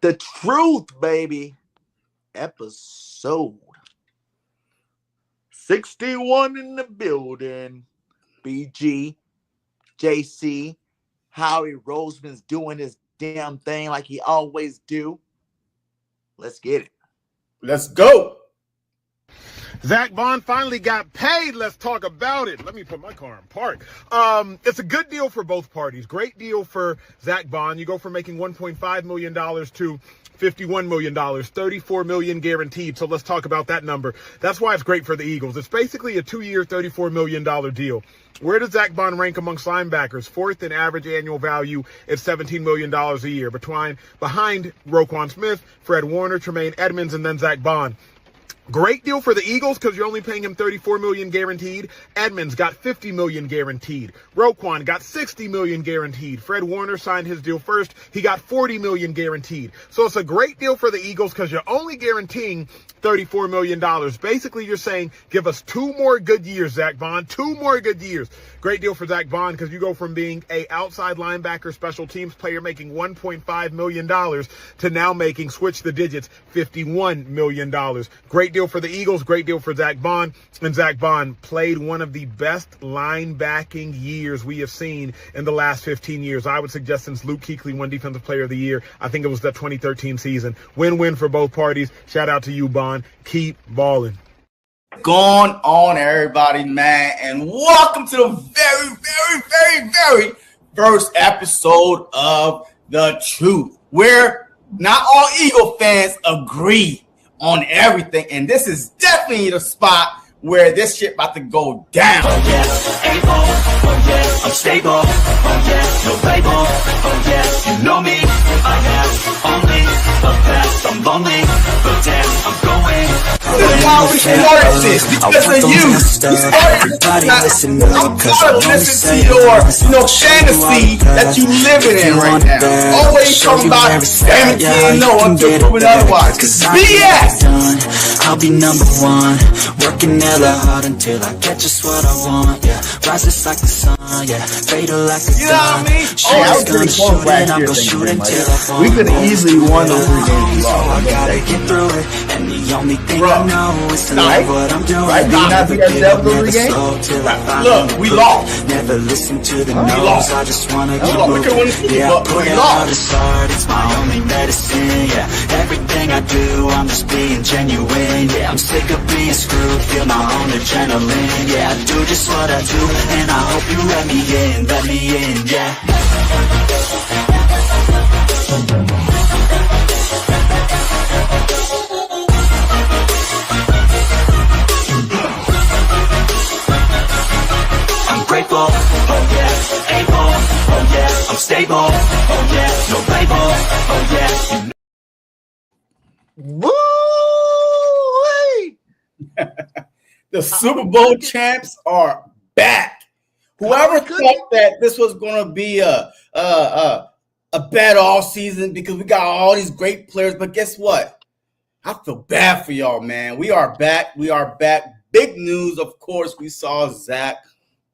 The truth, baby. Episode 61 in the building. BG, JC, Howie Roseman's doing his damn thing like he always do. Let's get it. Let's go. Zach Bond finally got paid. Let's talk about it. Let me put my car in park. It's a good deal for both parties. Great deal for Zach Bond. You go from making $1.5 million to $51 million, $34 million guaranteed. So let's talk about that number. That's why it's great for the Eagles. It's basically a 2-year, $34 million deal. Where does Zach Bond rank amongst linebackers? Fourth in average annual value at $17 million a year, behind Roquan Smith, Fred Warner, Tremaine Edmonds, and then Zach Bond. Great deal for the Eagles because you're only paying him $34 million guaranteed. Edmonds got $50 million guaranteed. Roquan got $60 million guaranteed. Fred Warner signed his deal first. He got $40 million guaranteed. So it's a great deal for the Eagles because you're only guaranteeing $34 million. Basically, you're saying, give us 2 more good years, Zach Bond. 2 more good years. Great deal for Zach Bond because you go from being a outside linebacker special teams player making $1.5 million to now making, switch the digits, $51 million. Great deal for the Eagles. Great deal for Zach Bond. And Zach Bond played one of the best linebacking years we have seen in the last 15 years. I would suggest since Luke Kuechly won Defensive Player of the Year. I think it was the 2013 season. Win-win for both parties. Shout out to you, Bond. Keep balling. Going on, everybody, man, and welcome to the very first episode of The Truth, where not all Eagle fans agree on everything, and this is definitely the spot where this shit about to go down. Oh yes, able. Oh yes, I'm stable. Oh yes, no label. Oh yes, you know me. I have only the best. I'm lonely, but damn, I'm going. This is why we started this, because of you. We started this. I'm tired of listening to your, fantasy that you living in right now. Always talking about guaranteeing no one to prove it otherwise. BS. I'll be number one, working hella hard until I get just what I want. Yeah, rises like the sun. Yeah, fatal like a gun. You know what I mean? Hey, I was pretty close last year. We could have easily won those 3 games. I gotta get through it, and the only thing I know is to love what I'm doing. Right? Did not beat ourselves those 3 games? Look, we lost. Never listen to the no's. I just wanna keep moving. moving. Yeah, I put it out as hard. It's my only medicine. Yeah, everything I do, I'm just being genuine. Yeah, I'm sick of being screwed. Feel my own adrenaline. Yeah, I do just what I do, and I hope you let me in, yeah. I'm grateful, oh yes, able, oh yes, I'm stable, oh yes, no label, oh yes. Woo! The Super Bowl champs are back. Whoever thought that this was going to be a bad all season because we got all these great players, but guess what? I feel bad for y'all, man. We are back. We are back. Big news, of course. We saw Zach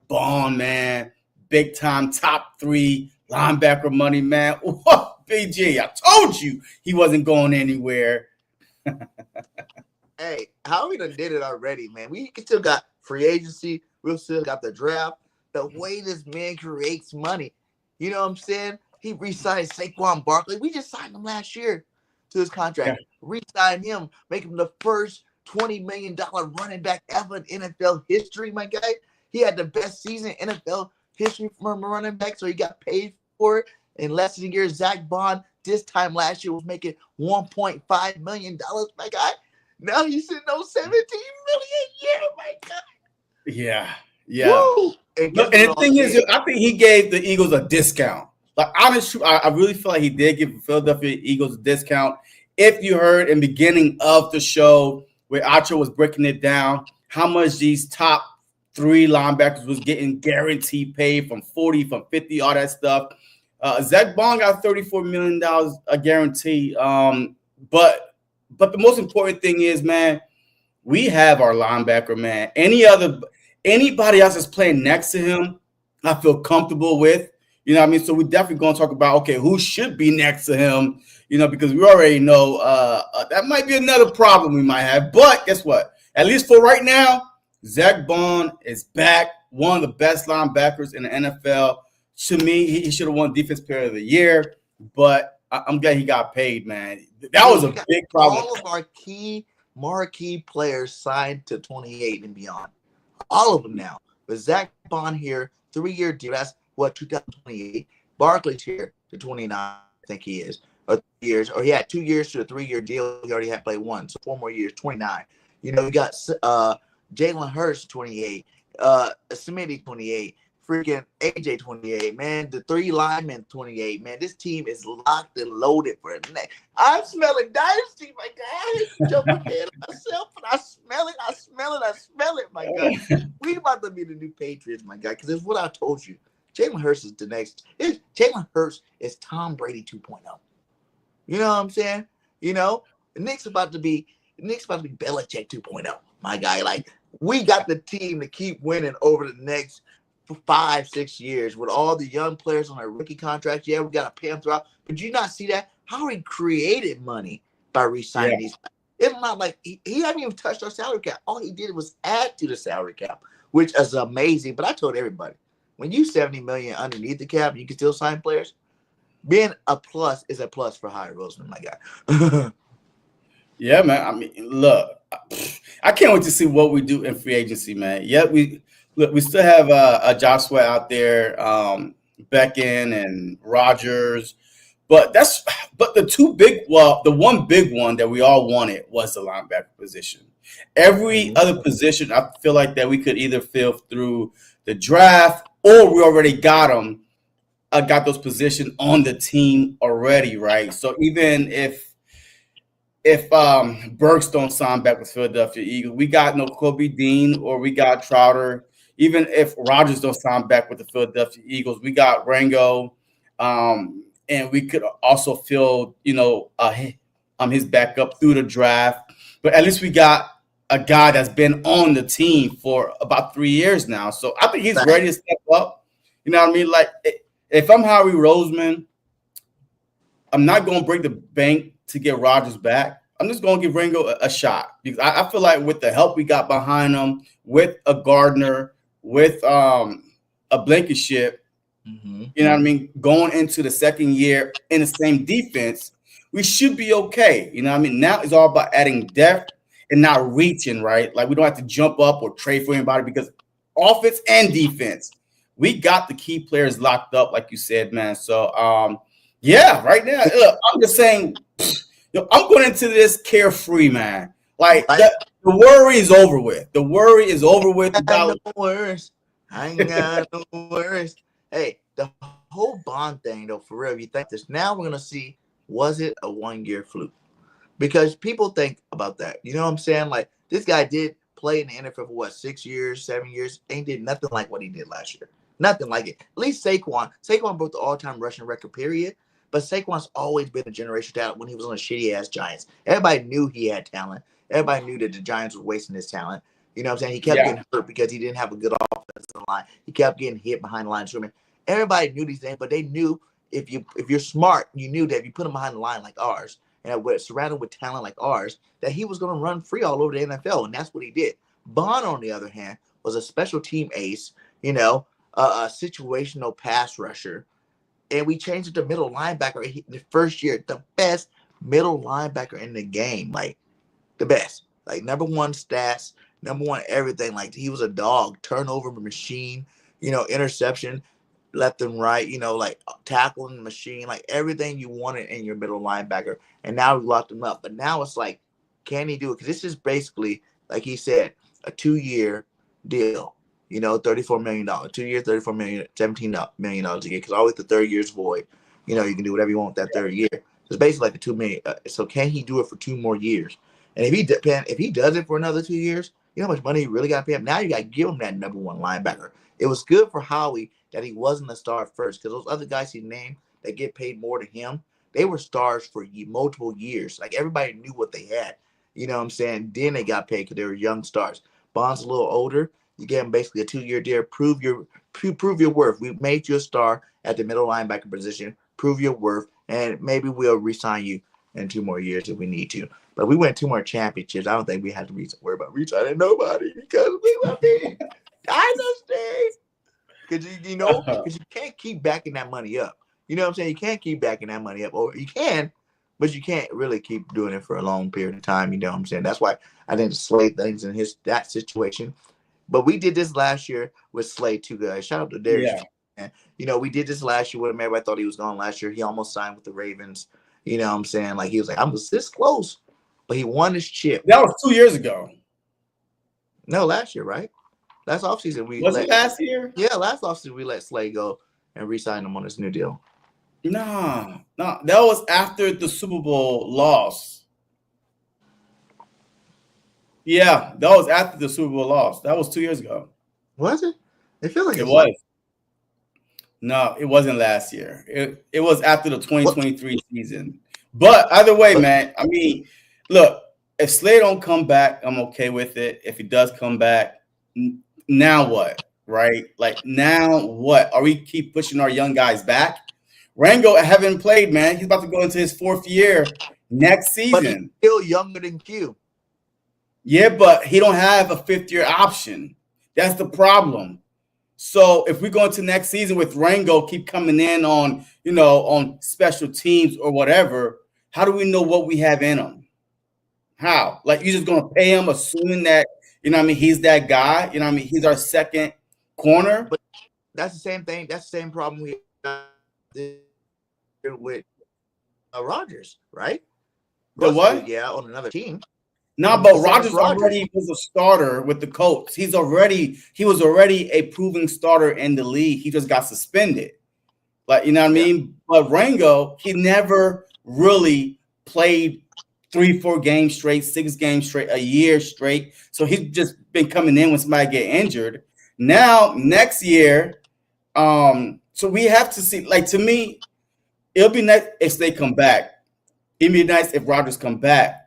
Bond, man. Big time top 3 linebacker money, man. What, BG? I told you he wasn't going anywhere. Hey, how we done did it already, man. We still got free agency. We still got the draft. The way this man creates money. You know what I'm saying? He re-signed Saquon Barkley. We just signed him last year to his contract. Yeah. Re-signed him, make him the first $20 million running back ever in NFL history, my guy. He had the best season in NFL history from a running back, so he got paid for it in less than a year. Zach Bond, this time last year, was making $1.5 million, my guy. Now he's sitting on $17 million a year, my God. Yeah. Woo! And the thing is, I think he gave the Eagles a discount. Like, honestly, I really feel like he did give the Philadelphia Eagles a discount. If you heard in the beginning of the show where Acho was breaking it down, how much these top 3 linebackers was getting guaranteed paid from 40, from 50, all that stuff. Zach Bond got $34 million a guarantee. But the most important thing is, man, we have our linebacker, man. Anybody else that's playing next to him, I feel comfortable with. You know what I mean? So we definitely going to talk about, okay, who should be next to him, you know, because we already know that might be another problem we might have. But guess what? At least for right now, Zach Bond is back, one of the best linebackers in the NFL. To me, he should have won Defense Player of the Year, but I'm glad he got paid, man. That was a big problem. All of our key marquee players signed to 28 and beyond. All of them now. But Zach Bond here, 3-year deal. That's what, 2028. Barkley's here to 29, I think he is. Or 3 years. Or he had 2 years to a 3-year deal. He already had played one. So 4 more years, 29. You know, you got Jalen Hurts, 28. Smitty, 28. Freaking AJ, 28. Man, the 3 linemen, 28. Man, this team is locked and loaded for the next. I'm smelling dynasty, my God. I jump ahead of myself, and I smell it, I smell it, I smell it, my God. We about to be the new Patriots, my God, because it's what I told you. Jalen Hurts is the next. Jalen Hurts is Tom Brady 2.0. You know what I'm saying? You know, Nick's about to be Belichick 2.0, my guy. Like, we got the team to keep winning over the next 5-6 years with all the young players on their rookie contracts. Yeah, we got to pay them throughout. But you not see that? Howie created money by re-signing these. It's not like he haven't even touched our salary cap. All he did was add to the salary cap, which is amazing. But I told everybody, when you $70 million underneath the cap, you can still sign players. Being a plus is a plus for Howie Roseman, my guy. Yeah, man. I mean, look, I can't wait to see what we do in free agency, man. Yeah, we still have a Joshua out there, Beckham and Rogers, but the one big one that we all wanted was the linebacker position. Every other position, I feel like that we could either fill through the draft or we already got them. Got those positions on the team already, right? So even if Burks don't sign back with Philadelphia Eagles, we got no Kobe Dean or we got Trouter. Even if Rodgers don't sign back with the Philadelphia Eagles, we got Rango, and we could also fill, his backup through the draft. But at least we got a guy that's been on the team for about 3 years now. So I think he's ready to step up. You know what I mean? Like, if I'm Howie Roseman, I'm not going to break the bank to get Rodgers back. I'm just going to give Rango a shot because I feel like with the help we got behind him, with a Gardner, with a Blankenship, you know what I mean, going into the second year in the same defense, we should be okay. You know what I mean? Now it's all about adding depth and not reaching, right? Like, we don't have to jump up or trade for anybody because offense and defense, we got the key players locked up, like you said, man. So, yeah, right now, look, I'm just saying, I'm going into this carefree, man. Like, the worry is over with. The worry is over with. No worries. I ain't got no worries. Hey, the whole Bond thing, though, for real, if you think this, now we're going to see, was it a 1-year fluke? Because people think about that. You know what I'm saying? Like, this guy did play in the NFL for, 6 years, 7 years, and did nothing like what he did last year. Nothing like it. At least Saquon. Saquon broke the all-time rushing record, period. But Saquon's always been a generational talent when he was on the shitty-ass Giants. Everybody knew he had talent. Everybody knew that the Giants were wasting his talent. You know what I'm saying? He kept getting hurt because he didn't have a good offensive line. He kept getting hit behind the line of scrimmage. Everybody knew these things, but they knew if you're smart, you knew that if you put him behind the line like ours and surrounded with talent like ours, that he was going to run free all over the NFL, and that's what he did. Bond, on the other hand, was a special team ace, a situational pass rusher. And we changed it to middle linebacker in the first year. The best middle linebacker in the game. Like, the best. Like, number one stats, number one everything. Like, he was a dog. Turnover machine, interception, left and right, like, tackling machine. Like, everything you wanted in your middle linebacker. And now we locked him up. But now it's like, can he do it? Because this is basically, like he said, a 2-year deal. $34 million, 2 years, $34 million, $17 million a year. Because always the third year's void. You can do whatever you want that third year. So it's basically like a $2 million. So can he do it for 2 more years? And if he does it for another 2 years, you know how much money you really got to pay him? Now you got to give him that number one linebacker. It was good for Howie that he wasn't a star first, because those other guys he named that get paid more than him, they were stars for multiple years. Like, everybody knew what they had. You know what I'm saying? Then they got paid because they were young stars. Bond's a little older. You gave him basically a 2-year deal. Prove your worth. We made you a star at the middle linebacker position. Prove your worth, and maybe we'll re-sign you in 2 more years if we need to. But we win 2 more championships. I don't think we had to worry about re-signing nobody because we love it. Dynasty. Because because you can't keep backing that money up. You know what I'm saying? You can't keep backing that money up, or you can, but you can't really keep doing it for a long period of time. You know what I'm saying? That's why I think the Slay things in that situation. But we did this last year with Slay too, guys. Shout out to Darius. Yeah. We did this last year with him. Everybody thought he was gone last year. He almost signed with the Ravens. You know what I'm saying? Like, he was like, I'm just this close. But he won his chip. That was 2 years ago. No, last year, right? Last offseason. Was it last year? Yeah, last offseason we let Slay go and re-sign him on this new deal. No. That was after the Super Bowl loss. Yeah, that was after the Super Bowl loss. That was 2 years ago. Was it? It feels like it was. No, it wasn't last year. It was after the 2023 season. But either way, man, I mean, look, if Slay don't come back, I'm okay with it. If he does come back, now what? Right? Like, now what? Are we keep pushing our young guys back? Rango haven't played, man. He's about to go into his 4th year next season. But he's still younger than Q. Yeah, but he don't have a 5th-year option. That's the problem. So if we go into next season with Rango keep coming in on, on special teams or whatever, how do we know what we have in him? How? Like, you're just going to pay him assuming that, he's that guy? He's our second corner? But that's the same thing. That's the same problem we have with Rodgers, right? The what? Yeah, on another team. No, but Rodgers already was a starter with the Colts. He was already a proven starter in the league. He just got suspended. Like, you know what I mean? But Rango, he never really played 3-4 games straight, 6 games straight, a year straight. So he's just been coming in when somebody get injured. Now, next year, so we have to see, like, to me, it'll be nice if they come back. It'd be nice if Rodgers come back.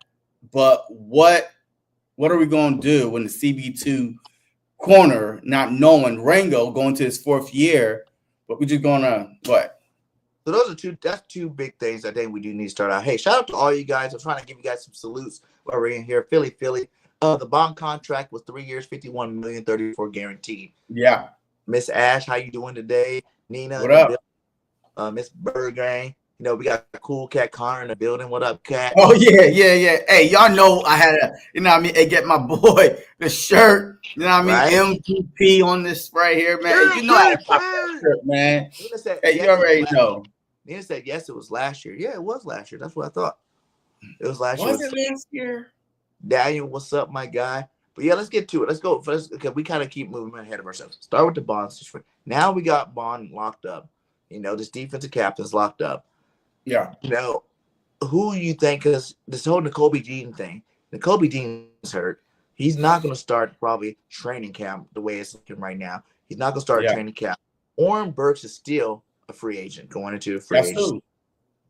But what are we going to do when the CB2 corner, not knowing Rango going to his 4th year, but we're just going to what? So that's two big things I think we do need to start out. Hey, shout out to all you guys. I'm trying to give you guys some salutes while we're in here. Philly. The bond contract was 3 years, $51 million, 34 guaranteed. Yeah. Miss Ash, how you doing today? Nina. What up? Miss BIRDGANG. We got a cool cat Connor in the building. What up, cat? Oh, yeah. Hey, y'all know I had to, get my boy the shirt, right? MVP on this right here, man. I had to pop that shirt, man. Hey, you already know. Nina said, yes, it was last year. Yeah, it was last year. That's what I thought. It was last year. Was it last year? Daniel, what's up, my guy? But yeah, let's get to it. Let's go. Because we kind of keep moving ahead of ourselves. Start with the bonds. Now we got Bond locked up. This defensive captain's locked up. Yeah. Who you think? Because this whole Nakobe Dean thing, Nakobe Dean's hurt. He's not going to start probably training camp the way it's looking right now. He's not going to start training camp. Oren Burks is still a free agent going into a free agent.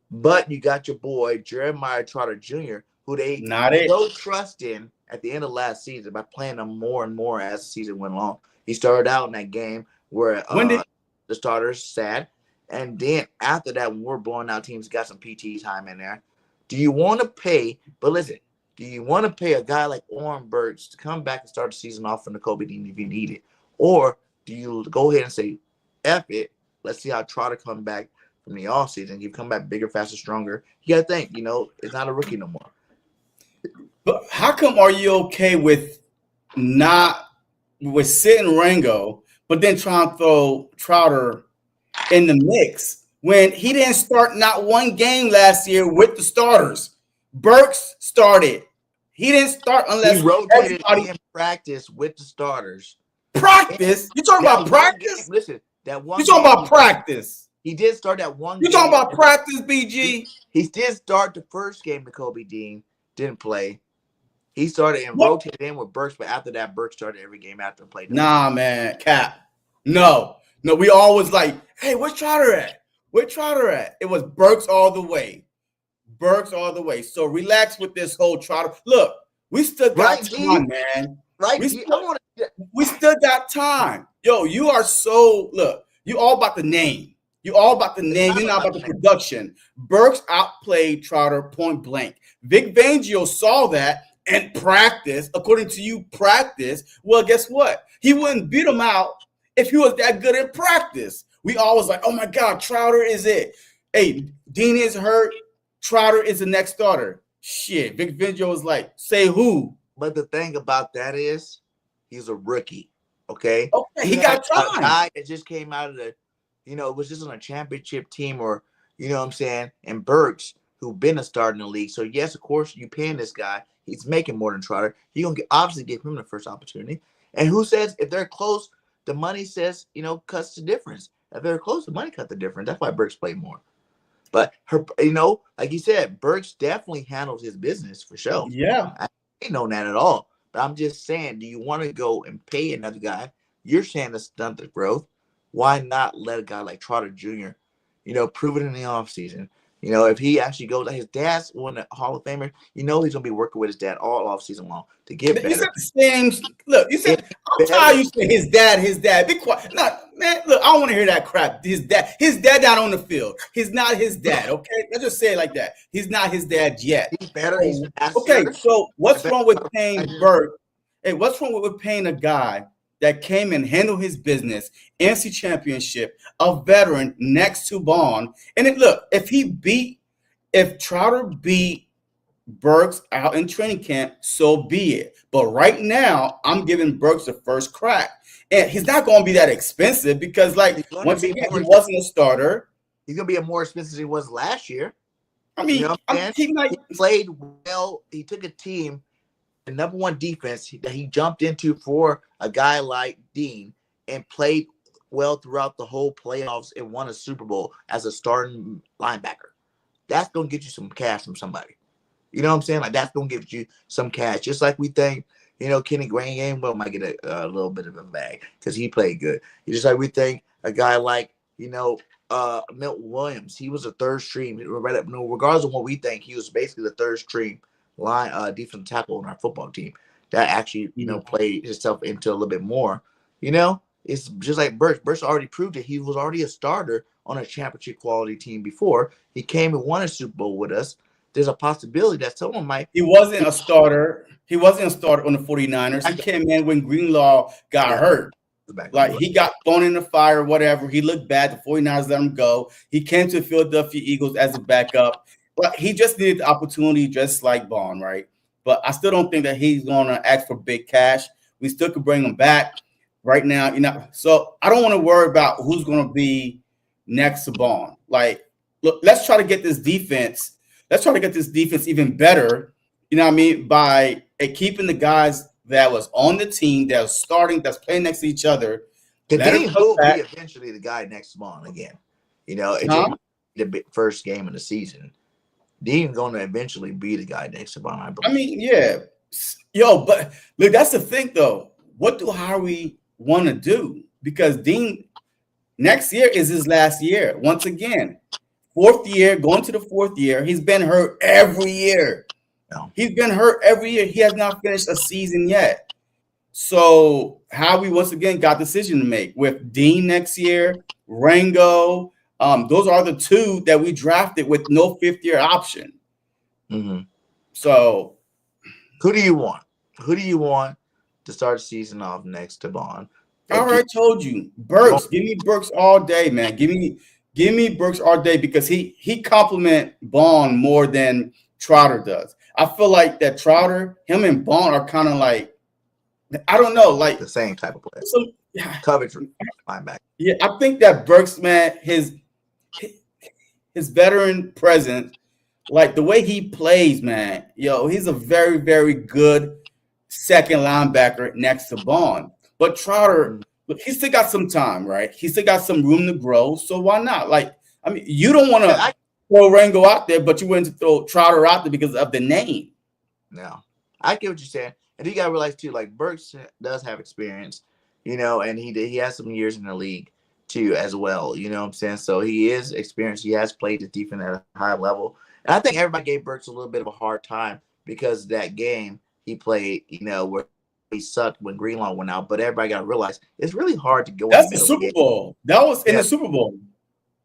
But you got your boy Jeremiah Trotter Jr., who they so trust in at the end of last season by playing him more and more as the season went along. He started out in that game where the starters sat. And then after that, when we're blowing out teams, got some PT time in there. Do you want to pay? But listen, do you want to pay a guy like Oren Burks to come back and start the season off for Nakobe Dean if you need it? Or do you go ahead and say, F it, let's see how Trotter come back from the offseason. You come back bigger, faster, stronger. You got to think, it's not a rookie no more. But how come are you okay with sitting Rango, but then trying to throw Trotter in the mix when he didn't start not one game last year with the starters? Burks started. He didn't start unless he rotated in practice with the starters. Practice? You talking about practice? Listen, that one. You talking about practice? He did start that one. You talking about practice, BG? He did start the first game. Nakobe Dean didn't play. He started and rotated in with Burks, but after that, Burks started every game after played. Nah, man, Cap. No, we always like, hey, where's Trotter at? Where's Trotter at? It was Burks all the way. Burks all the way. So relax with this whole Trotter. Look, we still got time, man. right? We I still, want to. we still got time. Yo, you are so look. You all about the name. You all about the It's name. not You're not about about the that. production. Burks outplayed Trotter point blank. Vic Fangio saw that and practice. According to you, practice. Well, guess what? He wouldn't beat him out if he was that good in practice. We always like, oh my God, Trotter is it. Hey, Dean is hurt. Trotter is the next starter. Shit. Vic Fangio was like, say who? But the thing about that is, he's a rookie. Okay, Okay, he you got have a time. guy that just came out of the, was just on a championship team, or you know what I'm saying, and Burks, who been a starter in the league. So yes, of course, you paying this guy. He's making more than Trotter. You're gonna obviously give him the first opportunity. And who says if they're close, the money says cuts the difference. If they're close, the money cut the difference. That's why Burks played more. But like you said, Burks definitely handles his business for sure. Yeah. I ain't know that at all. But I'm just saying, do you want to go and pay another guy? You're saying to stunt the growth. Why not let a guy like Trotter Jr., prove it in the offseason? If he actually goes, like his dad's one of the Hall of Famers, he's going to be working with his dad all offseason long to get You better. said the same. Look, you said, I'm tired. You said his dad. Be quiet. No, man, look, I don't want to hear that crap. His dad not on the field. He's not his dad. Okay, let's just say it like that. He's not his dad yet. He's better. He's faster. Okay, so what's wrong with paying Burt? Hey, what's wrong with paying a guy that came and handled his business, NFC Championship, a veteran next to Bond? And then look, if Trotter beat Burks out in training camp, so be it. But right now, I'm giving Burks the first crack. And he's not going to be that expensive because, once again, he wasn't a starter. He's going to be more expensive than he was last year. I mean, he played well. He took a team, the number one defense that he jumped into for a guy like Dean, and played well throughout the whole playoffs and won a Super Bowl as a starting linebacker. That's going to get you some cash from somebody. You know what I'm saying? Like, that's going to give you some cash. Just like we think, Kenny Gainwell might get a little bit of a bag because he played good. Just like we think a guy like, Milt Williams, he was a third stream. Regardless of what we think, he was basically the third stream line defensive tackle on our football team that actually, played himself into a little bit more. It's just like Burks. Burks already proved that he was already a starter on a championship quality team before. He came and won a Super Bowl with us. There's a possibility that someone might. He wasn't a starter. He wasn't a starter on the 49ers. He came in when Greenlaw got hurt. Like, he got thrown in the fire, whatever. He looked bad. The 49ers let him go. He came to the Philadelphia Eagles as a backup. But he just needed the opportunity, just like Bond, right? But I still don't think that he's going to ask for big cash. We still could bring him back right now. So I don't want to worry about who's going to be next to Bond. Like, look, let's try to get this defense. Let's try to get this defense even better, by keeping the guys that was on the team, that was starting, that's playing next to each other. Dean will be eventually the guy next to Bond again. The first game of the season. Dean going to eventually be the guy next to Bond, I believe. I mean, yeah. Yo, but look, that's the thing, though. What do Howie want to do? Because Dean, next year is his last year. Once again, fourth year, going to the fourth year. He's been hurt every year. No. He's been hurt every year. He has not finished a season yet. So Howie, once again, got a decision to make with Dean next year, Rango. Those are the two that we drafted with no fifth-year option. Mm-hmm. So who do you want? Who do you want to start the season off next to Bond? I already told you. Burks. Give me Burks all day, man. Give me Burks all day because he compliment Bond more than Trotter does. I feel like that Trotter, him and Bond are kind of like, I don't know, like the same type of player. Coverage linebacker. Yeah, I think that Burks, man, his veteran presence, like the way he plays, man, he's a very, very good second linebacker next to Bond. But Trotter, look, he still got some time, right? He still got some room to grow. So why not? Like, I mean, you don't want to throw Rango out there, but you went to throw Trotter out there because of the name. No, I get what you're saying. And you got to realize, too, like, Burks does have experience, and he has some years in the league, too, as well. You know what I'm saying? So he is experienced. He has played the defense at a high level. And I think everybody gave Burks a little bit of a hard time because that game he played, where he sucked when Greenlaw went out, but everybody got to realize it's really hard to go in That's the the middle of Super the game. Bowl. That was in the Super Bowl.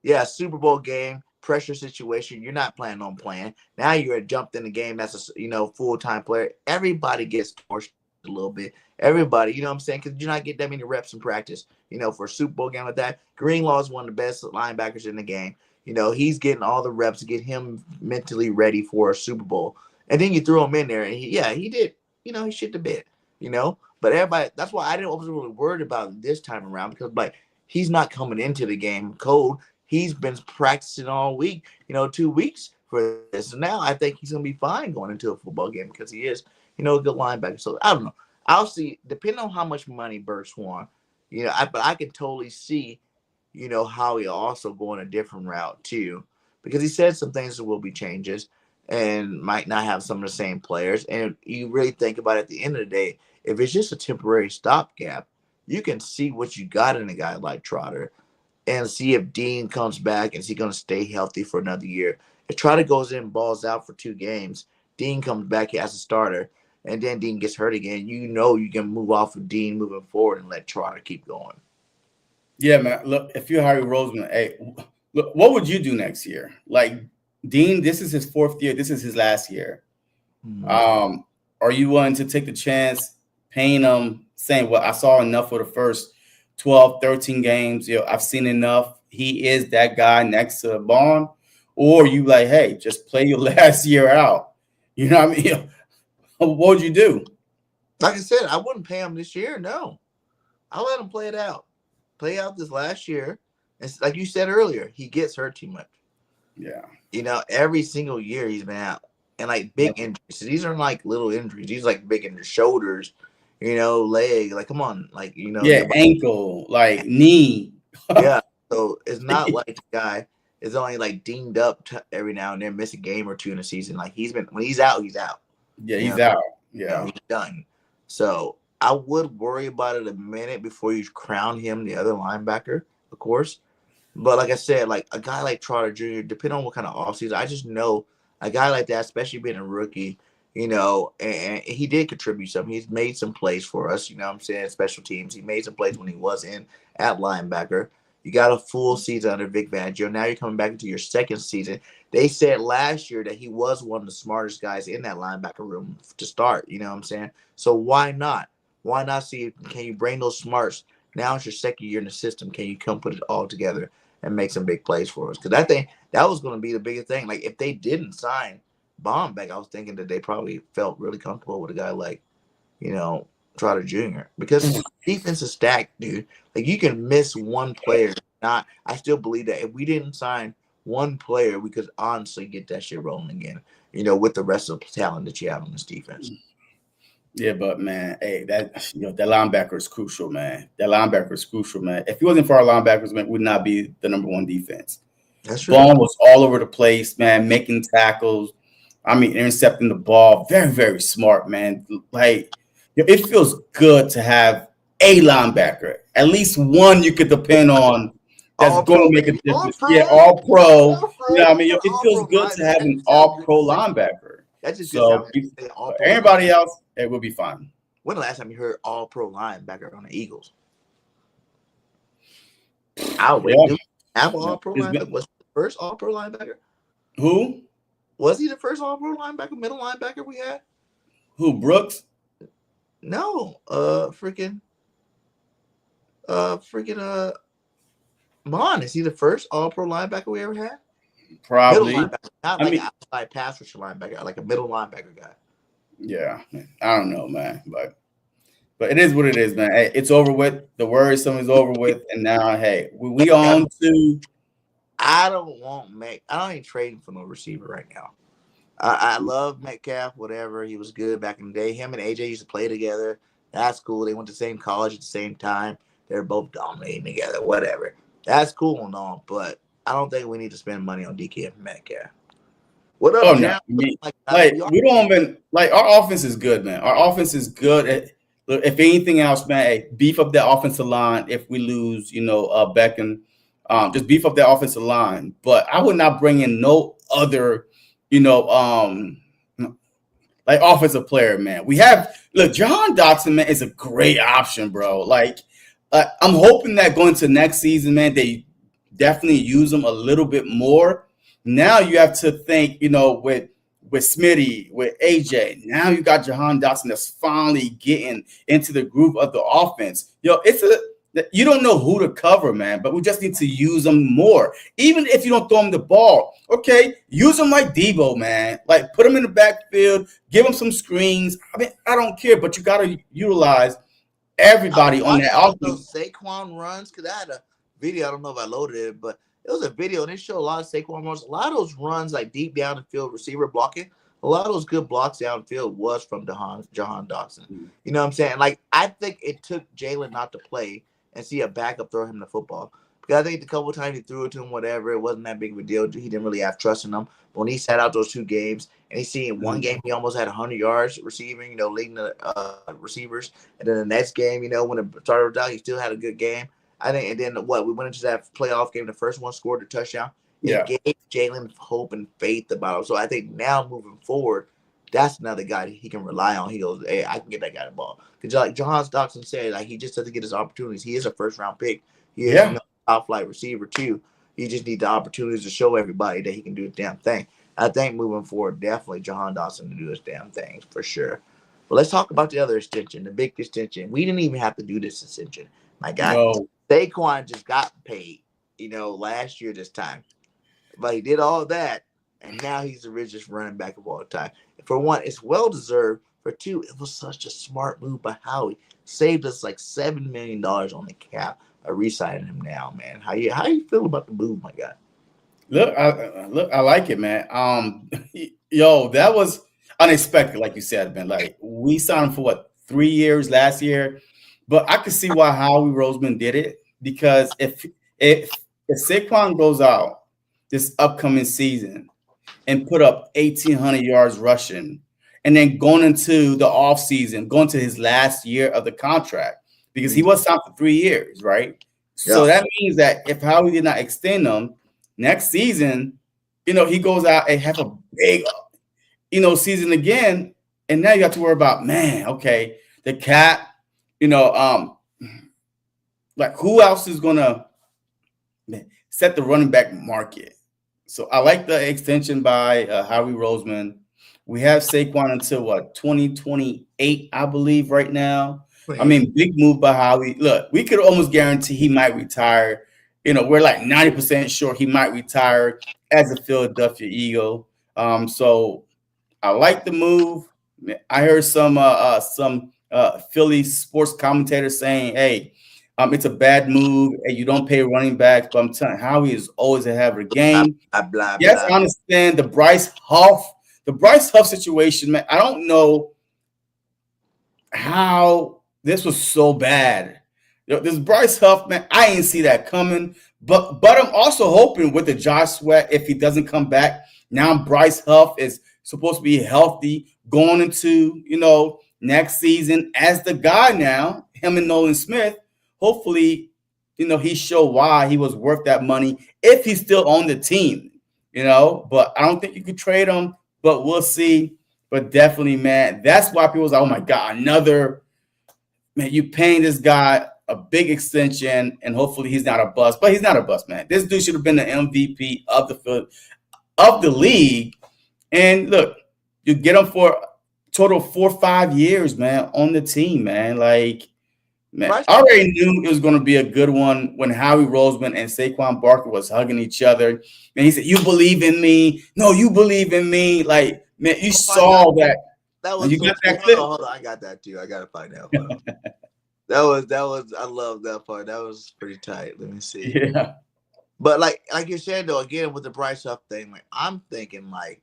Yeah, Super Bowl game, pressure situation. You're not planning on playing. Now you're jumped in the game as a full-time player. Everybody gets torched a little bit. Everybody, you know what I'm saying? Because you're not getting that many reps in practice. For a Super Bowl game like that, Greenlaw is one of the best linebackers in the game. He's getting all the reps to get him mentally ready for a Super Bowl. And then you throw him in there, and he did. He shit the bed. But everybody, that's why I wasn't really worried about him this time around, because he's not coming into the game cold. He's been practicing all week, 2 weeks for this. And now I think he's going to be fine going into a football game because he is, a good linebacker. So I don't know. I'll see, depending on how much money Burks won, but I can totally see, how he also going a different route too, because he said some things that will be changes and might not have some of the same players. And you really think about it, at the end of the day, if it's just a temporary stopgap, you can see what you got in a guy like Trotter and see if Dean comes back and is he going to stay healthy for another year. If Trotter goes in and balls out for 2 games, Dean comes back as a starter, and then Dean gets hurt again, you can move off of Dean moving forward and let Trotter keep going. Yeah, man. Look, if you're Howie Roseman, hey, look, what would you do next year? Like, Dean, this is his 4th year. This is his last year. Mm-hmm. Are you willing to take the chance, paying him, saying, well, I saw enough for the first 12, 13 games. I've seen enough. He is that guy next to Bond. Or you like, hey, just play your last year out. You know what I mean? What would you do? Like I said, I wouldn't pay him this year. No. I'll let him play it out. Play out this last year. And like you said earlier, he gets hurt too much. Yeah. Every single year he's been out. And big injuries. So these aren't little injuries. These are big injuries. Shoulders, leg. Come on. Yeah, ankle, knee. Yeah. So it's not like the guy is only dinged up every now and then, miss a game or 2 in a season. When he's out, he's out. Yeah, he's out. Yeah. He's done. So I would worry about it a minute before you crown him the other linebacker, of course. But like I said, a guy like Trotter Jr., depending on what kind of offseason, I just know a guy like that, especially being a rookie, and he did contribute something. He's made some plays for us, special teams. He made some plays when he was in at linebacker. You got a full season under Vic Fangio. Now you're coming back into your 2nd season. They said last year that he was one of the smartest guys in that linebacker room to start. You know what I'm saying? So why not? Why not see, can you bring those smarts? Now it's your 2nd year in the system. Can you come put it all together and make some big plays for us? Because I think that was going to be the biggest thing. If they didn't sign Bond back, I was thinking that they probably felt really comfortable with a guy like, Trotter Jr. Because defense is stacked, dude. You can miss one player. I still believe that if we didn't sign one player, we could honestly get that shit rolling again, with the rest of the talent that you have on this defense. Yeah, but man, hey, that linebacker is crucial, man. That linebacker is crucial, man. If it wasn't for our linebackers, man, we would not be the number 1 defense. That's true. Bond was all over the place, man, making tackles. Intercepting the ball. Very, very smart, man. It feels good to have a linebacker, at least one you could depend on that's going to make a difference. Yeah, all pro. It feels good to have an all pro linebacker. So everybody else, it will be fine. When the last time you heard all pro linebacker on the Eagles? Have all pro linebacker? Was the first all pro linebacker? Who? Was he the first all pro linebacker, middle linebacker we had? Who, Brooks? No, Mon. Is he the first all-pro linebacker we ever had? Probably. Not outside pass rusher linebacker, like a middle linebacker guy. Yeah, I don't know, man, but it is what it is, man. Hey, it's over with. The worrisome is over with, and now, hey, we on to. I ain't trading for no receiver right now. I love Metcalf, whatever. He was good back in the day. Him and AJ used to play together. That's cool. They went to the same college at the same time. They're both dominating together, whatever. That's cool and all, but I don't think we need to spend money on DK and Metcalf. What up, no. We don't even our offense is good, man. Our offense is good. If anything else, man, hey, beef up that offensive line. If we lose, Beckham, just beef up that offensive line. But I would not bring in no other, like offensive player, man. We have Jahan Dotson, man, is a great option, bro. Like I'm hoping that going to next season, man, they definitely use him a little bit more. Now you have to think, with Smitty, with AJ. Now you got Jahan Dotson that's finally getting into the groove of the offense. You don't know who to cover, man, but we just need to use them more. Even if you don't throw him the ball, okay, use him like Deebo, man. Like put him in the backfield, give him some screens. I mean, I don't care, but you got to utilize everybody on that offense. Those Saquon runs, because I had a video. I don't know if I loaded it, but it was a video, and it showed a lot of Saquon runs. A lot of those runs, like deep down the field, receiver blocking. A lot of those good blocks downfield was from Jahan Dotson. You know what I'm saying? Like I think it took Jalen not to play and see a backup throw him the football. Because I think the couple of times he threw it to him, whatever, it wasn't that big of a deal. He didn't really have trust in him. But when he sat out those 2 games, and he seen one game he almost had 100 yards receiving, leading the receivers. And then the next game, when it started out, he still had a good game. I think, and then we went into that playoff game, the first one scored a touchdown. It gave Jalen hope and faith about him. So I think now moving forward, that's another guy that he can rely on. He goes, hey, I can get that guy the ball. Because like Jahan Dotson said, like he just doesn't get his opportunities. He is a first-round pick. He is a top-flight receiver, too. He just needs the opportunities to show everybody that he can do the damn thing. I think moving forward, definitely Jahan Dotson to do his damn thing, for sure. But let's talk about the other extension, the big extension. We didn't even have to do this extension. My guy, Saquon just got paid, last year this time. But he did all that, and now he's the richest running back of all time. For one, it's well-deserved. For two, it was such a smart move by Howie. Saved us like $7 million on the cap of re-signing him now, man. How you feel about the move, my guy? Look, I like it, man. That was unexpected, like you said, man. Like we signed him for 3 years last year, but I could see why Howie Roseman did it, because if Saquon goes out this upcoming season and put up 1,800 yards rushing, and then going into the offseason, going to his last year of the contract, because he was signed for 3 years, right? Yeah. So that means that if Howie did not extend him next season, he goes out and have a big, season again. And now you got to worry about, man, okay, the cap, like who else is going to set the running back market? So I like the extension by Howie Roseman. We have Saquon until 2028, I believe, right now. I mean, big move by Howie. Look, we could almost guarantee he might retire. We're like 90% sure he might retire as a Philadelphia Eagle. So I like the move. I heard some Philly sports commentators saying, hey, it's a bad move and you don't pay running backs. But I'm telling you, Howie is always ahead of the game. Yes, I understand the Bryce Huff situation, man. I don't know how this was so bad. This Bryce Huff, man, I didn't see that coming. But I'm also hoping with the Josh Sweat, if he doesn't come back, now Bryce Huff is supposed to be healthy going into, next season as the guy now, him and Nolan Smith. Hopefully, he showed why he was worth that money if he's still on the team, But I don't think you could trade him, but we'll see. But definitely, man, that's why people was like, oh, my God, you paying this guy a big extension, and hopefully he's not a bust. But he's not a bust, man. This dude should have been the MVP of the league. And look, you get him for a total of 4 or 5 years, man, on the team, man. Like, man, I already knew it was going to be a good one when Howie Roseman and Saquon Barkley was hugging each other. And he said, you believe in me? No, you believe in me. Like, man, you saw that. That was you so got cool. that clip? Hold on, I got that too. I got to find out. That was, I love that part. That was pretty tight. Let me see. Yeah. But like you said, though, again, with the Bryce Huff thing, like I'm thinking like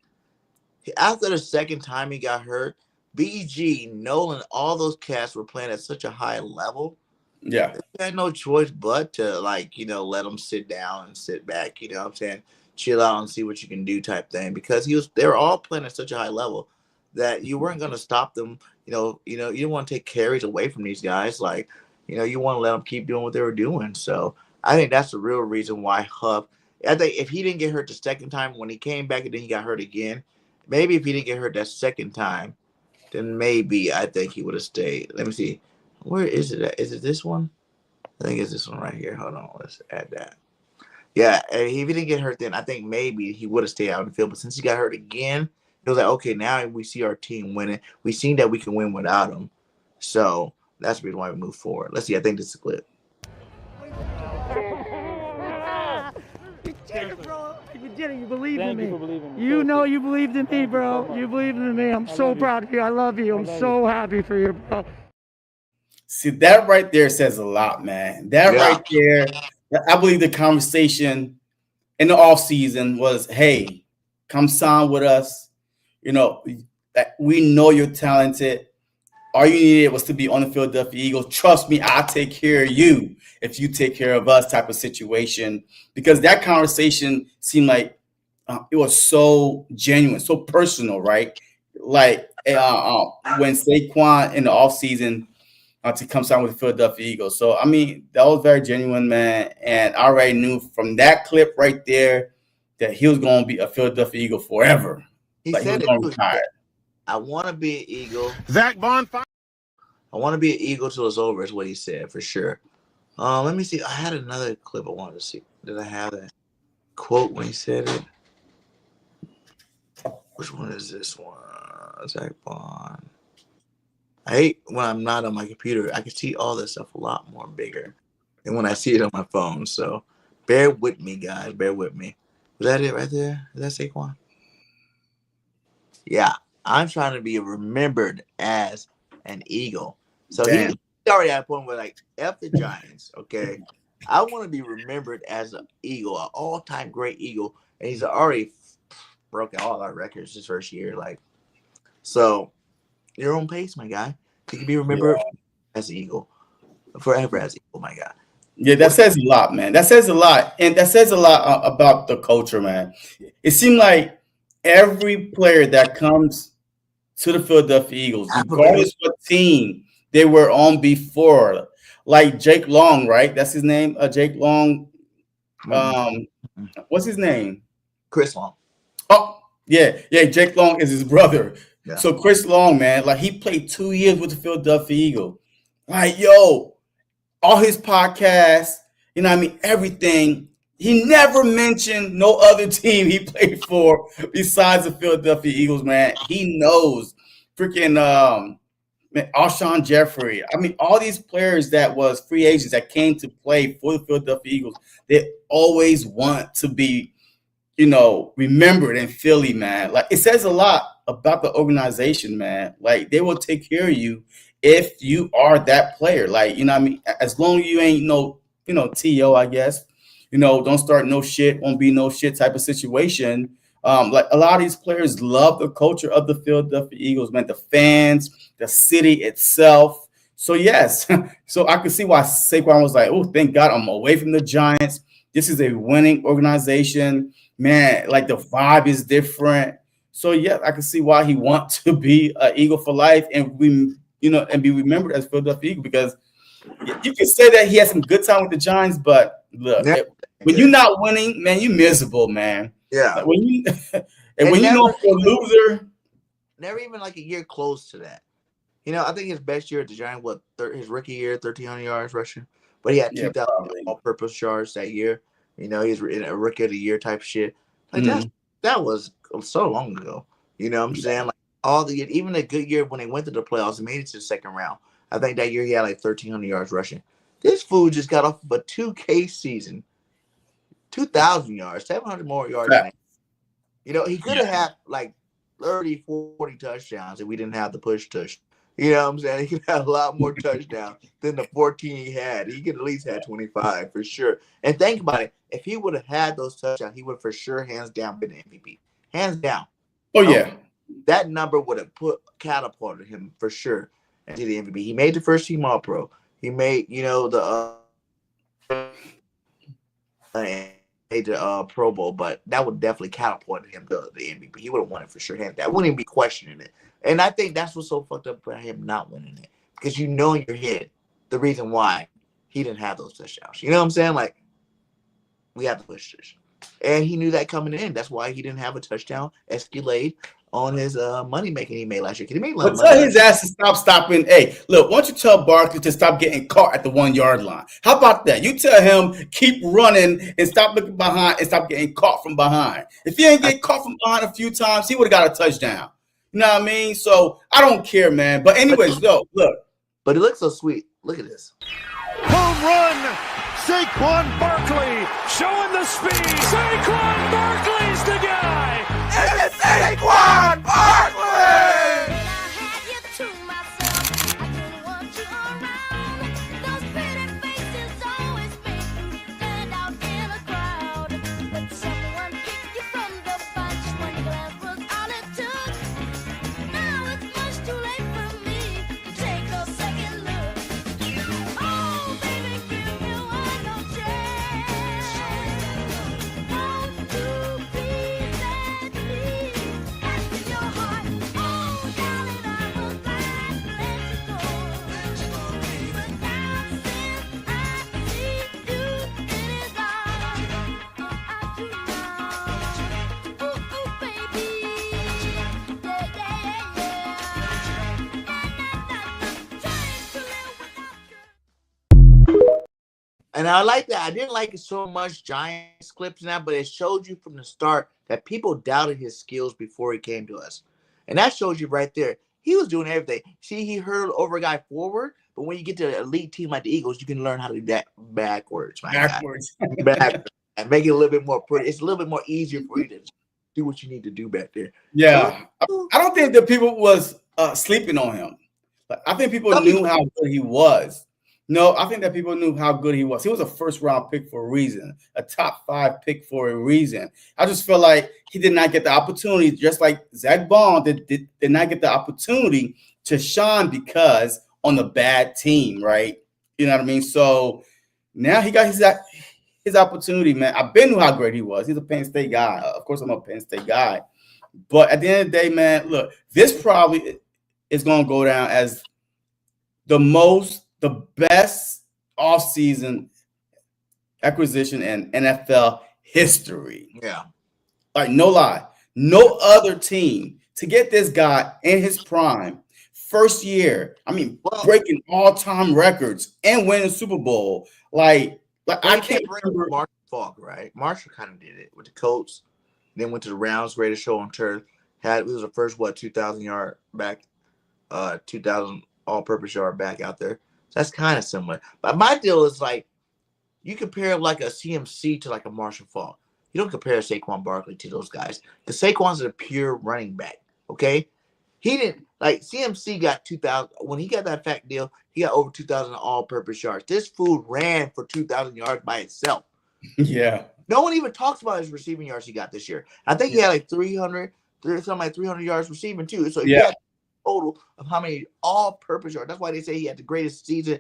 after the second time he got hurt, BG, Nolan, all those cats were playing at such a high level. Yeah. They had no choice but to let them sit down and sit back, what I'm saying? Chill out and see what you can do type thing. Because they were all playing at such a high level that you weren't going to stop them. You didn't want to take carries away from these guys. Like, you want to let them keep doing what they were doing. So I think that's the real reason why Huff, I think if he didn't get hurt the second time when he came back and then he got hurt again, maybe if he didn't get hurt that second time, then maybe I think he would have stayed. Let me see. Where is it at? Is it this one? I think it's this one right here. Hold on. Let's add that. Yeah, if he didn't get hurt then, I think maybe he would have stayed out in the field. But since he got hurt again, it was like, okay, now we see our team winning. We seen that we can win without him. So that's the reason why we move forward. Let's see. I think this is a clip. You did it. You believed in me. You know you believed in me, bro. You believed in me. I'm so proud of you. I love you. I'm so happy for you, bro. See, that right there says a lot, man. That right there, I believe the conversation in the offseason was, hey, come sign with us. You know, we know you're talented. All you needed was to be on the Philadelphia Eagles. Trust me, I'll take care of you if you take care of us type of situation. Because that conversation seemed like it was so genuine, so personal, right? Like when Saquon in the offseason to come sign with the Philadelphia Eagles. So, I mean, that was very genuine, man. And I already knew from that clip right there that he was going to be a Philadelphia Eagle forever. He like said he was going to retire. I want to be an Eagle. Zach Bond. I want to be an Eagle till it's over is what he said, for sure. Let me see. I had another clip I wanted to see. Did I have that quote when he said it? Which one is this one? Zach Bond. I hate when I'm not on my computer. I can see all this stuff a lot more bigger than when I see it on my phone. So bear with me, guys. Bear with me. Was that it right there? Is that Saquon? Yeah. I'm trying to be remembered as an Eagle. So he already at a point where, like, F the Giants, okay? I want to be remembered as an Eagle, an all-time great Eagle. And he's already broken all our records his first year. Like, so your own pace, my guy. You can be remembered as an Eagle. Forever as an Eagle, my guy. Yeah, that says a lot, man. That says a lot. And that says a lot about the culture, man. It seemed like every player that comes to the Philadelphia Eagles, regardless what team they were on before, like Jake Long, right? That's his name, Jake Long. What's his name? Chris Long. Oh, yeah. Jake Long is his brother. Yeah. So Chris Long, man, like he played 2 years with the Philadelphia Eagles. Like, yo, all his podcasts, you know what I mean? Everything. He never mentioned no other team he played for besides the Philadelphia Eagles, man. He knows freaking Alshon Jeffrey. I mean, all these players that was free agents that came to play for the Philadelphia Eagles, they always want to be, you know, remembered in Philly, man. Like, it says a lot about the organization, man. Like, they will take care of you if you are that player. Like, you know what I mean? As long as you ain't T.O., I guess. You know, don't start no shit, won't be no shit type of situation. Like a lot of these players love the culture of the Philadelphia Eagles, man, the fans, the city itself. So, yes. So I could see why Saquon was like, oh, thank God I'm away from the Giants. This is a winning organization. Man, like the vibe is different. So, yeah, I can see why he wants to be an Eagle for life and be remembered as Philadelphia Eagle, because you can say that he had some good time with the Giants, but look, when you're not winning, man, you miserable, man. Yeah. Like when you know for a loser, never even like a year close to that. You know, I think his best year at the Giants, his rookie year, 1,300 yards rushing, but he had 2,000 all-purpose yards that year. You know, he's in a rookie of the year type shit. Like that was so long ago. You know what I'm saying? Like all the years, even a good year when they went to the playoffs and made it to the second round. I think that year he had like 1,300 yards rushing. This fool just got off of a 2K season, 2,000 yards, 700 more yards. You know, he could have had like 30, 40 touchdowns if we didn't have the push tush. You know what I'm saying? He could have a lot more touchdowns than the 14 he had. He could at least have 25 for sure. And think about it. If he would have had those touchdowns, he would for sure hands down been the MVP. Hands down. Oh, yeah. That number would have catapulted him for sure into the MVP. He made the first team All-Pro. He made, the Pro Bowl, but that would definitely catapulted him to the MVP. He would have won it for sure. That wouldn't even be questioning it. And I think that's what's so fucked up about him not winning it. Because you know in your head the reason why he didn't have those touchdowns. You know what I'm saying? Like, we have to push this. And he knew that coming in. That's why he didn't have a touchdown escalade on his money making he made last year. Because he made a lot But of money tell last his year. ass to stop stopping. Hey, look, why don't you tell Barkley to stop getting caught at the 1 yard line? How about that? You tell him keep running and stop looking behind and stop getting caught from behind. If he ain't get caught from behind a few times, he would have got a touchdown. You know what I mean? So I don't care, man. But anyways, look. But it looks so sweet. Look at this. Home run. Saquon Barkley showing the speed. Saquon Barkley's the guy. It's Saquon Barkley! And I like that. I didn't like it so much, Giants clips now, but it showed you from the start that people doubted his skills before he came to us. And that shows you right there. He was doing everything. See, he hurled over a guy forward, but when you get to an elite team like the Eagles, you can learn how to do that backwards. Backwards. Backwards. And make it a little bit more pretty. It's a little bit more easier for you to do what you need to do back there. Yeah. I don't think that people was sleeping on him. I think people knew how good he was. No, I think that people knew how good he was. He was a first-round pick for a reason, a top 5 pick for a reason. I just feel like he did not get the opportunity, just like Zach Bond did not get the opportunity to shine because on the bad team, right? You know what I mean? So now he got his opportunity, man. I've been knew how great he was. He's a Penn State guy. Of course, I'm a Penn State guy. But at the end of the day, man, look, this probably is going to go down as the best offseason acquisition in NFL history. Yeah. Like, no lie. No other team to get this guy in his prime, first year, breaking all-time records and winning the Super Bowl. Like I can't remember. Marshall Faulk, right? Marshall kind of did it with the Colts, then went to the Rounds, greatest show on turf. It was the first, 2,000 yard back, 2,000 all-purpose yard back out there. That's kind of similar. But my deal is like, you compare like a CMC to like a Marshall Faulk. You don't compare Saquon Barkley to those guys because Saquon's a pure running back, okay? He didn't, like CMC got 2,000. When he got that fat deal, he got over 2,000 all-purpose yards. This fool ran for 2,000 yards by itself. Yeah. No one even talks about his receiving yards he got this year. I think he had like 300 yards receiving too. So he had total of how many all-purpose yards. That's why they say he had the greatest season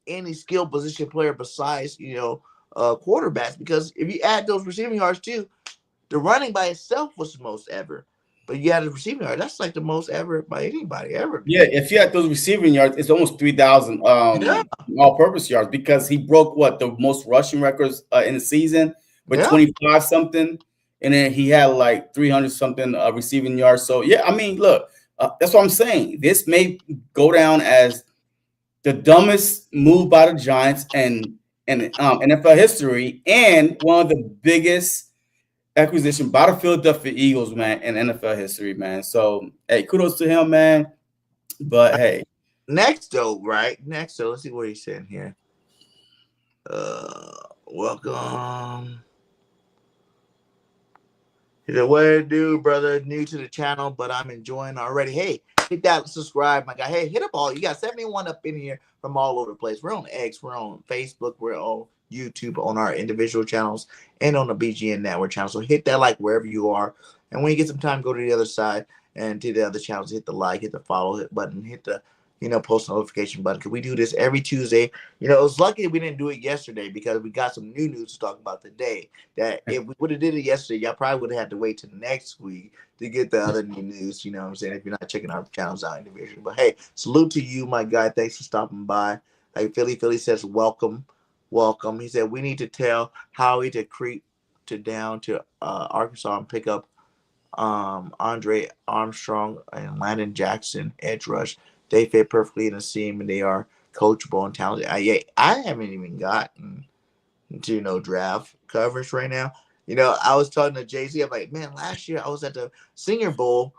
any skill position player besides quarterbacks. Because if you add those receiving yards too, the running by itself was the most ever. But you had the receiving yard. That's like the most ever by anybody ever. Yeah, if you had those receiving yards, it's almost 3,000 all-purpose yards because he broke the most rushing records in the season with 25 something, and then he had like 300 something receiving yards. So yeah, I mean, look, that's what I'm saying. This may go down as the dumbest move by the Giants and NFL history, and one of the biggest acquisition by the Philadelphia Eagles, man, in NFL history, man. So, hey, kudos to him, man. But hey, next though, let's see what he's saying here. Welcome. He said, "What it do, brother? New to the channel, but I'm enjoying already. Hey, hit that subscribe, my guy. Hey, hit up all. You got 71 up in here from all over the place. We're on X, we're on Facebook, we're on YouTube, on our individual channels, and on the BGN Network channel. So hit that like wherever you are. And when you get some time, go to the other side and to the other channels. Hit the like, hit the follow button, hit the post notification button. Because we do this every Tuesday. It was lucky we didn't do it yesterday because we got some new news to talk about today. That if we would have did it yesterday, y'all probably would have had to wait till next week to get the other new news. You know what I'm saying? If you're not checking our channels out individually. But hey, salute to you, my guy. Thanks for stopping by. Like Philly says, welcome. He said we need to tell Howie to down to Arkansas and pick up Andre Armstrong and Landon Jackson, edge rush. They fit perfectly in the scheme, and they are coachable and talented. I haven't even gotten to draft coverage right now. I was talking to Jay-Z. I'm like, man, last year I was at the Senior Bowl,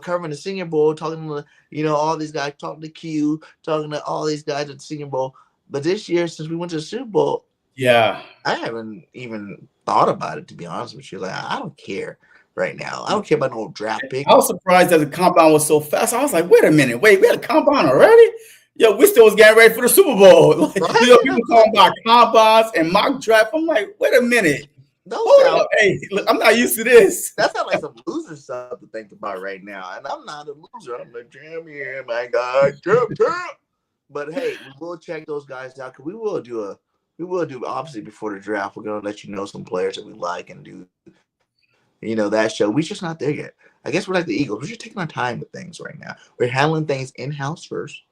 covering the Senior Bowl, talking to, all these guys, talking to Q, talking to all these guys at the Senior Bowl. But this year, since we went to the Super Bowl, yeah, I haven't even thought about it, to be honest with you. Like, I don't care right now. I don't care about no draft pick. I was surprised that the combine was so fast. I was like, wait a minute, we had a combine already? Yo, we still was getting ready for the Super Bowl. Like, people talking about combines and mock draft. I'm like, wait a minute. Hold up. Hey, look, I'm not used to this. That sounds like some loser stuff to think about right now. And I'm not a loser. I'm a champion, my God. Champ. But hey, we will check those guys out, because we will do obviously before the draft. We're gonna let you know some players that we like and do that show. We're just not there yet. I guess we're like the Eagles. We're just taking our time with things right now. We're handling things in-house first.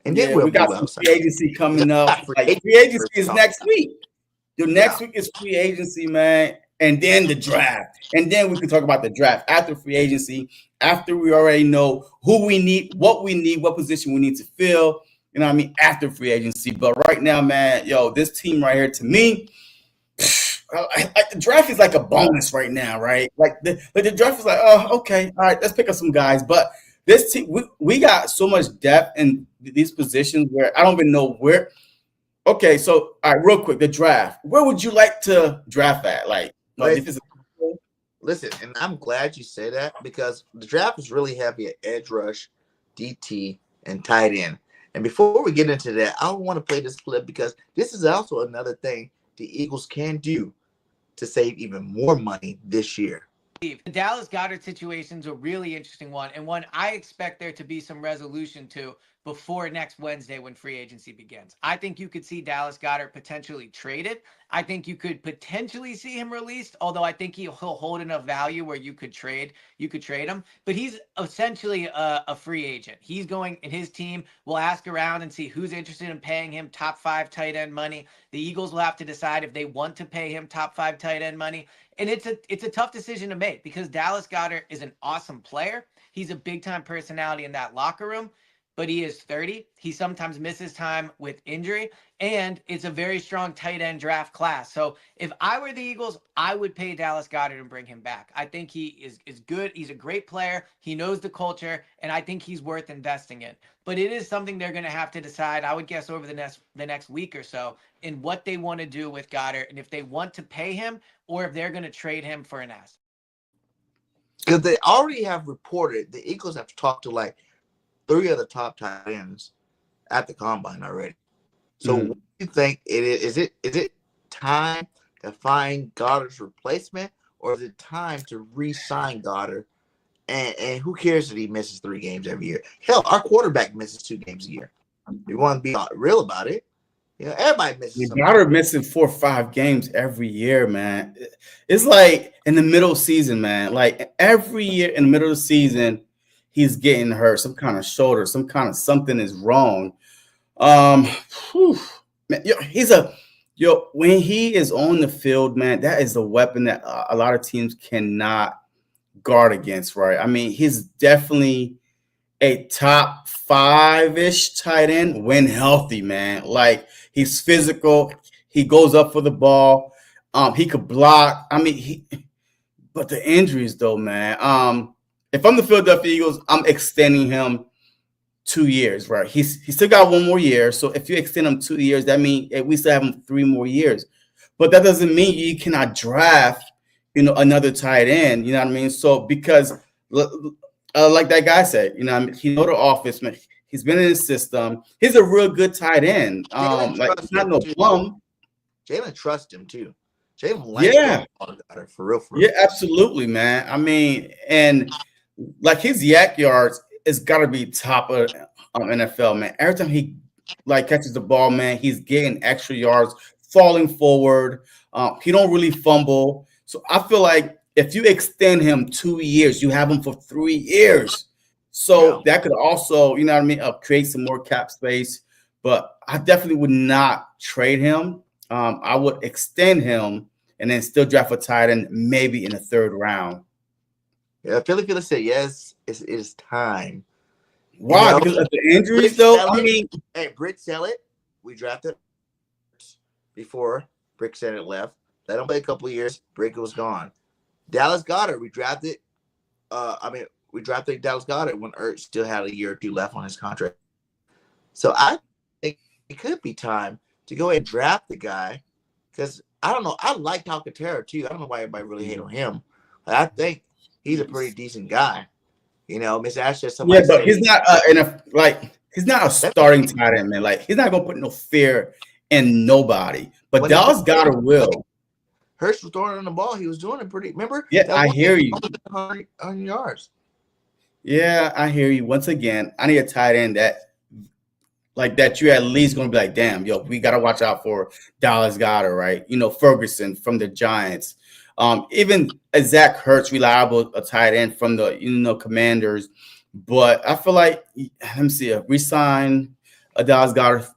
And then we got some free agency coming up. Like, free agency is next week. Next week is free agency, man. And then the draft. And then we can talk about the draft after free agency, after we already know who we need, what position we need to fill. You know what I mean? After free agency. But right now, man, this team right here, to me, the draft is like a bonus right now, right? Like the draft is like, oh, okay, all right, let's pick up some guys. But this team, we got so much depth in these positions where I don't even know where. Okay, so all right, real quick, the draft. Where would you like to draft at? Like, listen, and I'm glad you say that, because the draft is really heavy at edge rush, DT, and tight end. And before we get into that, I want to play this clip, because this is also another thing the Eagles can do to save even more money this year. The Dallas Goedert situation is a really interesting one, and one I expect there to be some resolution to before next Wednesday when free agency begins. I think you could see Dallas Goedert potentially traded. I think you could potentially see him released, although I think he'll hold enough value where you could trade him. But he's essentially a free agent. He's going, and his team will ask around and see who's interested in paying him top 5 tight end money. The Eagles will have to decide if they want to pay him top 5 tight end money. And it's a tough decision to make, because Dallas Goedert is an awesome player. He's a big-time personality in that locker room, but he is 30. He sometimes misses time with injury, and it's a very strong tight end draft class. So if I were the Eagles, I would pay Dallas Goedert and bring him back. I think he is good. He's a great player. He knows the culture, and I think he's worth investing in. But it is something they're going to have to decide, I would guess, over the next week or so, in what they want to do with Goedert, and if they want to pay him or if they're going to trade him for an asset. Because they already have reported the Eagles have talked to like 3 of the top tight ends at the combine already. So what do you think it is? Is it time to find Goddard's replacement, or is it time to re-sign Goddard? And who cares that he misses 3 games every year? Hell, our quarterback misses 2 games a year. We want to be real about it. Everybody misses. Goddard missing 4 or 5 games every year, man. It's like in the middle of the season, man. Like every year in the middle of the season, he's getting hurt. Some kind of shoulder, some kind of something is wrong. Man, when he is on the field, man, that is a weapon that a lot of teams cannot guard against, right? I mean, he's definitely a top 5-ish tight end when healthy, man. Like, he's physical. He goes up for the ball. He could block. I mean, but the injuries, though, man. If I'm the Philadelphia Eagles, I'm extending him 2 years, right? He's still got 1 more year. So if you extend him 2 years, that means we still have him 3 more years. But that doesn't mean you cannot draft, another tight end. You know what I mean? So because like that guy said, he know the offense, man. He's been in the system. He's a real good tight end. Like, he's not no bum. Jalen trusts him too. Jalen likes for real. Yeah, absolutely, man. I mean, and like his yak yards, it's got to be top of NFL, man. Every time he catches the ball, man, he's getting extra yards, falling forward. He don't really fumble. So I feel like if you extend him 2 years, you have him for 3 years. So that could also, create some more cap space. But I definitely would not trade him. I would extend him and then still draft a tight end maybe in the 3rd round. Yeah, Philly said yes. It is time. Why? Because of the injuries, though. I mean, hey, Brick sell it. We drafted before Brick said it left. Let him play a couple of years. Brick was gone. Dallas Goedert. We drafted. We drafted Dallas Goedert when Ertz still had a year or 2 left on his contract. So I think it could be time to go ahead and draft the guy, because I don't know. I like Talcatero too. I don't know why everybody really hate on him. But I think he's a pretty decent guy. You know, Miss Ash said somebody. Yeah, but he's not he's not a starting tight end, man. Like, he's not gonna put no fear in nobody. But Dallas Goedert will. Hurts was throwing on the ball. He was doing it pretty. Remember? Yeah, I hear you. 100 yards. Yeah, I hear you. Once again, I need a tight end that you're at least going to be like, damn, yo, we got to watch out for Dallas Goedert, right? You know, Ferguson from the Giants. Even a Zach Hurts, reliable a tight end from the, Commanders. But I feel like, let me see, resign a Dallas Goedert.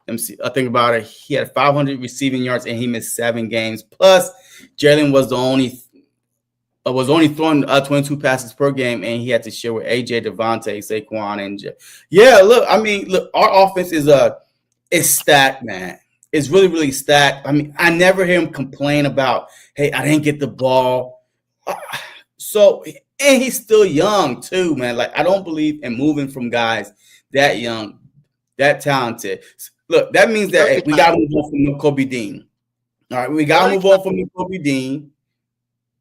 Let me see. I think about it. He had 500 receiving yards and he missed 7 games. Plus, Jalen was only throwing 22 passes per game, and he had to share with AJ, Devontae, Saquon, and look, our offense is stacked, man. It's really, really stacked. I mean, I never hear him complain about, hey, I didn't get the ball. So, and he's still young too, man. Like, I don't believe in moving from guys that young, that talented. Look, that means that we got to move on from Kobe Dean. All right, we got to move on from Kobe Dean.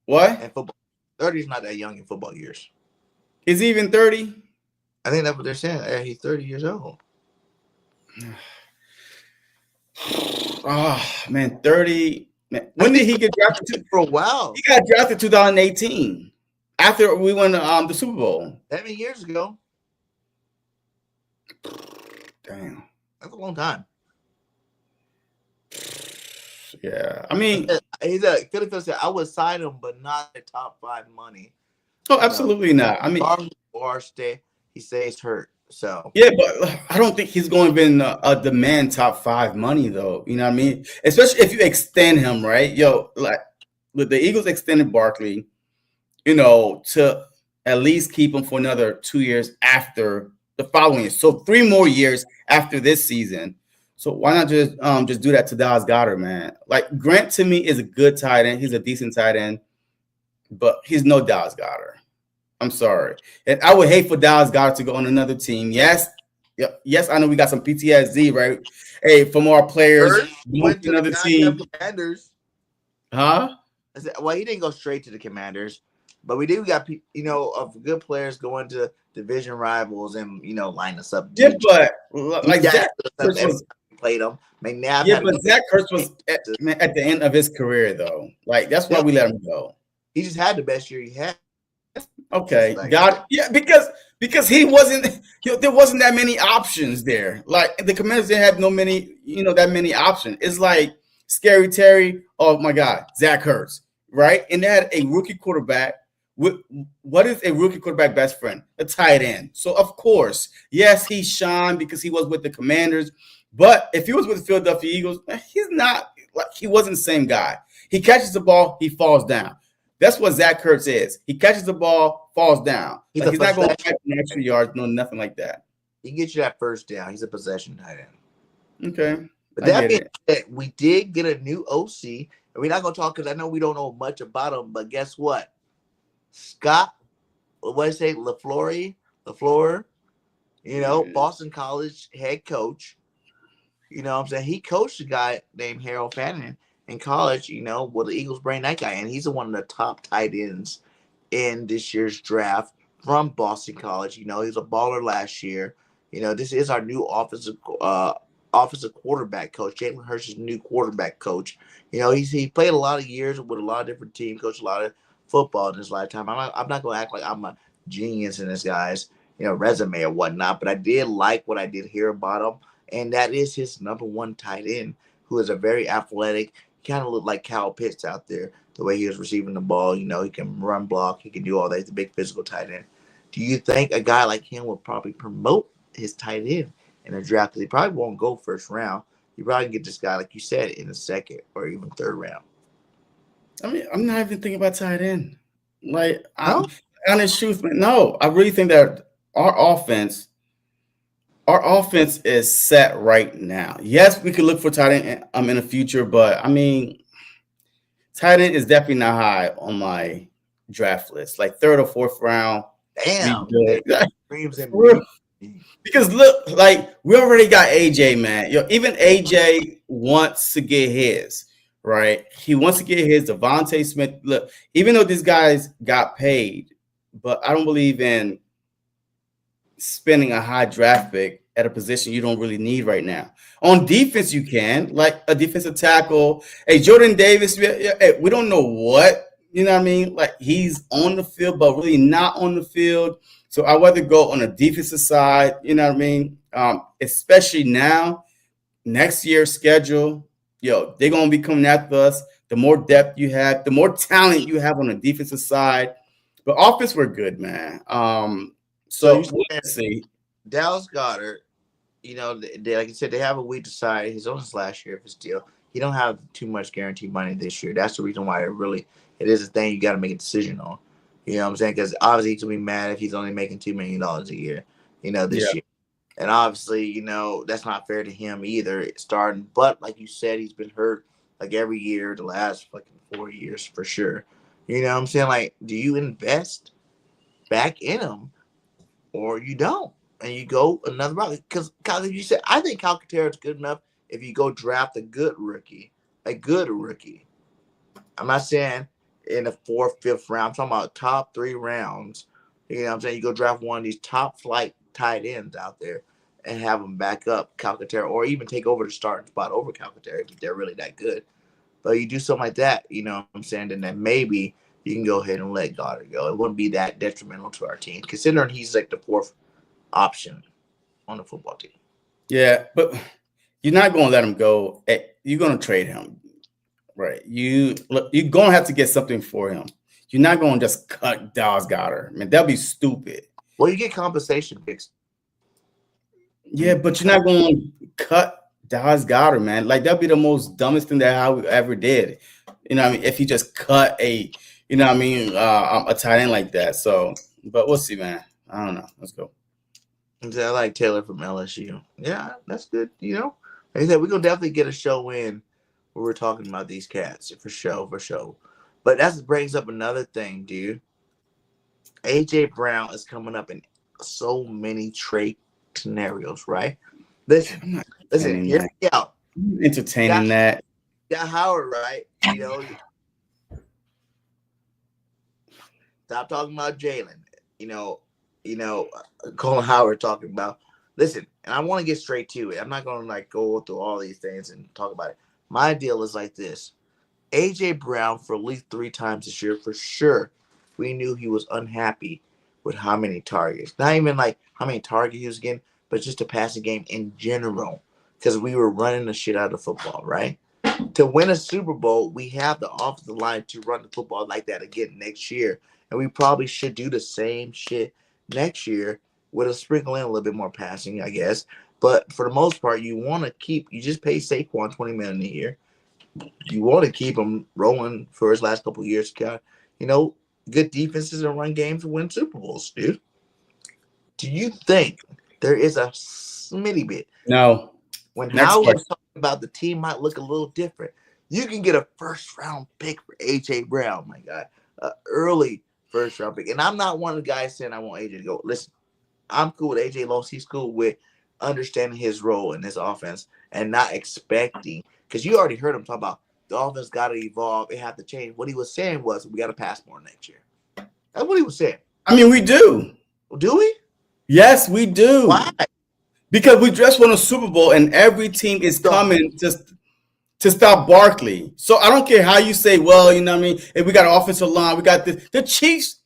What? And football. 30 is not that young in football years. Is he even 30? I think that's what they're saying. Yeah, he's 30 years old. Oh, man, 30. Man. When did he get drafted? For a while. He got drafted 2018 after we won the Super Bowl. 7 years ago. Damn. That's a long time. Yeah, I mean, he's a Philly said I would sign him, but not the top 5 money. Oh, absolutely not. I mean, he says hurt. So yeah, but I don't think he's going to be a demand top 5 money though. You know what I mean? Especially if you extend him, right? Yo, like with the Eagles extended Barkley, to at least keep him for another 2 years after the following year. So 3 more years after this season. So why not just do that to Dallas Goedert, man? Like, Grant to me is a good tight end. He's a decent tight end, but he's no Dallas Goedert. I'm sorry. And I would hate for Dallas Goedert to go on another team. Yes, I know we got some PTSD, right? Hey, from our players went to another team. Commanders. Huh? I said, well, he didn't go straight to the Commanders, but we got of good players going to division rivals and line us up. Yeah, but like Zach Hurts played him. McNabb. Yeah, but Zach Hurts was at the end of his career, though. Like, that's why we let him go. He just had the best year he had. Okay, because he wasn't. There wasn't that many options there. Like, the Commanders didn't have that many options. It's like Scary Terry. Oh my God, Zach Hurts, right? And they had a rookie quarterback. What is a rookie quarterback best friend? A tight end. So of course, yes, he shined because he was with the Commanders. But if he was with the Philadelphia Eagles, he's not. Like, he wasn't the same guy. He catches the ball, he falls down. That's what Zach Hurts is. He catches the ball, falls down. He's not going to catch an extra yards, no, nothing like that. He gets you that first down. He's a possession tight end. Okay. But that being said, we did get a new OC. And we're not going to talk because I know we don't know much about him. But guess what? Scott, what did I say? LaFleur, Boston College head coach. You know what I'm saying? He coached a guy named Harold Fannin in college, the Eagles bring that guy in. He's one of the top tight ends in this year's draft from Boston College. He was a baller last year. This is our new offensive quarterback coach. Jalen Hurts is new quarterback coach. He played a lot of years with a lot of different teams, coached a lot of football in his lifetime. I'm not going to act like I'm a genius in this guy's resume or whatnot, but I did like what I did hear about him, and that is his number 1 tight end, who is a very athletic, kind of look like Kyle Pitts out there, the way he was receiving the ball. He can run block. He can do all that. He's a big physical tight end. Do you think a guy like him will probably promote his tight end in a draft? Because he probably won't go first round. You probably can get this guy, like you said, in the 2nd or even 3rd round. I mean, I'm not even thinking about tight end. Like, I'm No, honest truth, man. No, I really think that our offense, our offense is set right now. Yes, we could look for tight end in the future, but I mean, tight end is definitely not high on my draft list. Like third or fourth round, be damn, that good. screams in For real. B. Because look, like we already got AJ, man. Yo, even AJ wants to get his, right? He wants to get his. Devontae Smith. Look, even though these guys got paid, but I don't believe in spending a high draft pick at a position you don't really need right now. On defense, you can, like a defensive tackle. Hey, Jordan Davis, we don't know what, you know what I mean? Like he's on the field, but really not on the field. So I'd rather go on the defensive side, you know what I mean? Especially now, next year's schedule, they're going to be coming after us. The more depth you have, the more talent you have on the defensive side. But offense, we're good, man. So you So we'll said see. Dallas Goedert, like you said, they have a week to decide his own last year of his deal. He don't have too much guaranteed money this year. That's the reason why it is a thing you got to make a decision on. You know what I'm saying? Because obviously he's gonna be mad if he's only making $2 million a year. This Yeah. year, and obviously that's not fair to him either. Starting, but like you said, he's been hurt like every year the last fucking 4 years for sure. You know what I'm saying? Like, do you invest back in him or you don't? And you go another route. Because you said, I think Calcaterra is good enough if you go draft a good rookie. A good rookie. I'm not saying in the fourth, fifth round. I'm talking about top 3 rounds. You know what I'm saying? You go draft one of these top flight tight ends out there and have them back up Calcaterra or even take over the starting spot over Calcaterra if they're really that good. But you do something like that, you know what I'm saying? Then maybe you can go ahead and let Goddard go. It wouldn't be that detrimental to our team, considering he's like the 4th option on the football team. Yeah, but you're not going to let him go. You're going to trade him, right? You're going to have to get something for him. You're not going to just cut Dallas Goedert. I mean, that'd be stupid. Well, you get compensation picks. Yeah, but you're not going to cut Dallas Goedert, man. Like that'd be the most dumbest thing that Howie ever did. You know what I mean? If he just cut a tight end like that. So, but we'll see, man. I don't know. Let's go. I like Taylor from LSU. Yeah, that's good. Like I said, we're gonna definitely get a show in where we're talking about these cats for sure. But that brings up another thing, dude. AJ Brown is coming up in so many trade scenarios, right? Listen, hear me out. I'm entertaining that. Got Howard, right? Stop talking about Jalen. Colin Howard talking about. Listen, and I want to get straight to it. I'm not going to go through all these things and talk about it. My deal is like this. AJ Brown, for at least 3 times this year, for sure, we knew he was unhappy with how many targets. Not even like how many targets he was getting, but just the passing game in general. Because we were running the shit out of football, right? To win a Super Bowl, we have the offensive line to run the football like that again next year. And we probably should do the same shit next year with a sprinkle in a little bit more passing, I guess. But for the most part, you just pay Saquon $20 million a year. You want to keep him rolling for his last couple of years. Good defenses and run games and win Super Bowls, dude. Do you think there is a smitty bit? No. When Howard was talking about the team might look a little different, you can get a first-round pick for AJ Brown, my God. Early first-round pick. And I'm not one of the guys saying I want AJ to go. Listen, I'm cool with AJ Long. He's cool with understanding his role in this offense and not expecting. Because you already heard him talk about the offense got to evolve. It had to change. What he was saying was we got to pass more next year. That's what he was saying. I mean, we do. Do we? Yes, we do. Why? Because we just won a Super Bowl and every team is coming just to stop Barkley. So I don't care how you say, well, you know what I mean? If we got an offensive line, we got this. The Chiefs,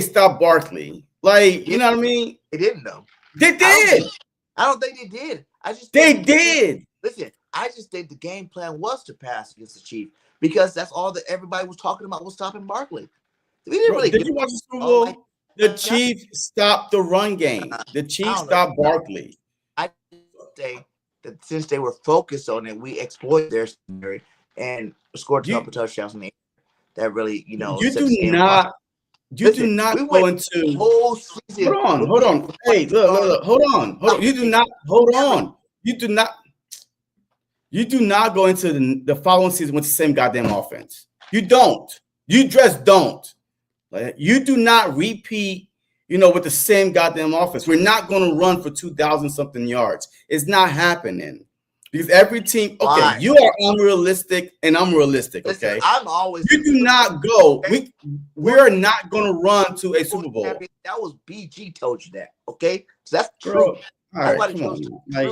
stop Barkley. Like, you know what I mean? They didn't, though. They did. I don't think they did. They did. Listen, I just think the game plan was to pass against the Chiefs because that's all that everybody was talking about was stopping Barkley. We didn't really. Did you watch the Super Bowl? The Chiefs stopped the run game. The Chiefs stopped Barkley. I say that since they were focused on it, we exploited their secondary and scored a couple touchdowns in the air. that really, You set do the game not. apart. You do not we go went the into. whole season. Hold on. Hey, look. Hold on. You do not. Hold on. You do not. You do not go into the following season with the same goddamn offense. You don't. You just don't. Like, you do not repeat, with the same goddamn offense. We're not going to run for 2,000 something yards. It's not happening. Because every team, okay, you are unrealistic and I'm realistic, okay? Listen, I'm always. You do not go. We're not going to run to a Super Bowl. That was BG told you that, okay? So that's true. Bro, all right, come on. Like,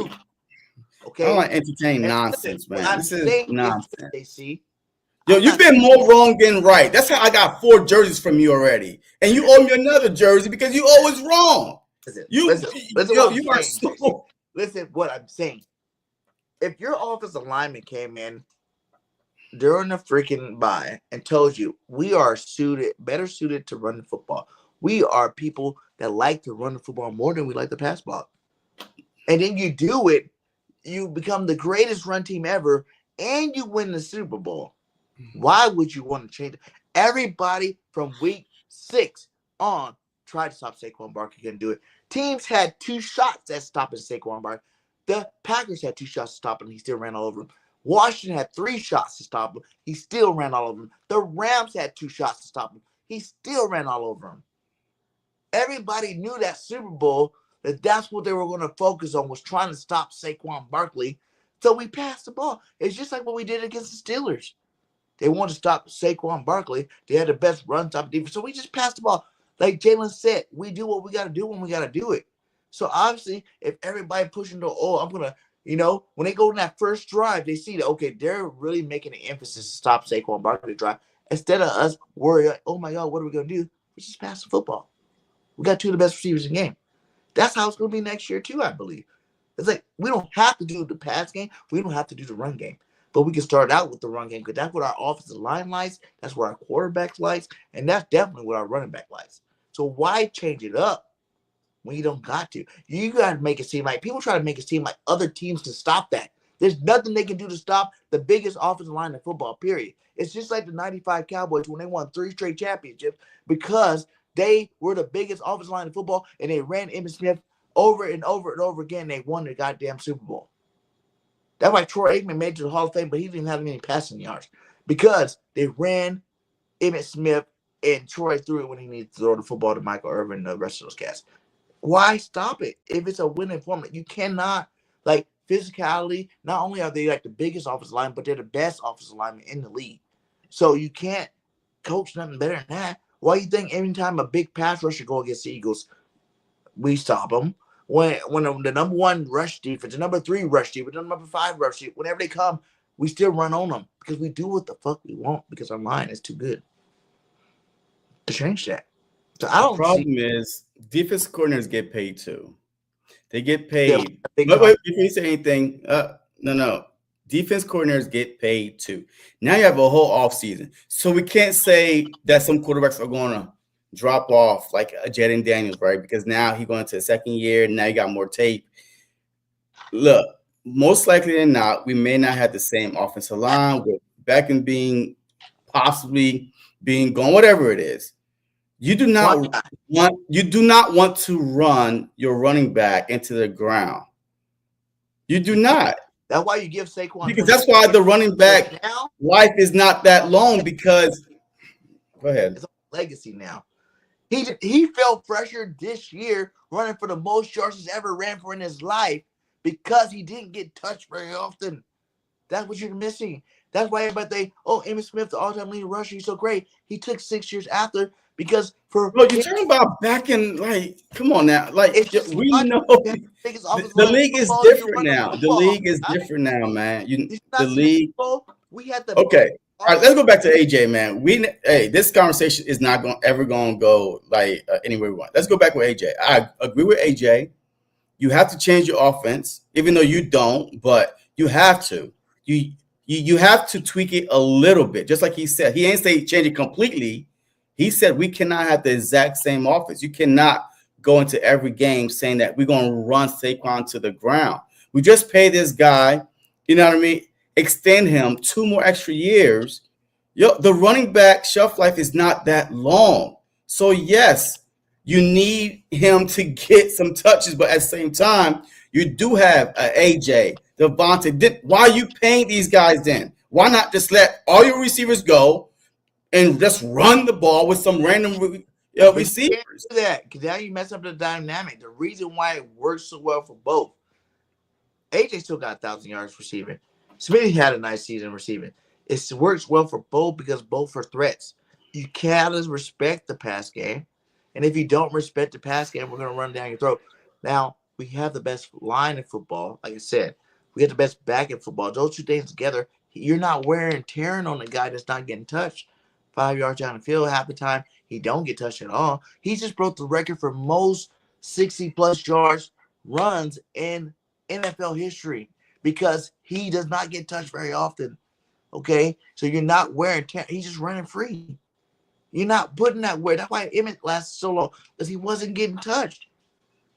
okay? I don't want to entertain nonsense, man. This is nonsense. They see. Yo, you've been more wrong than right. That's how I got 4 jerseys from you already. And you owe me another jersey because you always wrong. Listen what I'm saying. If your offensive lineman came in during the freaking bye and told you we are better suited to run the football. We are people that like to run the football more than we like to pass ball. And then you do it, you become the greatest run team ever, and you win the Super Bowl. Why would you want to change it? Everybody from week 6 on tried to stop Saquon Barkley, couldn't do it. Teams had 2 shots at stopping Saquon Barkley. The Packers had 2 shots to stop him. He still ran all over him. Washington had 3 shots to stop him. He still ran all over him. The Rams had 2 shots to stop him. He still ran all over him. Everybody knew that Super Bowl, that's what they were going to focus on, was trying to stop Saquon Barkley. So we passed the ball. It's just like what we did against the Steelers. They wanted to stop Saquon Barkley. They had the best run stop defense. So we just passed the ball. Like Jalen said, we do what we got to do when we got to do it. So obviously, if everybody pushing the, I'm going to, when they go in that first drive, they see that, okay, they're really making an emphasis to stop Saquon Barkley drive. Instead of us worry, like, oh my God, what are we going to do? We just pass the football. We got 2 of the best receivers in the game. That's how it's going to be next year too, I believe. It's like, we don't have to do the pass game. We don't have to do the run game. But we can start out with the run game because that's what our offensive line likes. That's what our quarterbacks likes. And that's definitely what our running back likes. So why change it up when you don't got to? You got to make it seem like people try to make it seem like other teams can stop that. There's nothing they can do to stop the biggest offensive line in football, period. It's just like the 95 Cowboys when they won 3 straight championships because they were the biggest offensive line in football and they ran Emmitt Smith over and over and over again. They won the goddamn Super Bowl. That's why Troy Aikman made it to the Hall of Fame, but he didn't have any passing yards because they ran Emmitt Smith and Troy threw it when he needed to throw the football to Michael Irvin and the rest of those cats. Why stop it? If it's a winning formula, you cannot, like, physicality. Not only are they like the biggest offensive line, but they're the best offensive lineman in the league. So you can't coach nothing better than that. Why do you think every time a big pass rusher go against the Eagles, we stop them? When the number 1 rush defense, the number 3 rush defense, the number 5 rush defense, whenever they come, we still run on them because we do what the fuck we want because our line is too good to change that. So I don't. The problem is defense coordinators get paid too. They get paid. Wait, before you say anything, no. Defense coordinators get paid too. Now you have a whole off season, so we can't say that some quarterbacks are going to drop off like a Jaden Daniels, right? Because now he's going to a second year. Now you got more tape. Look, most likely than not, we may not have the same offensive line with Beckham possibly being gone, whatever it is. You do not want to run your running back into the ground. You do not. That's why you give Saquon. Because that's why the running back life is not that long because go ahead. It's a legacy now. He felt pressure this year running for the most yards he's ever ran for in his life because he didn't get touched very often. That's what you're missing. That's why everybody think, Emmitt Smith, the all-time leading rusher, he's so great. He took 6 years after because for you're talking about back in, like, come on now. Like, we know the league is different now. The league is different now, man. The league. We had the okay. All right, let's go back to AJ, man. This conversation is not ever going to go like anywhere we want. Let's go back with AJ. I agree with AJ. You have to change your offense, even though you don't, but you have to. You have to tweak it a little bit, just like he said. He ain't say change it completely. He said we cannot have the exact same offense. You cannot go into every game saying that we're going to run Saquon to the ground. We just pay this guy, you know what I mean? Extend him 2 more extra years The running back shelf life is not that long. So, yes, you need him to get some touches, but at the same time, you do have AJ, Devontae. Why are you paying these guys then? Why not just let all your receivers go and just run the ball with some random receivers? You can't do that because now you mess up the dynamic. The reason why it works so well for both. AJ still got 1,000 yards receiving. Smitty had a nice season receiving. It works well for both because both are threats. You gotta respect the pass game. And if you don't respect the pass game, we're going to run down your throat. Now, we have the best line in football. Like I said, we have the best back in football. Those two things together, you're not wearing and tearing on the guy that's not getting touched. 5 yards down the field, half the time, he don't get touched at all. He just broke the record for most 60-plus yards runs in NFL history because he does not get touched very often. Okay? So you're not wearing tear. He's just running free. You're not putting that wear. That's why Emmett lasted so long because he wasn't getting touched.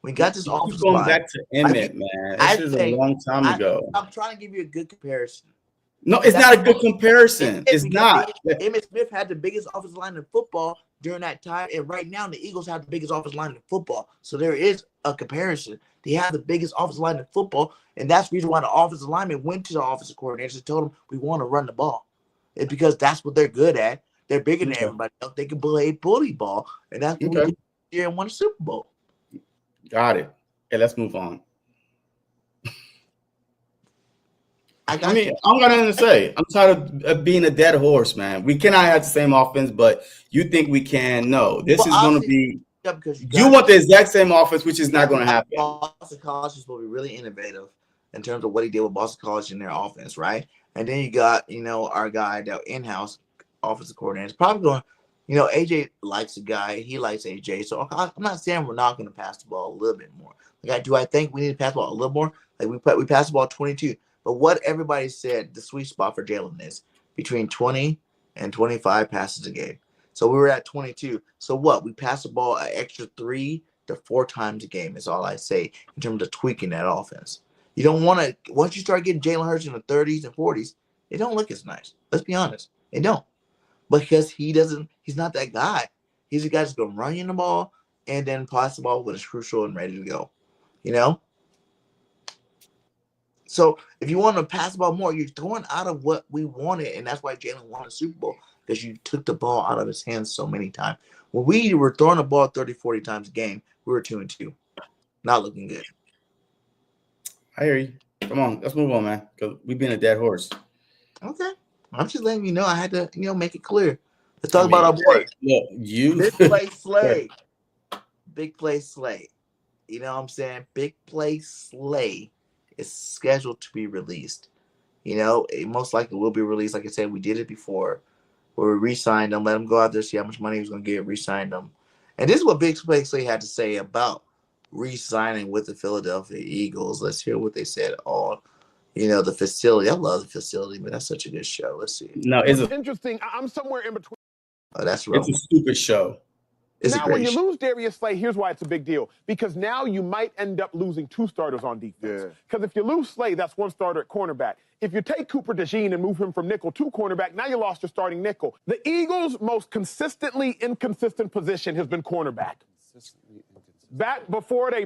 We got this offensive line. Going back to Emmett, man. This is a long time ago. I'm trying to give you a good comparison. No, it's not a good comparison. It's not. Emmitt Smith had the biggest offensive line in football during that time, and right now the Eagles have the biggest offensive line in football. So there is a comparison. They have the biggest offensive line in football, and that's the reason why the offensive lineman went to the offensive coordinators and told them we want to run the ball. It's because that's what they're good at. They're bigger than everybody else. They can play bully ball, and that's what we did here and won a Super Bowl. Got it. Okay, let's move on. I'm got nothing to say. I'm tired of being a dead horse, man. We cannot have the same offense, but you think we can? No. This is going to be – you want the exact same offense, which is not going to happen. Boston College is supposed to be really innovative in terms of what he did with Boston College in their offense, right? And then you got, our guy, that in-house offensive coordinator is probably going – AJ likes the guy. He likes AJ. So I'm not saying we're not going to pass the ball a little bit more. Do I think we need to pass the ball a little more? Like we pass the ball 22. But what everybody said the sweet spot for Jalen is between 20 and 25 passes a game. So we were at 22. So what? We pass the ball an extra 3 to 4 times a game is all I say in terms of tweaking that offense. You don't want to – once you start getting Jalen Hurts in the 30s and 40s, it don't look as nice. Let's be honest. It don't. Because he's not that guy. He's a guy that's going to run you the ball and then pass the ball when it's crucial and ready to go. So if you want to pass the ball more, you're going out of what we wanted, and that's why Jalen won the Super Bowl, because you took the ball out of his hands so many times. When we were throwing the ball 30, 40 times a game, we were 2-2. Not looking good. I hear you. Come on, let's move on, man, because we've been a dead horse. Okay. I'm just letting you know I had to, make it clear. Let's talk about our boy. Big play Slay. Big play Slay. You know what I'm saying? Big play Slay is scheduled to be released. It most likely will be released. Like I said, we did it before where we re-signed him, let him go out there, see how much money he was going to get, re-signed him. And this is what Big Play Slay had to say about re-signing with the Philadelphia Eagles. Let's hear what they said on the facility. I love the facility, but that's such a good show. Let's see. No, it's interesting. I'm somewhere in between. Oh, that's right. It's a stupid show. Now, when you lose Darius Slay, here's why it's a big deal. Because now you might end up losing 2 starters on defense. Because if you lose Slay, that's 1 starter at cornerback. If you take Cooper DeJean and move him from nickel to cornerback, now you lost your starting nickel. The Eagles' most consistently inconsistent position has been cornerback. Back before they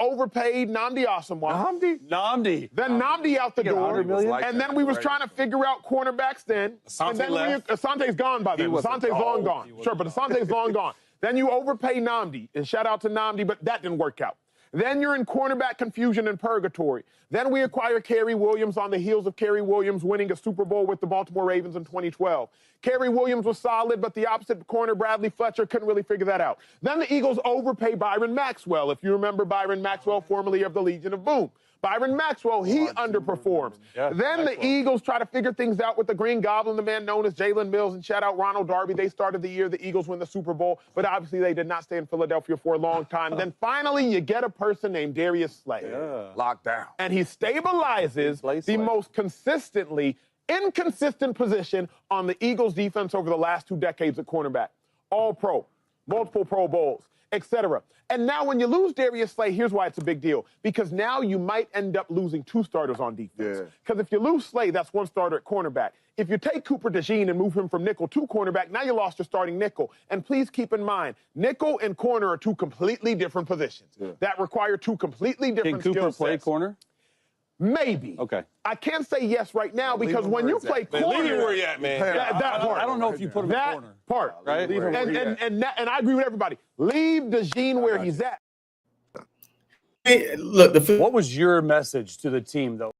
overpaid Nnamdi Asomugha. Nnamdi. Then Nnamdi out the door. And then we was trying to figure out cornerbacks then. Asante's gone by then. Asante's long gone. Sure, but Asante's long gone. Then you overpay Nnamdi, and shout out to Nnamdi, but that didn't work out. Then you're in cornerback confusion and purgatory. Then we acquire Kerry Williams on the heels of Kerry Williams winning a Super Bowl with the Baltimore Ravens in 2012. Kerry Williams was solid, but the opposite corner, Bradley Fletcher, couldn't really figure that out. Then the Eagles overpay Byron Maxwell. If you remember Byron Maxwell, formerly of the Legion of Boom. Byron Maxwell, he underperforms. Then the Eagles try to figure things out with the Green Goblin, the man known as Jalen Mills, and shout out Ronald Darby. They started the year the Eagles win the Super Bowl, but obviously they did not stay in Philadelphia for a long time. Then finally you get a person named Darius Slay. Locked down. And he stabilizes the most consistently inconsistent position on the Eagles defense over the last 2 decades at cornerback. All pro, multiple Pro Bowls. etc. And now when you lose Darius Slay, here's why it's a big deal. Because now you might end up losing 2 starters on defense. Because if you lose Slay, that's 1 starter at cornerback. If you take Cooper DeJean and move him from nickel to cornerback, now you lost your starting nickel. And please keep in mind, nickel and corner are 2 completely different positions that require 2 completely different skill sets. Can Cooper play corner? Maybe. Okay. I can't say yes right now because when you play corner, leave him where you at, man. That part. I don't know if you put him in corner. Part. Right? Leave him and I agree with everybody. Leave DeJean where he's at. Hey, look, what was your message to the team, though?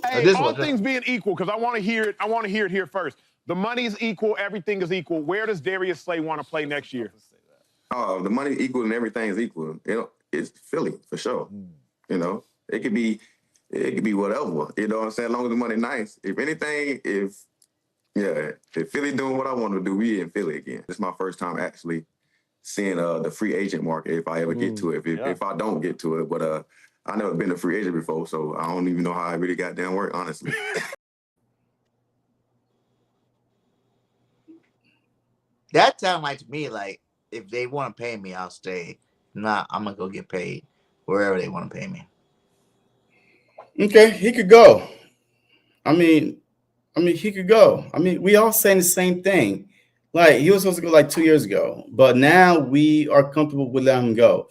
Hey, all things being equal, because I want to hear it. I want to hear it here first. The money is equal. Everything is equal. Where does Darius Slay want to play next year? The money is equal and everything is equal. You know, it's Philly for sure. You know, it could be whatever. You know what I'm saying? As long as the money nice. If anything, if Philly doing what I want to do, we in Philly again. It's my first time actually seeing the free agent market if I ever get to it. If I don't get to it, but I never been a free agent before, so I don't even know how I really got down work, honestly. That sounds like to me like if they want to pay me, I'll stay. Nah, I'm gonna go get paid wherever they want to pay me. Okay, he could go. I mean, he could go. I mean, we all saying the same thing. Like, he was supposed to go like 2 years ago, but now we are comfortable with letting him go.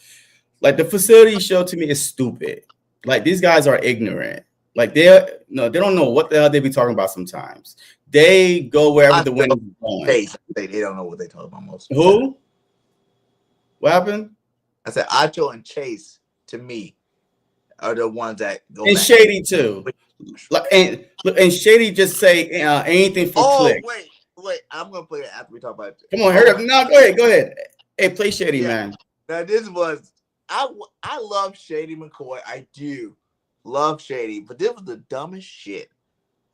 Like, the facility he showed to me is stupid. Like, these guys are ignorant. Like, they don't know what the hell they be talking about sometimes. They go wherever the wind is going. They don't know what they talk about most. Who? What happened? I said Acho and Chase to me are the ones that go. And Shady too. Like, and Shady just say anything for clicks. Wait, I'm gonna play it after we talk about it. Come on, hurry up. No, go ahead. Hey, play Shady, man. Now this was I love Shady McCoy. I do love Shady, but this was the dumbest shit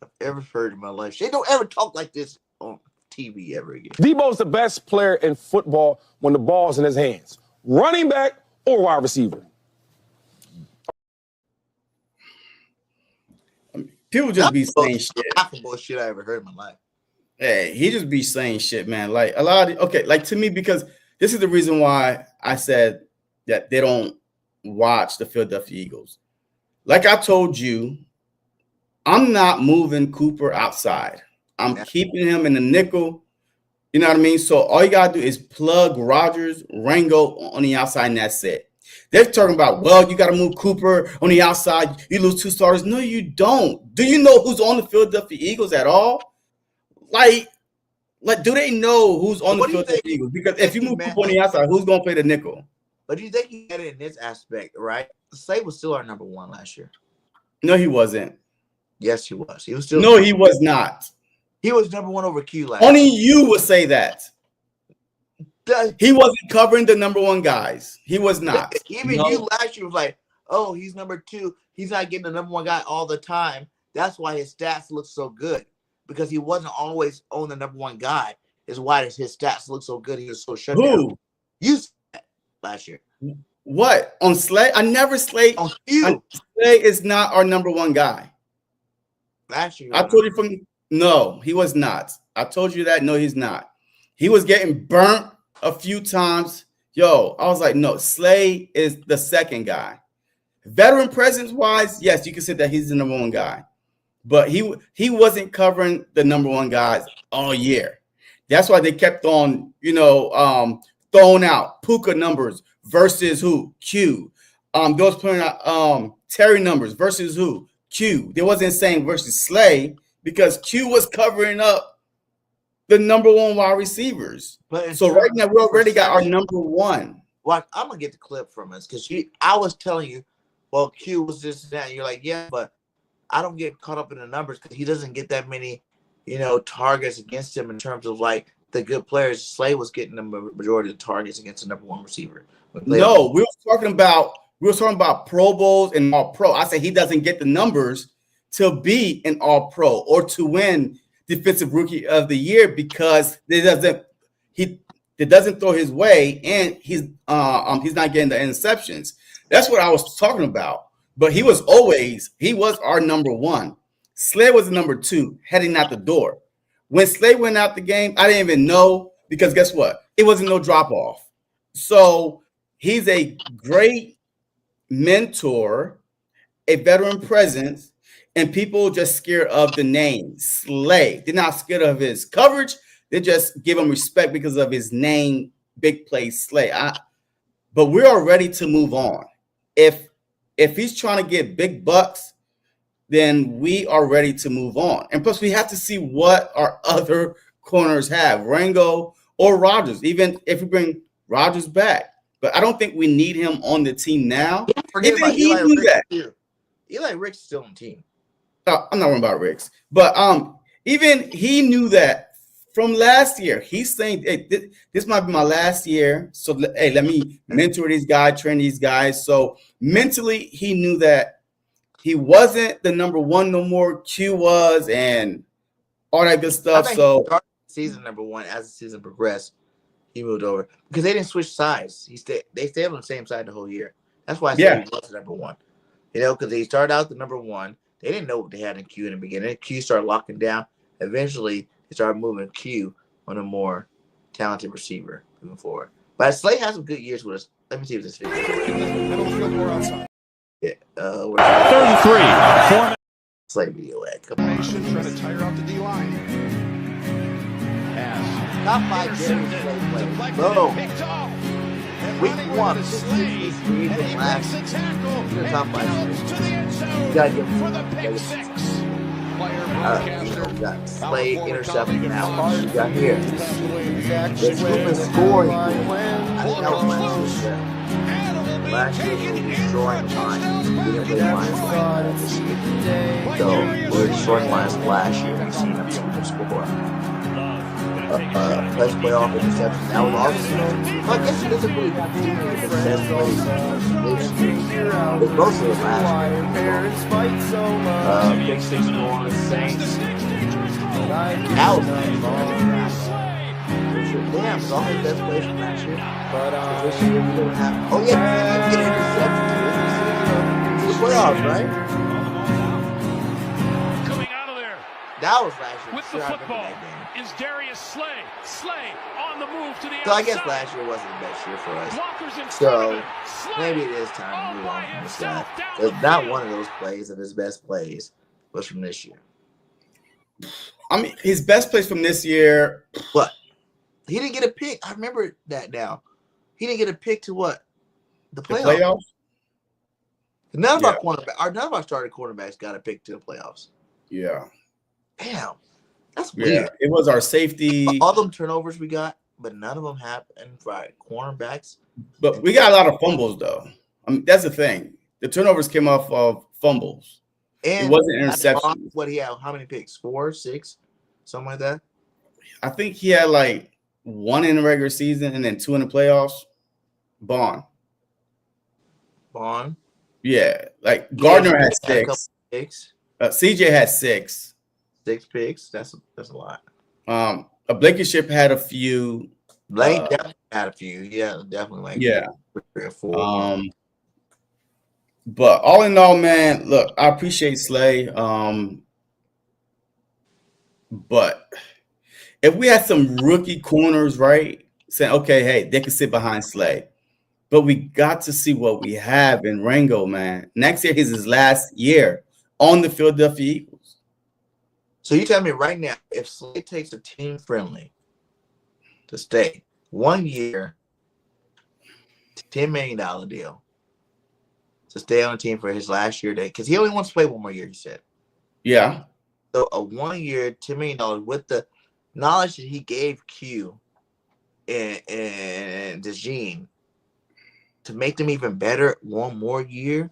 I've ever heard in my life. Shady don't ever talk like this on TV ever again. Deebo's the best player in football when the ball's in his hands. Running back or wide receiver. People just be saying shit. Laughable shit I ever heard in my life. Hey, he just be saying shit, man. Like a lot of like to me, because this is the reason why I said that they don't watch the Philadelphia Eagles. Like I told you, I'm not moving Cooper outside. I'm keeping him in the nickel. You know what I mean? So all you gotta do is plug Rodgers, Rango on the outside, and that's it. They're talking about, well, you got to move Cooper on the outside. You lose 2 starters. No, you don't. Do you know who's on the Philadelphia Eagles at all? Like, do they know who's on the Philadelphia Eagles? Because if you move Cooper on the outside, who's going to play the nickel? But do you think he had it in this aspect, right? Slay was still our number 1 last year. No, he wasn't. Yes, he was. He was still. No, he was not. He was number 1 over Q last year. Only you would say that. He wasn't covering the number 1 guys. He was not. Even you last year was like, oh, he's number 2. He's not getting the number 1 guy all the time. That's why his stats look so good, because he wasn't always on the number 1 guy. Is why his stats look so good. He was so shut down. You said that last year. What? On Slay? I never Slay. On you. Slay is not our number 1 guy. Last year. I told you no, he was not. I told you that. No, he's not. He was getting burnt a few times. Yo, I was like, no, Slay is the second guy. Veteran presence wise, yes, you can say that he's the number 1 guy, but he wasn't covering the number 1 guys all year. That's why they kept on, throwing out Puka numbers versus who? Q. Those playing out Terry numbers versus who? Q. They wasn't saying versus Slay because Q was covering up the number 1 wide receivers. So right now we already got our number 1. Well, I'm gonna get the clip from us because I was telling you, well, Q was this and that. And you're like, yeah, but I don't get caught up in the numbers because he doesn't get that many, targets against him in terms of like the good players. Slay was getting the majority of the targets against the number 1 receiver. No, we were talking about Pro Bowls and All Pro. I said he doesn't get the numbers to be an All Pro or to win Defensive Rookie of the Year because it doesn't throw his way, and he's not getting the interceptions. That's what I was talking about. But he was our number 1. Slay was the number 2 heading out the door. When Slay went out the game, I didn't even know because guess what? It wasn't no drop off. So he's a great mentor, a veteran presence, and people just scared of the name Slay. They're not scared of his coverage. They just give him respect because of his name, Big Play Slay. But we are ready to move on. If he's trying to get big bucks, then we are ready to move on. And plus, we have to see what our other corners have, Rango or Rodgers, even if we bring Rodgers back. But I don't think we need him on the team now. Forget Even about he Eli knew Ricks that. too. Eli Ricks is still on the team. I'm not worried about Ricks, but even he knew that from last year. He's saying, hey, this might be my last year. So, hey, let me mentor these guys, train these guys. So mentally, he knew that he wasn't the number one no more. Q was, and all that good stuff. So season number one, as the season progressed, he moved over because they didn't switch sides. They stayed on the same side the whole year. That's why I said he was the number one. You know, because they started out the number one. They didn't know what they had in Q in the beginning. Q started locking down. Eventually, they started moving Q on a more talented receiver moving forward. But Slay has some good years with us. Let me see if this fits. Yeah, 3rd and 3. Slay video ad. Come on. Trying to tire out the D line. Top 5 Slay plays. Boom. Week 1, 63 from last. The top 5. You gotta give him we got Slay intercepting now. We got here. This group is scoring. I think that was last year. Last year we were destroying Lions. We didn't play Lions like this year. So we were destroying Lions last year and seeing them score. Let's play off interception. That was awesome. I guess he doesn't really have too many best plays this year. It's mostly last year. Big 6 going Saints. That was damn, it's all his best plays from last year. But this year we don't have. Oh yeah, we get an interception to the playoffs, right? Coming out of there. That was last year. With the football is Darius Slay. Slay on the move to the outside. So I guess last year wasn't the best year for us. So maybe it is time to move on from this guy. It's not one of those plays of his best plays was from this year. I mean, his best plays from this year. What? He didn't get a pick. I remember that now. He didn't get a pick to what? The playoffs. None of our starting quarterbacks got a pick to the playoffs. Yeah. Damn. That's weird. It was our safety. All them turnovers we got, but none of them happened for cornerbacks. But we got a lot of fumbles, though. I mean, that's the thing. The turnovers came off of fumbles. And it wasn't interceptions. What he had? How many picks? 4, 6, something like that. I think he had like 1 in the regular season and then 2 in the playoffs. Bond. Yeah, like Gardner had 6. CJ had 6. 6 picks. That's a lot. A Blankenship had a few. Blake definitely had a few. Yeah, definitely. Yeah. 3 or 4. But all in all, man, look, I appreciate Slay. But if we had some rookie corners, right, saying, okay, hey, they can sit behind Slay. But we got to see what we have in Rango, man. Next year is his last year on the Philadelphia Eagles. So you tell me right now, if Slay takes a team friendly to stay 1 year, $10 million deal to stay on the team for his last year, because he only wants to play 1 more year, he said. Yeah. So a 1 year, $10 million with the knowledge that he gave Q and Dejean to make them even better 1 more year.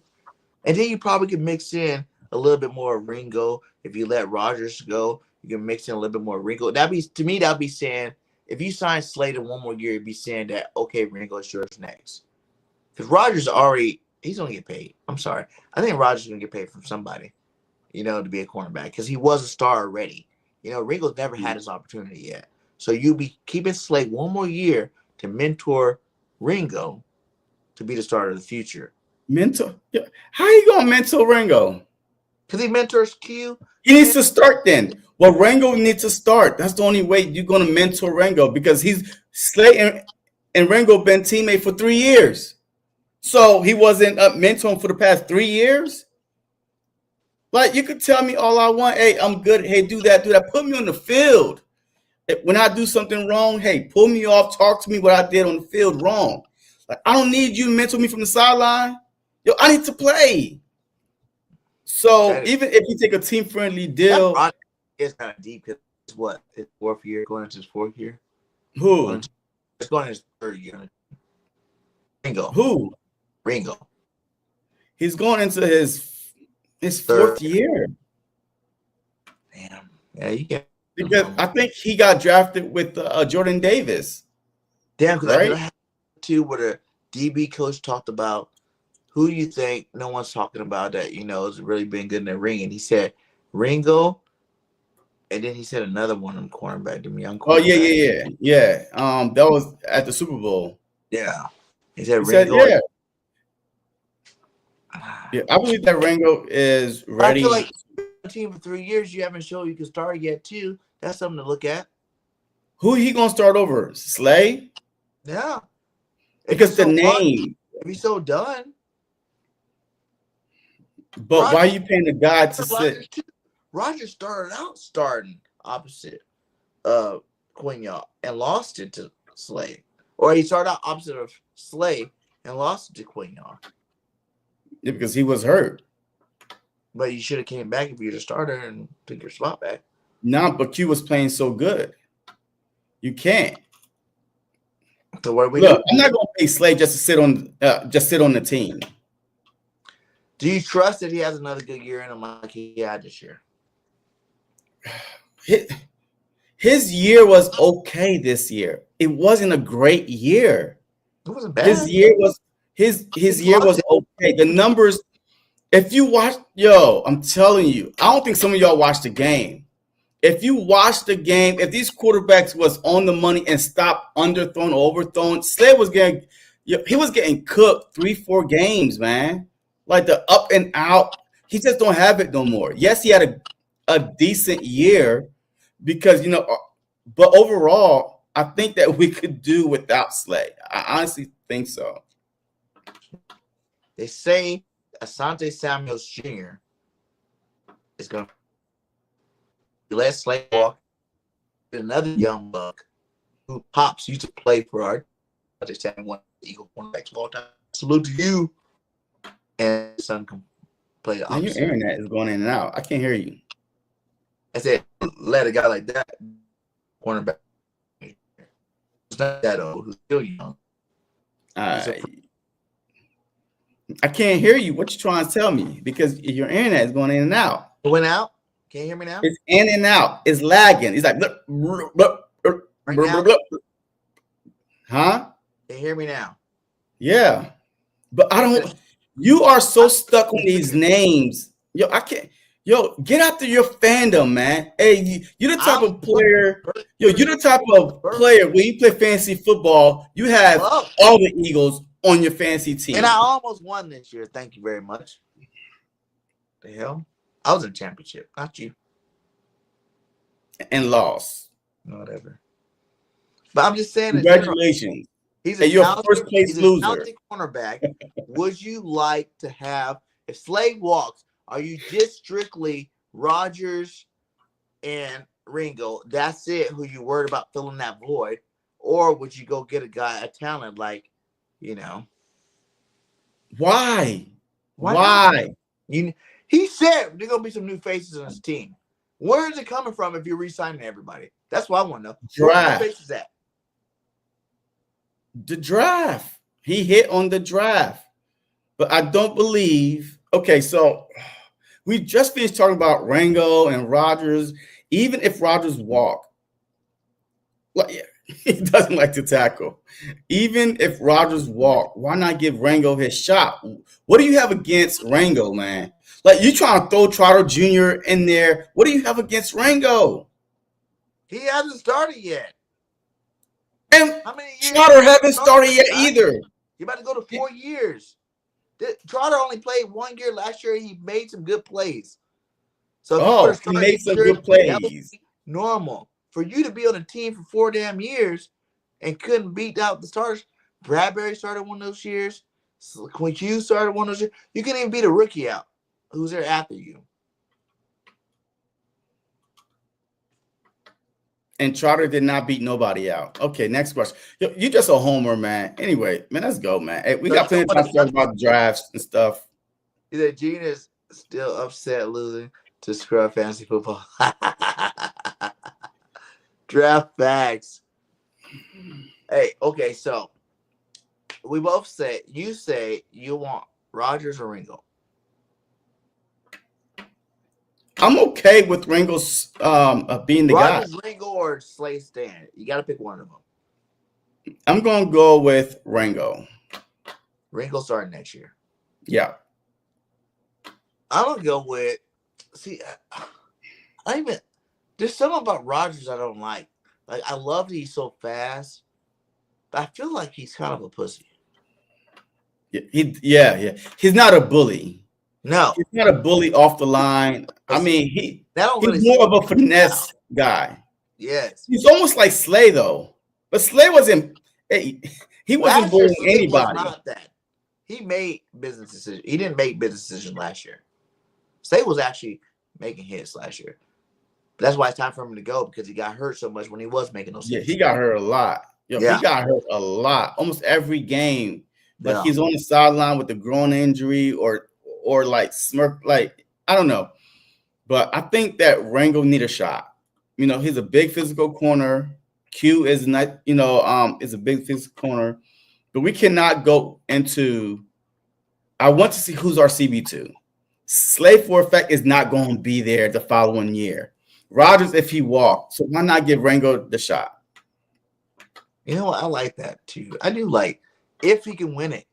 And then you probably could mix in a little bit more Ringo. If you let Rodgers go, you can mix in a little bit more Ringo. That'd be saying, if you sign Slay to 1 more year, you'd be saying that, okay, Ringo, it's yours next. Because Rodgers he's going to get paid. I'm sorry. I think Rodgers is going to get paid from somebody, to be a cornerback, because he was a star already. Ringo's never had his opportunity yet. So you be keeping Slay 1 more year to mentor Ringo to be the starter of the future. Mentor? Yeah. How you going to mentor Ringo? Because he mentors Q. He needs to start then. Well, Rango needs to start. That's the only way you're going to mentor Rango, because he's Slay and Rango been teammates for 3 years. So he wasn't mentoring for the past 3 years. Like, you could tell me all I want. Hey, I'm good. Hey, do that, do that. Put me on the field. When I do something wrong, hey, pull me off. Talk to me what I did on the field wrong. Like, I don't need you to mentor me from the sideline. Yo, I need to play. So even if you take a team-friendly deal, it's kind of deep. It's what, his 4th year, going into his 4th year. Who? It's going into his 3rd year. Ringo. Who? Ringo. He's going into his 4th year. Damn. Yeah, you can. Because I think he got drafted with Jordan Davis. Damn, because right? I had too where the DB coach talked about who you think no one's talking about that, you know, has really been good in the ring. And he said Ringo, and then he said another one of them cornerback, them young cornerback. Oh, yeah. That was at the Super Bowl. Yeah. He said Ringo. Yeah. Yeah, I believe that Ringo is ready. I feel like team for 3 years, you haven't shown you can start yet too. That's something to look at. Who he gonna start over? Slay? Yeah. Because the name. If he's so done. But why are you paying the guy to sit? Roger started out starting opposite Quignon and lost it to Slay. Or he started out opposite of Slay and lost it to Quignon. Yeah, because he was hurt. But you should have came back if you're the starter and took your spot back. No, but Q was playing so good. You can't. So what are we Look, I'm not gonna pay Slay just to sit on the team. Do you trust that he has another good year in him like he had this year? His year was okay this year. It wasn't a great year. It wasn't bad. His year was okay. The numbers, if you watch, I'm telling you, I don't think some of y'all watched the game. If you watch the game, if these quarterbacks was on the money and stopped underthrown or overthrown, Slay was getting cooked 3-4 games, man. Like the up and out, he just don't have it no more. Yes, he had a decent year because, but overall, I think that we could do without Slay. I honestly think so. They say Asante Samuels Jr. is going to let Slay walk. Another young buck who Pops used to play for our Asante Samuels, one of the Eagle cornerbacks of all time. Salute to you. And his son can play the opposite. Your internet is going in and out. I can't hear you. I said, let a guy like that, cornerback, it's not that old, who's still young. I can't hear you. What you trying to tell me? Because your internet is going in and out. It went out? Can you hear me now? It's in and out. It's lagging. It's like, right now? Huh? Can you hear me now? Yeah. But I don't. You are so stuck on these names. I can't. Get after your fandom, man. Hey, you're the type of player. You're the type of player when you play fantasy football, you have all the Eagles on your fantasy team. And I almost won this year. Thank you very much. The hell? I was in championship, not you. And lost. Whatever. But I'm just saying. Congratulations. He's you're a first place loser. Cornerback. Would you like to have, if Slade walks, are you just strictly Rodgers and Ringo? That's it. Who you worried about filling that void? Or would you go get a talent like, Why? Why? He said there's gonna be some new faces on his team. Where is it coming from if you're re-signing everybody? That's what I want to know. Where are the faces at? The draft. He hit on the draft. But I don't believe. Okay, so we just finished talking about Ringo and Rodgers. Even if Rodgers walk, he doesn't like to tackle. Even if Rodgers walk, why not give Ringo his shot? What do you have against Ringo, man? Like, you trying to throw Trotter Jr. in there. What do you have against Ringo? He hasn't started yet. And Trotter haven't started yet either. You're about to go to 4 years. Trotter only played 1 year last year. He made some good plays. So he made some good plays. Normal for you to be on a team for 4 damn years and couldn't beat out the starters. Bradberry started one of those years. So when you started one of those, you can even beat a rookie out who's there after you. And Trotter did not beat nobody out. Okay, next question. You just a homer, man. Anyway, man, let's go, man. Hey, we got plenty of time to talk about drafts and stuff. Either Gene is still upset losing to Scrub Fantasy Football. Draft bags. Hey, okay, so we both say you want Rodgers or Ringo. I'm okay with Ringo's being the Rodgers, guy. Ringo, or Slay Stan. You got to pick one of them. I'm going to go with Ringo. Ringo starting next year. Yeah. I'm going to go with, there's something about Rodgers I don't like. Like, I love that he's so fast, but I feel like he's kind of a pussy. Yeah. He's not a bully. No. He's not a bully off the line. I mean, he's more of a finesse guy. Yes. He's almost like Slay, though. But Slay wasn't bullying anybody. Was not that. He made business decisions. He didn't make business decisions last year. Slay was actually making hits last year. But that's why it's time for him to go, because he got hurt so much when he was making those hits. Yeah, he got hurt a lot. He got hurt a lot. Almost every game. But he's on the sideline with the groin injury or like smirk, like, I don't know. But I think that Ringo need a shot. You know, he's a big physical corner. Q is not, is a big physical corner. But we cannot go into, I want to see who's our CB2. Slay for effect is not going to be there the following year. Rodgers, if he walked, so why not give Ringo the shot? You know what? I like that too. I do like, if he can win it,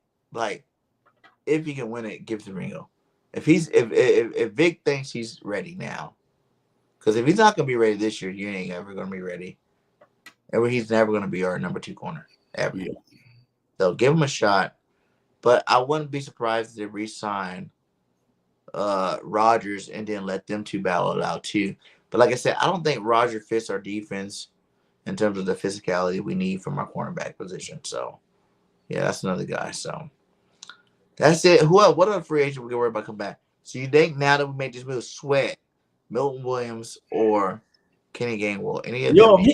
if he can win it, give it to Ringo. If Vic thinks he's ready now, because if he's not gonna be ready this year, you ain't ever gonna be ready. He's never gonna be our number 2 corner ever. Yeah. So give him a shot. But I wouldn't be surprised if they re-sign Rodgers and then let them two battle it out too. But like I said, I don't think Rodgers fits our defense in terms of the physicality we need from our cornerback position. So yeah, that's another guy. So that's it. Who else? What other free agent we can worry about come back? So you think now that we made this move, Sweat, Milton Williams, or Kenny Gainwell? Any of them?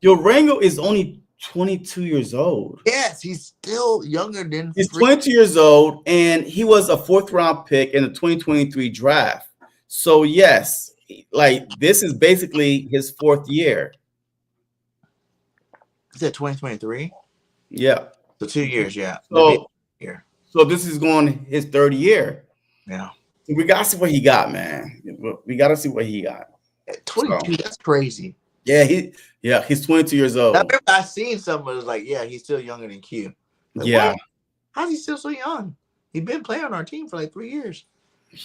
Ringo is only 22 years old. Yes, he's still younger than. He's 22 years old, and he was a 4th-round pick in the 2023 draft. So yes, like this is basically his 4th year. Is that 2023? Yeah. So 2 years, yeah. So this is going his 3rd year. Yeah. We got to see what he got, man. We got to see what he got. 22, that's crazy. Yeah, he's 22 years old. I remember I seen someone was like, yeah, he's still younger than Q. Like, yeah. What? How's he still so young? He's been playing on our team for like 3 years.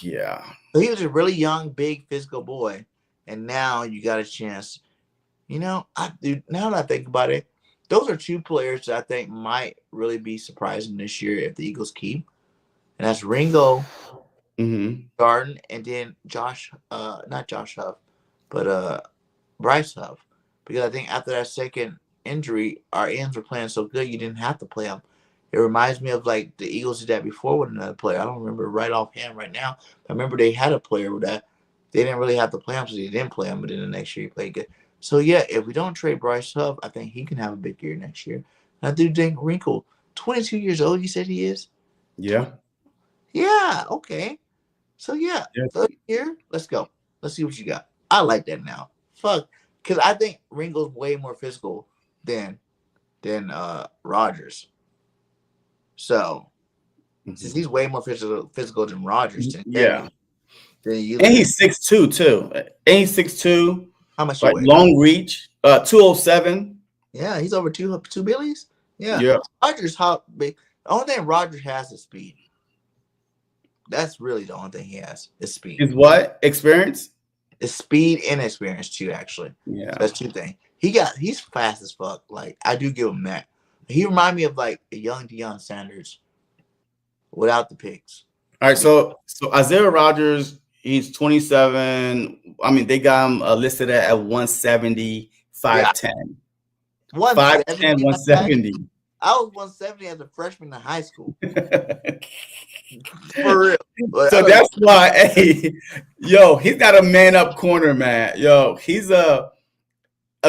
Yeah. So he was a really young, big, physical boy. And now you got a chance. Now that I think about it, those are 2 players that I think might really be surprising this year if the Eagles keep. And that's Ringo starting, and then not Josh Huff, but Bryce Huff. Because I think after that second injury, our ends were playing so good you didn't have to play them. It reminds me of like the Eagles did that before with another player. I don't remember right offhand right now. I remember they had a player with that. They didn't really have to play him, so they didn't play him, but then the next year he played good. So, yeah, if we don't trade Bryce Huff, I think he can have a big year next year. And I do think Wrinkle, 22 years old, you said he is? Yeah. Yeah, okay. So, yeah, 3rd year, let's go. Let's see what you got. I like that now. Fuck. Because I think Ringo's way more physical than Rodgers. So, since he's way more physical than Rodgers. And he's 6'2", too. And he's 6'2". How much? Like long reach, 207. Yeah, he's over two billies. Yeah. Rodgers, how big? The only thing Rodgers has is speed. That's really the only thing he has is speed. Is what? Experience? It's speed and experience too, actually. Yeah. So that's 2 things. He's fast as fuck. Like, I do give him that. He reminds me of like a young Deion Sanders without the picks. All right, so Isaiah Rodgers, he's 27. I mean, they got him listed at 170, 5'10. 5'10", 170. I was 170 as a freshman in high school. For real. Like, So that's why, hey, yo, he's got a man up corner, man. Yo, he's a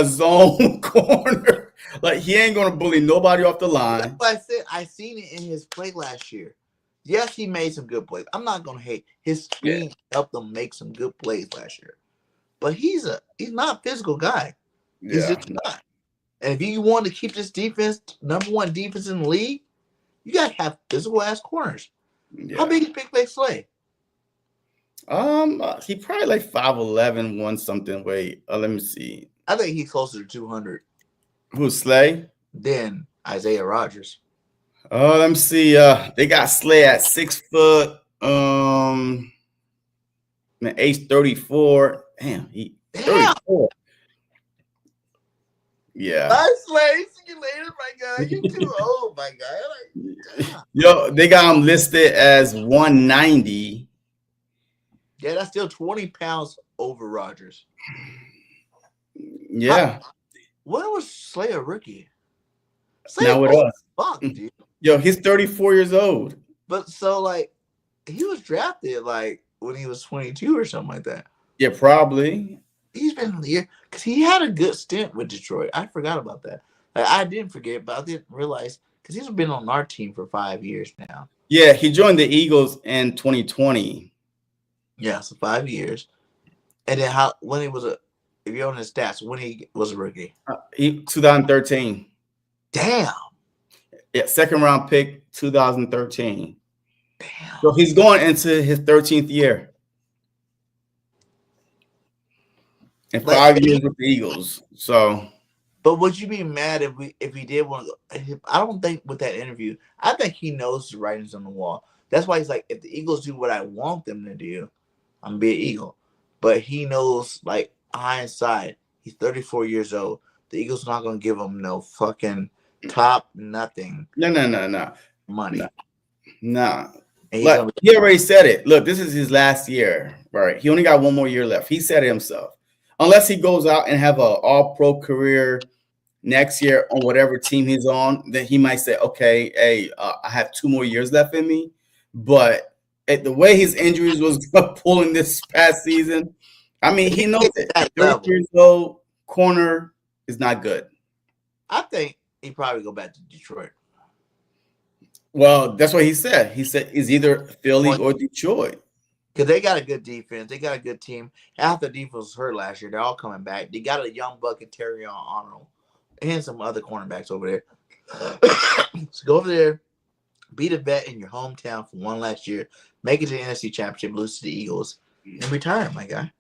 zone corner. Like, he ain't gonna bully nobody off the line. That's what I said. I seen it in his play last year. Yes, he made some good plays. I'm not gonna hate. His team helped him make some good plays last year. But he's not a physical guy. He's just not. And if you want to keep this defense number one defense in the league, you gotta have physical ass corners. Yeah. How big is Big Play Slay? He probably like 5'11", one something. Wait, let me see. I think he's closer to 200. Who's Slay? Then Isaiah Rodgers. Oh, let me see. They got Slay at 6 foot. Age 34. Damn, he 34. Yeah. Nice, Slay. See you later, my guy. You're too old, my guy. Like, yo, they got him listed as 190. Yeah, that's still 20 pounds over Rodgers. Yeah. When was Slay a rookie? Slay now with us. Fuck, dude. Yo, he's 34 years old. But so, like, he was drafted, like, when he was 22 or something like that. Yeah, probably. He's been in the year because he had a good stint with Detroit. I forgot about that. Like, I didn't forget, but I didn't realize because he's been on our team for 5 years now. Yeah, he joined the Eagles in 2020. Yeah, so 5 years. And then when he was if you're on his stats, when he was a rookie? 2013. Damn. Yeah, second round pick, 2013. Damn. So he's going into his 13th year. In 5 years with the Eagles. So, but would you be mad if he did want to go? I don't think with that interview. I think he knows the writings on the wall. That's why he's like, if the Eagles do what I want them to do, I'm gonna be an Eagle. But he knows, like, hindsight, he's 34 years old. The Eagles not gonna give him no fucking top nothing. No. Money. Nah. Like, he already said it. Look, this is his last year, right? He only got one more year left. He said it himself. Unless he goes out and have an all-pro career next year on whatever team he's on, then he might say, okay, hey, I have 2 more years left in me. But the way his injuries was pulling this past season, I mean, he knows it. 30 years old, corner is not good. I think he probably go back to Detroit. Well, that's what he said. He said it's either Philly or Detroit. Because they got a good defense. They got a good team. Half the defense was hurt last year. They're all coming back. They got a young buck in Terrion Arnold and some other cornerbacks over there. So go over there, be the vet in your hometown for one last year, make it to the NFC Championship, lose to the Eagles, and retire, my guy.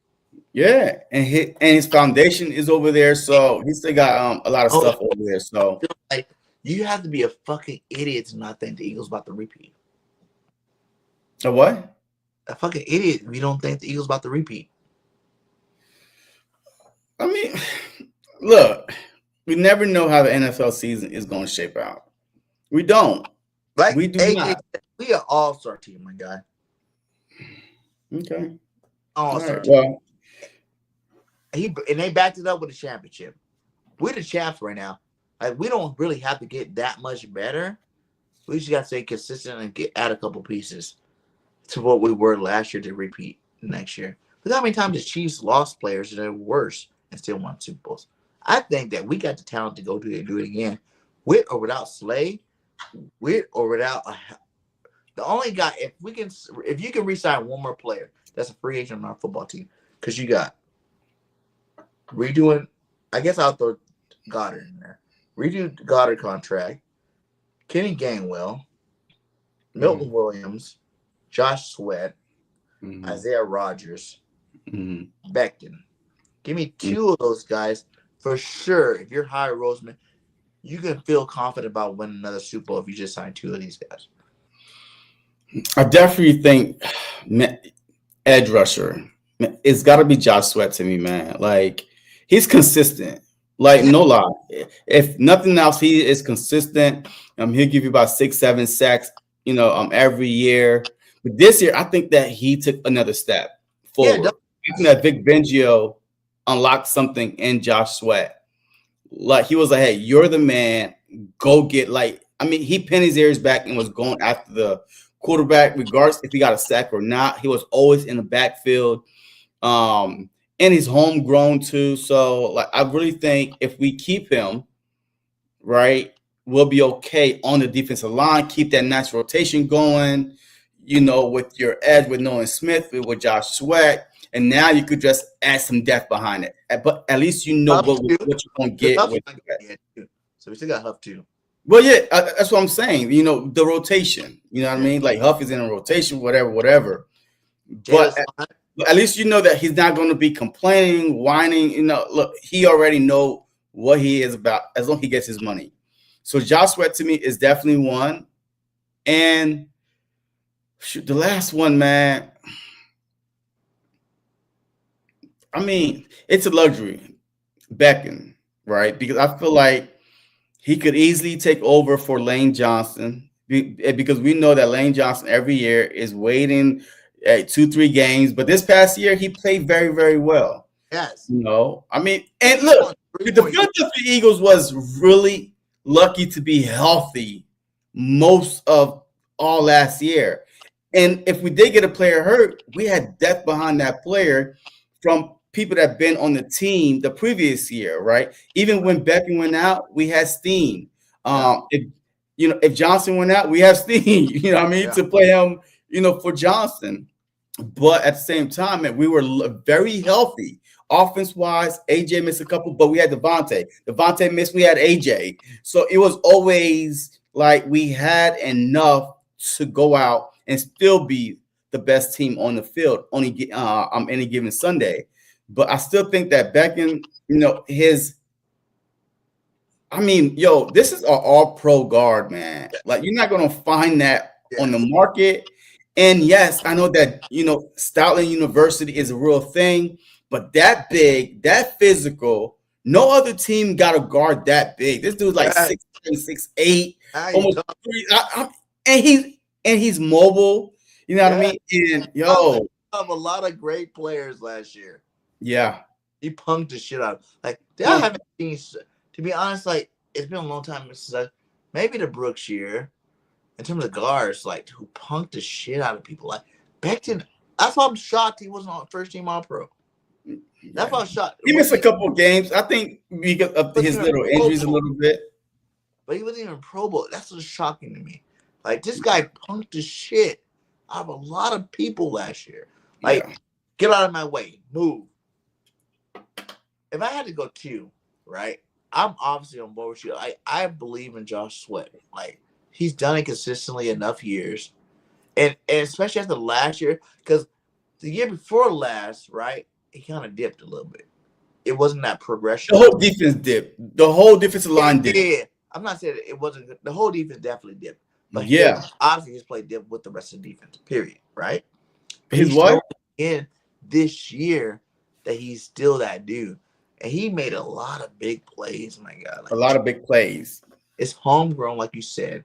Yeah, and his foundation is over there, so he still got a lot of stuff over there. So, like, you have to be a fucking idiot to not think the Eagles about to repeat. A what? A fucking idiot if you don't think the Eagles about to repeat. I mean, look, we never know how the NFL season is going to shape out. We don't. Like, we do not. We are all-star team, my guy. Okay. All-star right, team. well, And they backed it up with a championship. We're the champs right now. Like, we don't really have to get that much better. We just got to stay consistent and add a couple pieces to what we were last year to repeat next year. Look how many times the Chiefs lost players that are worse and still won Super Bowls. I think that we got the talent to go do it again, with or without Slay, with or without the only guy. If you can re-sign one more player, that's a free agent on our football team, because you got redoing. I guess I'll throw Goddard in there. Redo the Goddard contract. Kenny Gainwell, Milton Williams, Josh Sweat, Isaiah Rodgers, Becton. Give me 2 of those guys for sure. If you're Howie Roseman, you can feel confident about winning another Super Bowl if you just sign 2 of these guys. I definitely think edge rusher. It's got to be Josh Sweat to me, man. Like, he's consistent. Like, no lie. If nothing else, he is consistent. He'll give you about 6-7 sacks, every year. But this year, I think that he took another step forward. I think that Vic Fangio unlocked something in Josh Sweat. Like, he was like, hey, you're the man. Go get, like, I mean, he pinned his ears back and was going after the quarterback, regardless if he got a sack or not. He was always in the backfield. And he's homegrown too. So, like, I really think if we keep him, right, we'll be okay on the defensive line. Keep that nice rotation going, with your edge with Nolan Smith, with Josh Sweat. And now you could just add some depth behind it. But at least you know what you're going to get with that. So we still got Huff too. Well, yeah, that's what I'm saying. The rotation. You know what I mean? Like Huff is in a rotation, whatever. But at least you know that he's not going to be complaining, whining. Look, he already know what he is about as long as he gets his money. So Josh Sweat to me is definitely one. And the last one, man. I mean, it's a luxury, Beckham, right? Because I feel like he could easily take over for Lane Johnson because we know that Lane Johnson every year is waiting 2-3 games. But this past year, he played very, very well. Yes. I mean, and look, the Philadelphia Eagles was really lucky to be healthy most of all last year. And if we did get a player hurt, we had depth behind that player from people that have been on the team the previous year, right? Even when Beckham went out, we had steam. If Johnson went out, we have steam, to play him, for Johnson. But at the same time, man, we were very healthy. Offense-wise, AJ missed a couple, but we had Devontae. Devontae missed, we had AJ. So it was always like we had enough to go out and still be the best team on the field on any given Sunday. But I still think that Beckham, this is an all-pro guard, man. Like, you're not going to find that on the market. And yes, I know that, Stoutland University is a real thing, but that big, that physical, no other team got a guard that big. This dude's like 6'7", 6'8", almost 3. And he's mobile. You know what I mean? And of a lot of great players last year. Yeah. He punked the shit out. Like, I haven't seen, to be honest, like, it's been a long time since maybe the Brooks year, in terms of guards, like, who punked the shit out of people. Like, Becton, that's why I'm shocked he wasn't on first team All-Pro. That's why I'm shocked. He missed a couple of games. I think because of his little injuries a little bit. But he wasn't even Pro Bowl. That's what's shocking to me. Like, this guy punked the shit out of a lot of people last year. Like, get out of my way. Move. If I had to go 2, right, I'm obviously on board with you. I believe in Josh Sweat. Like, he's done it consistently enough years. And especially after last year, because the year before last, right, he kind of dipped a little bit. It wasn't that progression. The whole defense dipped. The whole defensive line dipped. Yeah. I'm not saying it wasn't good. The whole defense definitely dipped. But obviously his play dipped with the rest of the defense, period, right? His what? In this year that he's still that dude. And he made a lot of big plays, my God. Like, a lot of big plays. It's homegrown, like you said.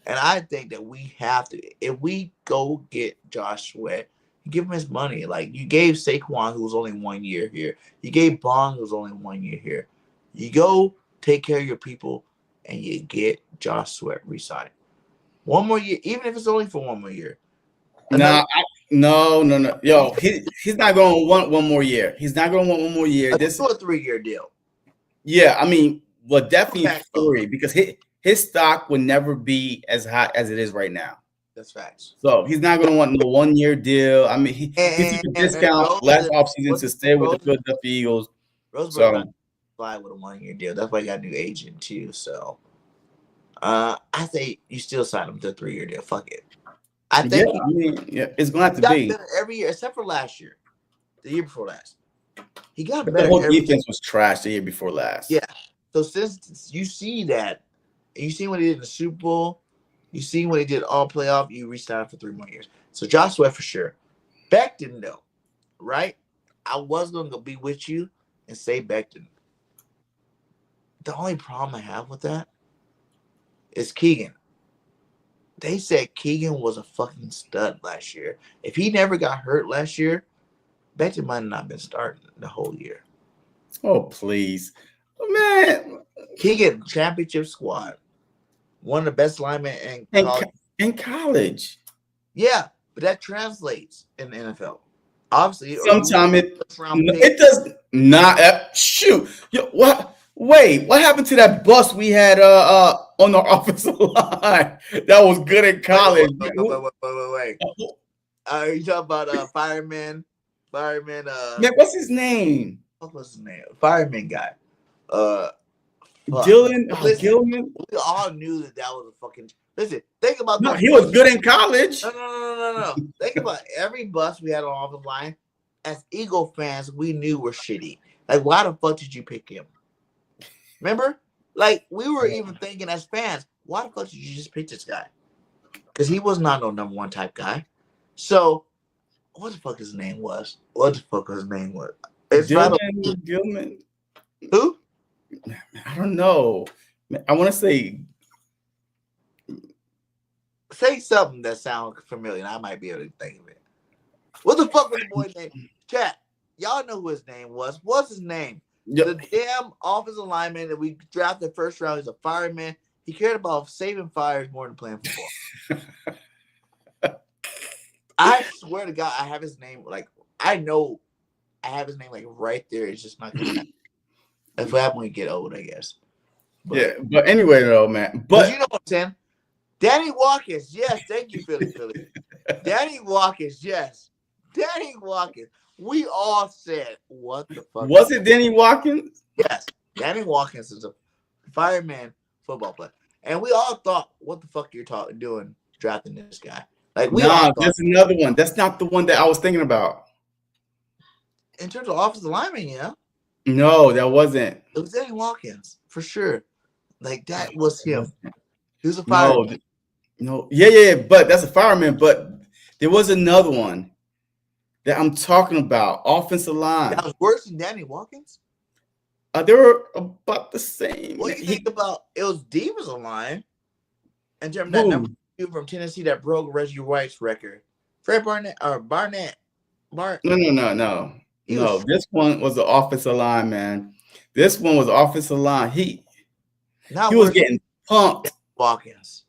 And I think that we have to, if we go get Josh Sweat, give him his money. Like, you gave Saquon, who was only 1 year here. You gave Bong, who was only 1 year here. You go take care of your people, and you get Josh Sweat re-signed. 1 more year, even if it's only for 1 more year. No. Yo, he's not going to want 1 more year. He's not going to want 1 more year. This is a 3-year deal. Yeah, I mean, well, definitely 3 because his stock will never be as high as it is right now. That's facts. So he's not going to want no 1-year deal. I mean, he took a discount last offseason to stay with the Philadelphia Eagles. Roseman fly with a 1-year deal. That's why he got a new agent too. So I say you still sign him to a 3-year deal. Fuck it. I think it's going to have to be every year except for last year, the year before last. He got better. The whole defense was trash the year before last. Yeah. So since you see that, and you see what he did in the Super Bowl, you see what he did all playoff, you re-signed for 3 more years. So Josh Sweat for sure. Becton though, right? I was going to be with you and say Becton. The only problem I have with that is Keegan. They said Keegan was a fucking stud last year. If he never got hurt last year, Becton might have not been starting the whole year. Oh, please. Man. Keegan, championship squad. one of the best linemen in In, college. in college. Yeah, but that translates in the NFL. Obviously, Sometimes it does not. Shoot, yo, what? Wait, what happened to that bust we had on our offensive line that was good in college? Wait. You talking about fireman? Man, what's his name? What was his name? Fireman guy. Dylan Gilman. We all knew that was a fucking. Listen, think about. No, he was good in college. No. Think about every bust we had on the line. As Eagle fans, we knew were shitty. Like, why the fuck did you pick him? Remember? Like, we were even thinking as fans, why the fuck did you just pick this guy? Because he was not no number one type guy. So, what the fuck his name was? It's Dylan Gilman. Who? I don't know. I want to say something that sounds familiar, and I might be able to think of it. What the fuck was the boy's name? Chat, y'all know who his name was. What's his name? Yep. The damn offensive lineman that we drafted first round. He's a fireman. He cared about saving fires more than playing football. I swear to God, I have his name. Like, I know I have his name like right there. It's just not gonna happen. That's what happens when you get old, I guess. But anyway, though, man. But you know what I'm saying? Danny Watkins, yes. Thank you, Philly. Danny Watkins, yes. Danny Watkins. We all said, what the fuck? Was it Danny Watkins? Yes. Danny Watkins is a fireman football player. And we all thought, what the fuck you're doing drafting this guy? Like, that's another one. That's not the one that I was thinking about. In terms of offensive lineman, yeah. No, that wasn't. It was Danny Watkins, for sure. Like, that was him. He was a fireman. No. Yeah, but that's a fireman. But there was another one that I'm talking about. Offensive line. That was worse than Danny Watkins? They were about the same. What do you think about it? Was Deebo's line. And remember that number 2 from Tennessee that broke Reggie White's record? Fred Barnett or Barnett. No. This one was the offensive line, man. This one was offensive line. He was getting punked.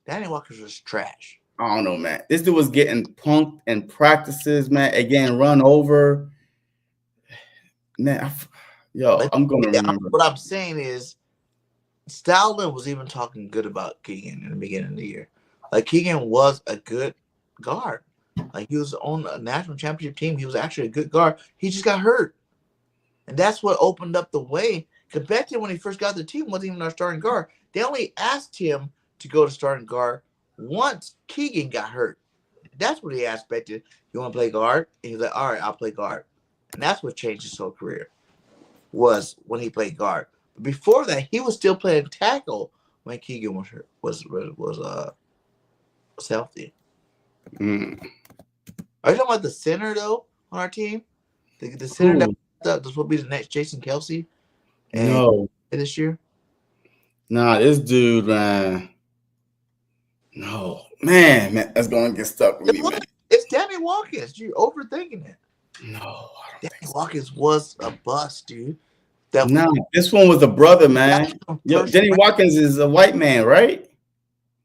Danny Watkins was trash. I don't know, man. This dude was getting punked in practices, man. Again, run over. Man, I'm going to remember. What I'm saying is, Stalin was even talking good about Keegan in the beginning of the year. Like, Keegan was a good guard. Like, he was on a national championship team. He was actually a good guard. He just got hurt. And that's what opened up the way. Because back then, when he first got the team, wasn't even our starting guard. They only asked him to go to starting guard once Keegan got hurt. That's what he expected. You want to play guard? And he was like, all right, I'll play guard. And that's what changed his whole career, was when he played guard. But before that, he was still playing tackle when Keegan was healthy. Mm. Are you talking about the center, though, on our team? The center that will be the next Jason Kelsey? No. This year? Nah, this dude, man. No. Man, that's going to get stuck with me, man. It's Danny Watkins. You're overthinking it. No. Danny Watkins was a bust, dude. This one was a brother, man. Danny Watkins is a white man, right?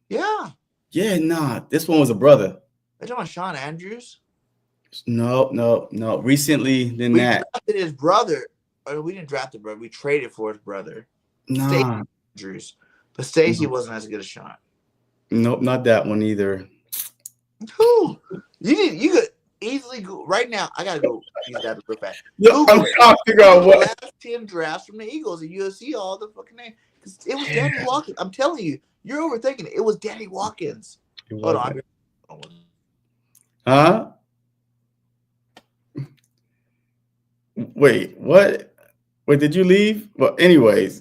Yeah. Yeah, this one was a brother. Are you talking about Sean Andrews? No. Recently than that. We drafted his brother. Or we didn't draft the brother. We traded for his brother. Nah. Andrews. But Stacey wasn't as good as Sean. Nope, not that one either. Who? You could easily go right now. I gotta go. These guys real fast. I'm trying to figure out what last 10 drafts from the Eagles, and you'll see all the fucking names. Because it was Danny Watkins. I'm telling you, you're overthinking it. It was Danny Watkins. Hold on. Huh? Wait, what? Wait, did you leave? Well, anyways,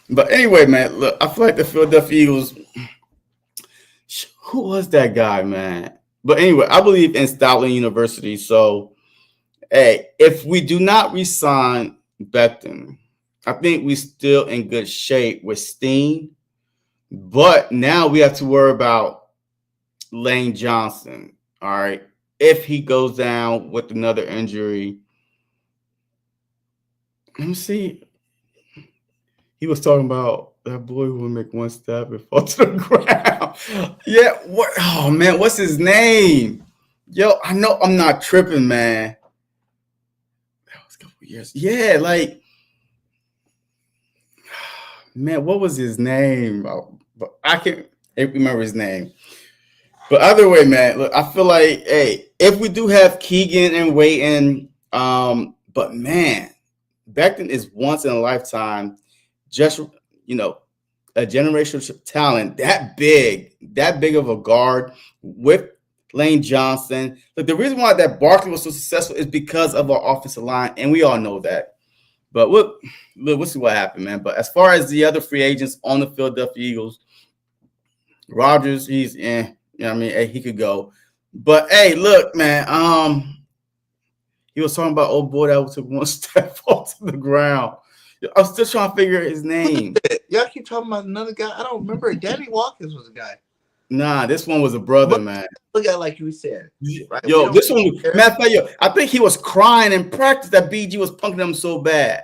but anyway, man, look, I feel like the Philadelphia Eagles. Who was that guy, man? But anyway, I believe in Stoutland University. So, hey, if we do not resign Becton, I think we're still in good shape with Steen. But now we have to worry about Lane Johnson. All right. If he goes down with another injury. Let me see. He was talking about That boy will make one step and fall to the ground. Yeah. What? Oh man, what's his name? Yo, I know I'm not tripping, man. That was a couple years. Yeah, like, man, what was his name? But I can't remember his name. But either way, man, look, I feel like, hey, if we do have Keegan and Waiting, but man, Becton is once in a lifetime, just a generational talent that big of a guard with Lane Johnson. Look, the reason why that Barkley was so successful is because of our offensive line, and we all know that. But we'll see what happened, man. But as far as the other free agents on the Philadelphia Eagles, Rodgers, he's hey, he could go. But hey, look, man, he was talking about old boy that took one step off to the ground. I'm still trying to figure his name. Y'all keep talking about another guy. I don't remember. Danny Watkins was a guy. Nah, this one was a brother, man. Look at like you said. Right? Yo, this one, matter of fact, yo, I think he was crying in practice that BG was punking him so bad.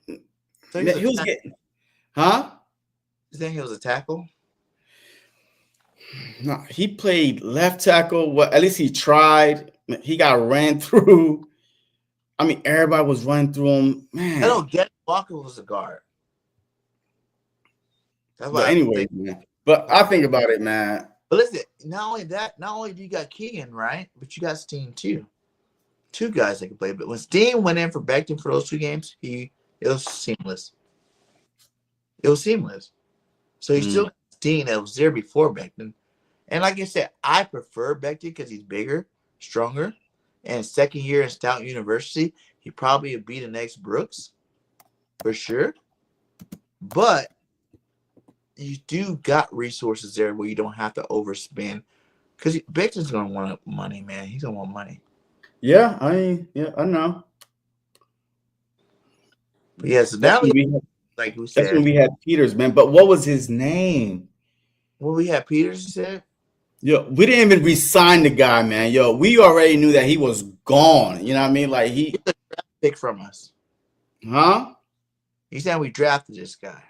So he was getting, huh? You think he was a tackle? No, he played left tackle. Well, at least he tried. He got ran through. I mean, everybody was running through him. Man, I don't get Walker was a guard. That's but anyway, man. But I think about it, man. But listen, not only do you got Keegan, right? But you got Steen too. Two guys that can play. But when Steen went in for Becton for those 2 games, it was seamless. It was seamless. So he still got Steen that was there before Becton. And like I said, I prefer Becton because he's bigger, stronger, and second year in Stout University, he probably would be the next Brooks for sure. But you do got resources there where you don't have to overspend because Becton's going to want money, man. He's going to want money. Yeah, I know. But yeah, so now like we said, that's when we had Peters, man. But what was his name? Well, we had Peters, you said? Yo, we didn't even re-sign the guy, man. Yo, we already knew that he was gone. You know what I mean? Like he pick from us. Huh? You saying we drafted this guy?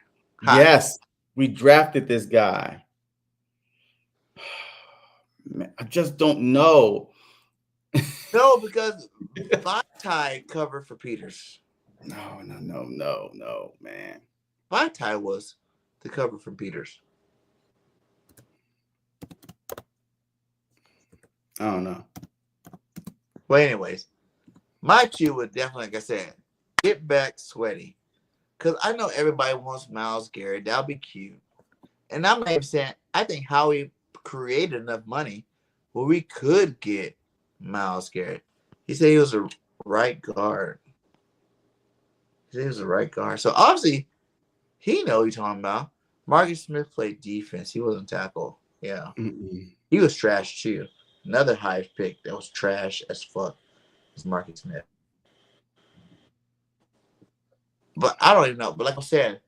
Yes, we drafted this guy. Man, I just don't know. No, because Vitae covered for Peters. No, man. Vitae was the cover for Peters. I don't know. Well, anyways, my 2 would definitely, like I said, get back Sweaty. Because I know everybody wants Myles Garrett. That'll be cute. And I'm not even saying, I think Howie created enough money where we could get Myles Garrett. He said he was a right guard. So obviously, he know what he's talking about. Marcus Smith played defense. He wasn't tackle. Yeah. He was trash too. Another high pick that was trash as fuck is Marcus Smith. But I don't even know. But like I said,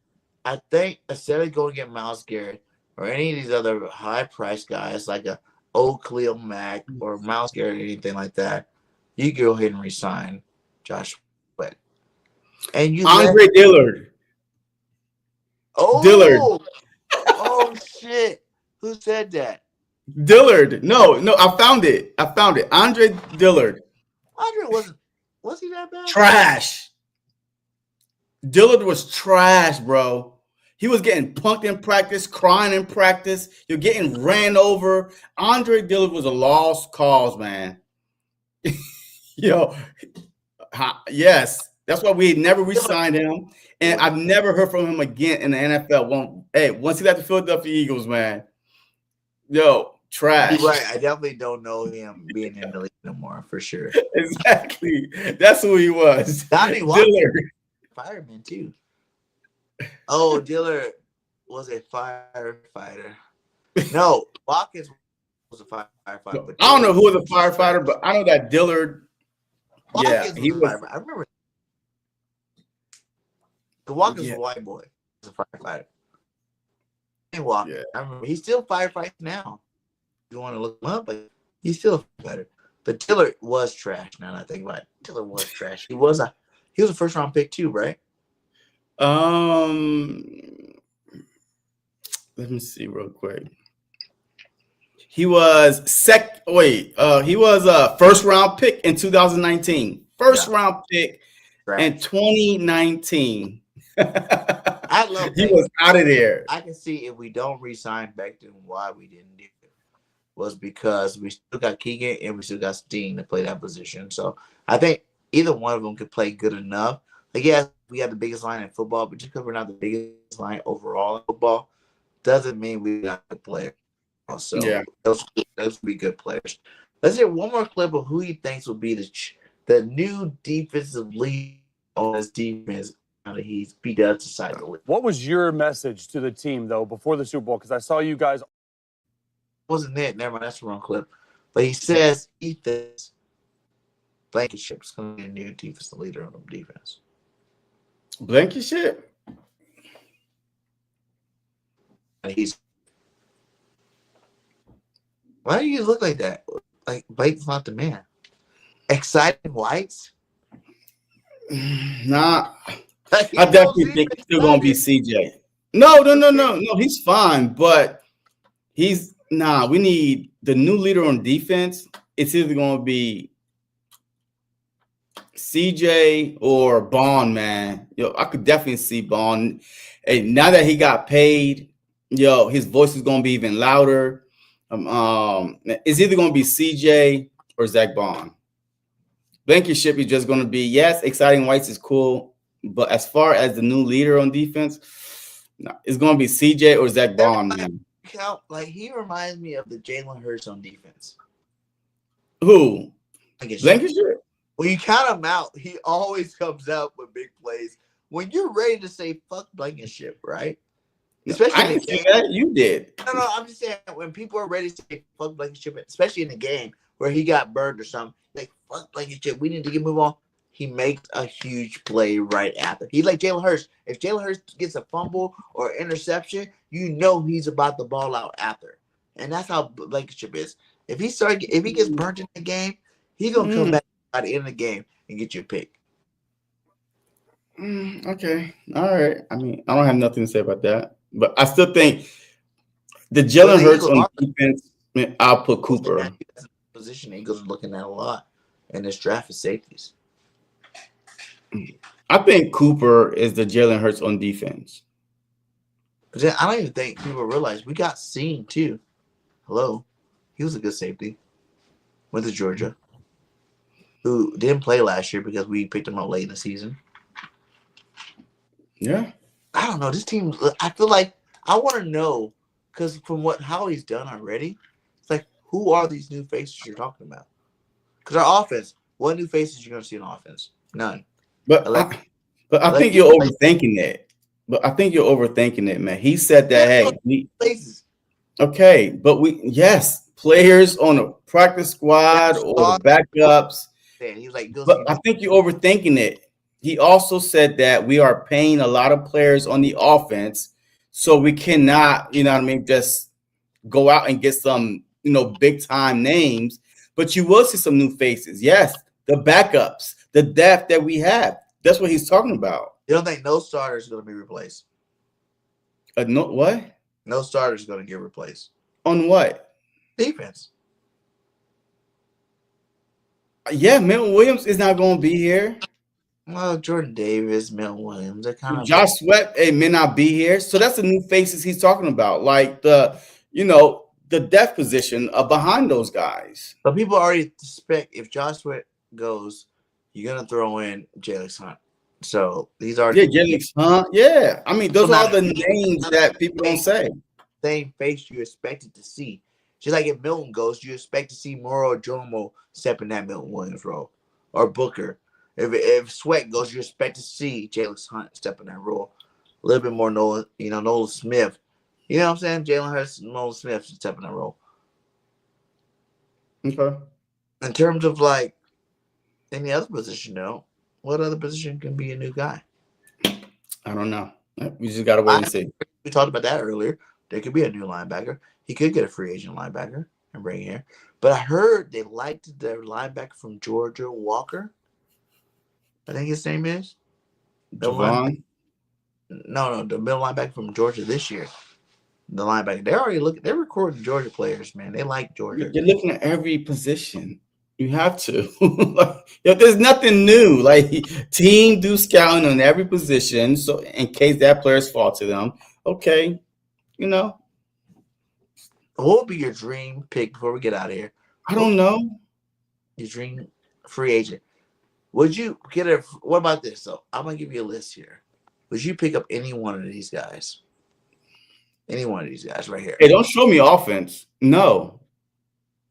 I think instead of going to get Myles Garrett or any of these other high-priced guys like a old Khalil Mack or Myles Garrett or anything like that, you go ahead and resign Josh Sweat. And you Andre Dillard. Oh, Dillard. Oh shit! Who said that? Dillard. No, I found it. Andre Dillard. Andre was he that bad? Trash. Dillard was trash, bro. He was getting punked in practice, crying in practice. You're getting ran over. Andre Dillard was a lost cause, man. Yo, yes. That's why we never re-signed him. And I've never heard from him again in the NFL. Once he left the Philadelphia Eagles, man. Yo, trash. You're right. I definitely don't know him being in the league no more, for sure. Exactly. That's who he was. Dillard. Fireman, too. Oh, Dillard was a firefighter. No, Watkins was a firefighter. But I don't know who was a firefighter, but I know that Dillard. Watkins he was. I remember. Watkins was a white boy. He was a firefighter. And Watkins. I remember he's still firefighting now. You want to look him up, but he's still a firefighter. But Dillard was trash. Now that I think about it, Dillard was trash. He was a He was a first round pick too, right? Let me see real quick. He was he was a first round pick in 2019. First round pick in 2019. I love he was out of there. I can see if we don't re-sign Becton, why we didn't do it was because we still got Keegan and we still got Steen to play that position. So I think either one of them could play good enough. Like, yeah, we have the biggest line in football, but just because we're not the biggest line overall in football doesn't mean we're not a player. So yeah, those would be good players. Let's hear one more clip of who he thinks will be the new defensive lead on this defense. He does decide to leave. What was your message to the team, though, before the Super Bowl? Because I saw you guys. Wasn't it? Never mind. That's the wrong clip. But he says he thinks Blankenship's going to be a new defensive leader on the defense. Blankenship? And why do you look like that? Like Blake's not the man. Exciting whites? Nah. I definitely think it's still gonna be CJ. No. He's fine, but we need the new leader on defense. It's either gonna be CJ or Bond, man. I could definitely see Bond. Hey, now that he got paid, his voice is gonna be even louder. It's either gonna be CJ or Zach Bond. Blankenship is just gonna be, yes, exciting whites is cool. But as far as the new leader on defense, it's going to be CJ or Zach Bond, man. Like, he reminds me of the Jalen Hurts on defense. Who? Blankenship? When you count him out, he always comes out with big plays. When you're ready to say fuck Blankenship, right? Especially I didn't say that. You did. No, I'm just saying when people are ready to say fuck Blankenship, especially in the game where he got burned or something, like fuck Blankenship, we need to move on. He makes a huge play right after. He's like Jalen Hurts. If Jalen Hurts gets a fumble or interception, you know he's about the ball out after. And that's how Blankenship is. If he gets burnt in the game, he's gonna come back at the end of the game and get you a pick. Okay. All right. I mean, I don't have nothing to say about that. But I still think the Jalen Hurts on defense, I'll put Cooper. That's a position the Eagles are looking at a lot in this draft is safeties. I think Cooper is the Jalen Hurts on defense. I don't even think people realize we got Seen too. Hello. He was a good safety. Went to Georgia. Who didn't play last year because we picked him up late in the season. Yeah. I don't know. This team, I feel like I want to know because from how he's done already, it's like, who are these new faces you're talking about? Because our offense, what new faces you going to see on offense? None. But I think you're overthinking it. But I think you're overthinking it, man. He said that, okay, but players on the practice squad or the backups. But I think you're overthinking it. He also said that we are paying a lot of players on the offense, so we cannot, just go out and get some, big time names. But you will see some new faces. Yes, the backups, the depth that we have. That's what he's talking about. You don't think no starter is going to be replaced? No, what? No starter is going to get replaced. On what? Defense. Yeah, Milton Williams is not going to be here. Well, Jordan Davis, Milton Williams, they're kind of. Josh Sweat may not be here. So that's the new faces he's talking about. Like the depth position behind those guys. But people already suspect if Josh Sweat goes, you're going to throw in Jalen Hunt. So these are Jalen Hunt. Yeah. I mean, those are the names that people don't say. Same face you expected to see. Just like if Milton goes, you expect to see Moro Jomo step in that Milton Williams role. Or Booker. If Sweat goes, you expect to see Jalen Hunt step in that role. A little bit more Nolan Smith. You know what I'm saying? Jalen Hurts, Nolan Smith should step in that role. Okay. In terms of like any other position, though, what other position can be a new guy? I don't know. We just got to wait and see. We talked about that earlier. There could be a new linebacker. He could get a free agent linebacker and bring it here. But I heard they liked the linebacker from Georgia, Walker. I think his name is. Javon. No, the middle linebacker from Georgia this year. The linebacker. They're recording Georgia players, man. They like Georgia. You're looking at every position. You have to. There's nothing new. Like, team do scouting on every position, so in case that players fall to them, okay, What would be your dream pick before we get out of here? I don't know. Your dream free agent. Would you get what about this? So I'm gonna give you a list here. Would you pick up any one of these guys? Any one of these guys right here. Hey, don't show me offense. No.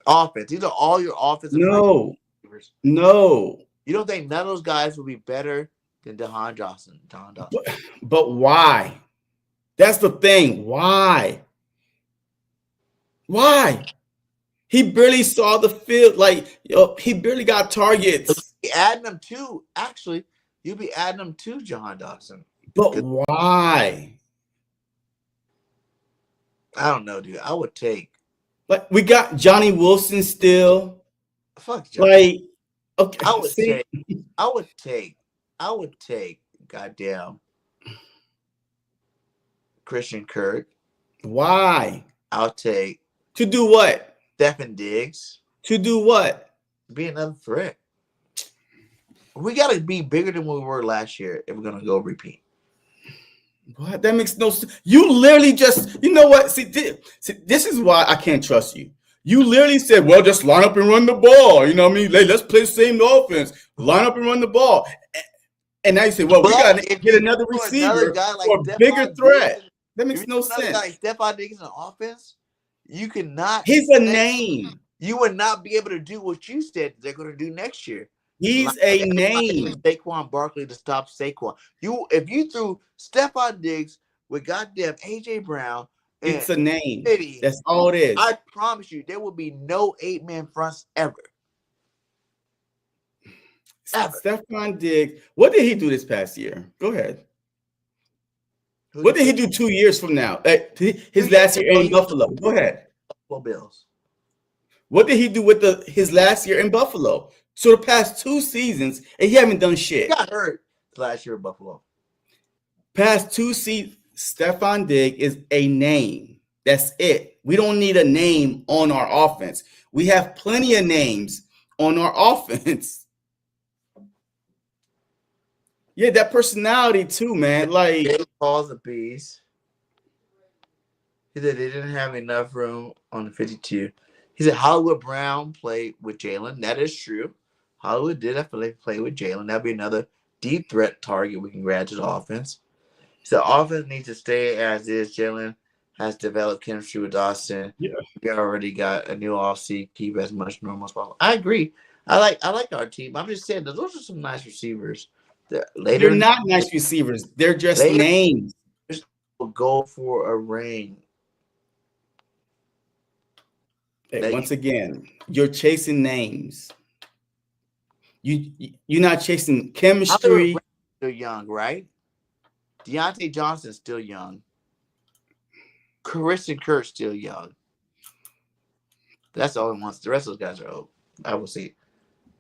Offense. These are all your offensive. No. No. You don't think none of those guys would be better than Jahan Dotson? But why? That's the thing. Why? Why? He barely saw the field. Like, he barely got targets. You'd be adding them to, actually, you'd be adding them to Jahan Dotson. But why? I don't know, dude. I would take. Like, we got Johnny Wilson still. Fuck Johnny. Like, okay. I would take goddamn Christian Kirk. Why? I'll take. To do what? Stephen Diggs. To do what? Be another threat. We got to be bigger than we were last year if we're going to go repeat. What? That makes no sense. You literally just, you know what? See, this is why I can't trust you. You literally said, well, just line up and run the ball. You know what I mean? Let's play the same offense. Line up and run the ball. And now you say, well, we got to get another receiver or a bigger threat. That makes no sense. Like Stephon Diggs in offense, you cannot. He's a name. You would not be able to do what you said they're going to do next year. He's a name. Saquon Barkley to stop Saquon. If you threw Stephon Diggs with goddamn AJ Brown, it's a name. That's all it is. I promise you, there will be no 8-man fronts ever. Stephon Diggs. What did he do this past year? Go ahead. What did he do 2 years from now? His last year in Buffalo. Go ahead. Buffalo Bills. What did he do with his last year in Buffalo? So the past 2 seasons, and he haven't done shit. He got hurt last year in Buffalo. Past 2 seasons, Stephon Diggs is a name. That's it. We don't need a name on our offense. We have plenty of names on our offense. Yeah, that personality too, man. Like, Jalen calls a piece. He said they didn't have enough room on the 52. He said Hollywood Brown played with Jalen. That is true. Hollywood did have to play with Jalen. That'd be another deep threat target we can grab to the offense. He said offense needs to stay as is. Jalen has developed chemistry with Dawson. Yeah. We already got a new off-seat. Keep as much normal as possible. I agree. I like our team. I'm just saying those are some nice receivers. They're not nice receivers. They're just names. We'll go for a ring. Hey, once again, you're chasing names. You're not chasing chemistry. Still young, right? Deontay Johnson's still young. Christian Kirk's still young. That's the only ones. The rest of those guys are old. I will see.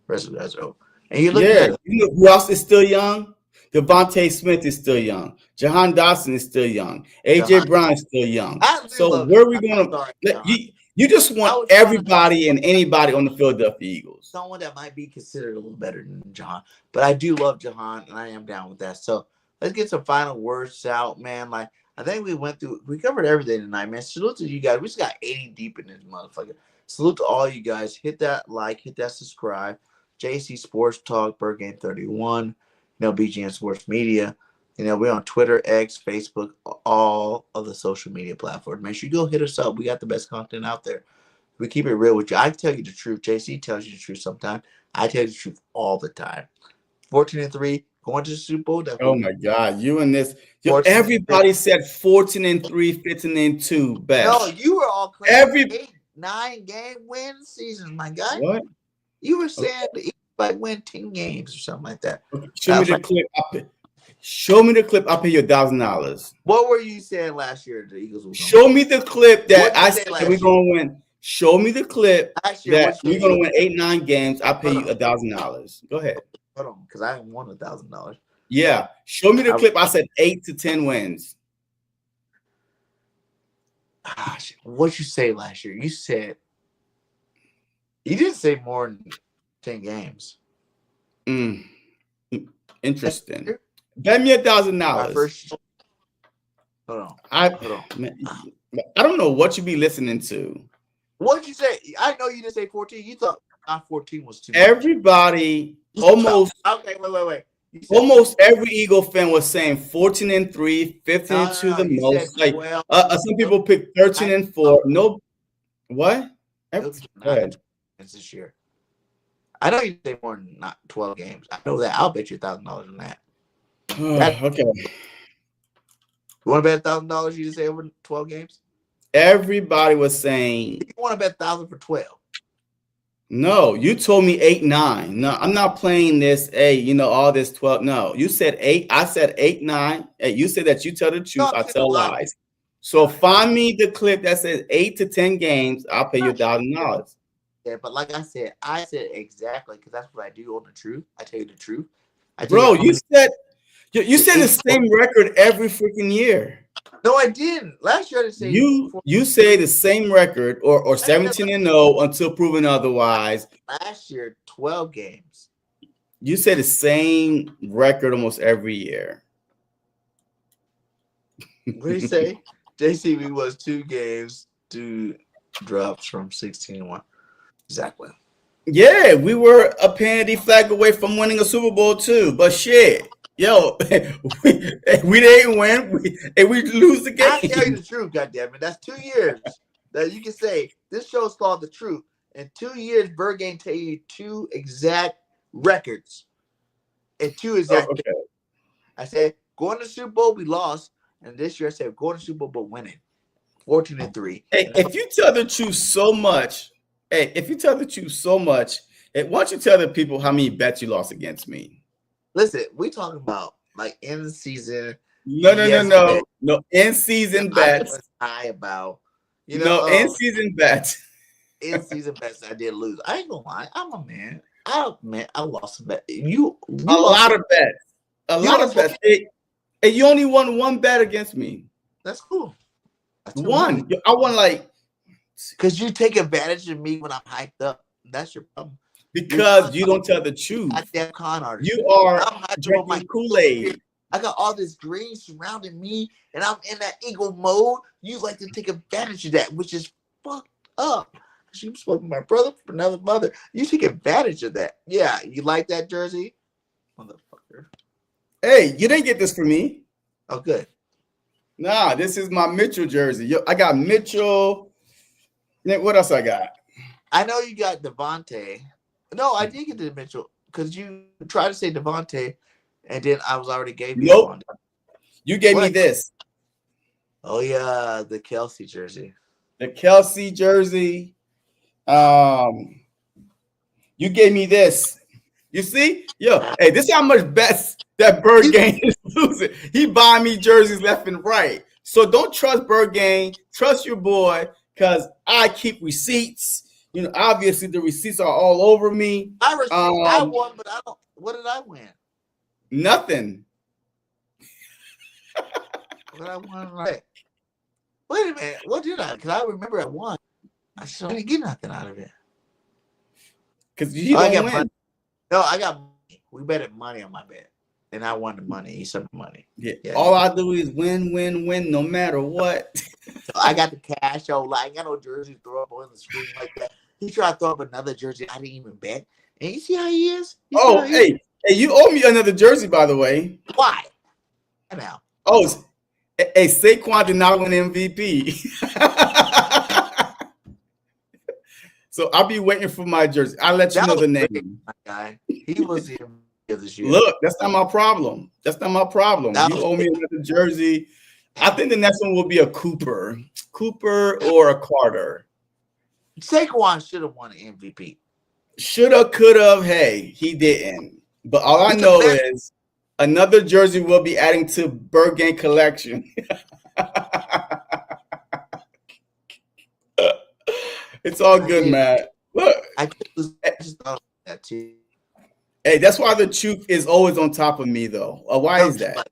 The rest of those guys are old. And you look at you know who else is still young? Devontae Smith is still young. Jahan Dotson is still young. AJ Brown is still young. So where are we going to? You just want everybody and anybody on the Philadelphia Eagles. Someone that might be considered a little better than Jahan. But I do love Jahan, and I am down with that. So let's get some final words out, man. Like, I think we covered everything tonight, man. Salute to you guys. We just got 80 deep in this motherfucker. Salute to all you guys. Hit that like, hit that subscribe. JC Sports Talk, BIRDGANG 31, BGN Sports Media. We're on Twitter, X, Facebook, all of the social media platforms. Make sure you go hit us up. We got the best content out there. We keep it real with you. I tell you the truth. JC tells you the truth sometimes. I tell you the truth all the time. 14-3, going to the Super Bowl. Oh my God, you and this. Everybody said 14-3, 15-2 best. No, you were all crazy. 8-9 game win season, my guy. What? You were saying the Eagles might win 10 games or something like that. Show me the clip. Show me the clip. I'll pay you $1,000. What were you saying last year? The Eagles were show me the clip that I said we're going to win. Show me the clip that we're going to win 8-9 games. I'll pay you $1,000. Go ahead. Hold on, because I won $1,000. Yeah. Show me the clip. I said 8 to 10 wins. Gosh, what'd you say last year? You said you didn't say more than 10 games. Interesting. Bet me $1,000. My first. Hold on. I don't know what you be listening to. What'd you say? I know you didn't say 14. You thought 14 was too much. Everybody almost. Okay, wait. Almost every Eagle fan was saying 14-3, 15-2 the most. Like some people picked 13-4. No, what? This year. I know you say more than not 12 games. I know that. I'll bet you $1,000 on that. Okay. You want to bet $1,000? You just say over 12 games. Everybody was saying. You want to bet 1,000 for 12? No, you told me 8-9. No, I'm not playing this. Hey, you know all this 12. No, you said 8. I said 8-9. Hey, you said that you tell the truth. I tell lies. So find me the clip that says 8 to 10 games. I'll pay you $1,000. Yeah, but like I said exactly because that's what I do on the truth. I tell you the truth. Bro, you said the same record every freaking year. No, I didn't. Last year I didn't say you say the same record or 17-0 until proven otherwise. Last year, 12 games. You say the same record almost every year. What did he say? JCB was 2 games, 2 drops from 16-1. Exactly. Yeah, we were a penalty flag away from winning a Super Bowl too. But shit. Yo, we didn't win, and we lose the game. I'll tell you the truth, goddammit. That's 2 years that you can say this show's called The Truth. In 2 years, BIRDGANG tell you 2 exact records and 2 exact. Okay. I said going to the Super Bowl, we lost, and this year I said going to the Super Bowl but winning, 14-3. Hey, if you tell the truth so much, why don't you tell the people how many bets you lost against me? Listen, we talking about like in the season. No. In season bets. High about in season bets. In season bets, I did lose. I ain't gonna lie. I'm a man. I lost a bet. You a lot of bets. A lot of bets. Hey, you only won 1 bet against me. That's cool. That's one. I won like because you take advantage of me when I'm hyped up. That's your problem. Because you don't tell the truth. I damn con artist. You are drinking Kool-Aid. I got all this green surrounding me, and I'm in that ego mode. You like to take advantage of that, which is fucked up. You spoke to my brother from another mother. You take advantage of that. Yeah, you like that jersey? Motherfucker. Hey, you didn't get this for me. Oh, good. Nah, this is my Mitchell jersey. Yo, I got Mitchell. What else I got? I know you got Devontae. No, I did get to Mitchell because you tried to say Devontae, and then I was already gave you. Nope. You gave me this. Oh yeah, the Kelsey jersey. The Kelsey jersey. You gave me this. You see? Yo, hey, this is how much bets that BIRDGANG is losing. He buying me jerseys left and right. So don't trust BIRDGANG. Trust your boy, because I keep receipts. You know, obviously the receipts are all over me. I won, but I don't. What did I win? Nothing. What I won, right? Wait a minute. What did I? Because I remember I won. I still didn't get nothing out of it. Because you don't win. Money. No, I got money. We betted money on my bet, and I won the money. He said money. Yeah. All I do is win, no matter what. So I got the cash. I ain't got no jersey to throw up on the screen like that. He tried to throw up another jersey. I didn't even bet. And you see how he is? Hey, you owe me another jersey, by the way. Why? Now. Oh, hey, Saquon did not win MVP. So I'll be waiting for my jersey. I'll let you know the name. My guy. He was the MVP this year. Look, that's not my problem. You owe me another jersey. I think the next one will be a Cooper or a Carter. Saquon should have won an MVP. Shoulda, coulda. Hey, he didn't. But all I know is another jersey will be adding to BIRDGANG collection. It's all good, man. Look, I just thought that too. Hey, that's why the truth is always on top of me, though. Why is that?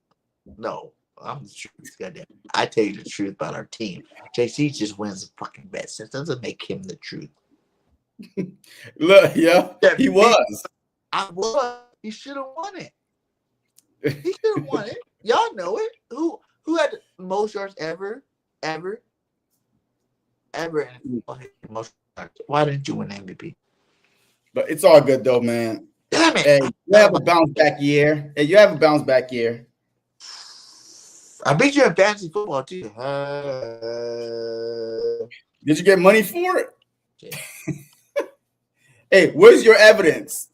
No, I'm the truth. Goddamn, I tell you the truth about our team. JC just wins the fucking bets. That doesn't make him the truth. Look, yeah, he was. I was. He should have won it. He should have won it. Y'all know it. Who had the most yards ever? In most yards. Why didn't you win MVP? But it's all good though, man. Damn it! Hey, you have a bounce back year. I beat you in fantasy football too. Did you get money for it? Yeah. Hey, where's your evidence?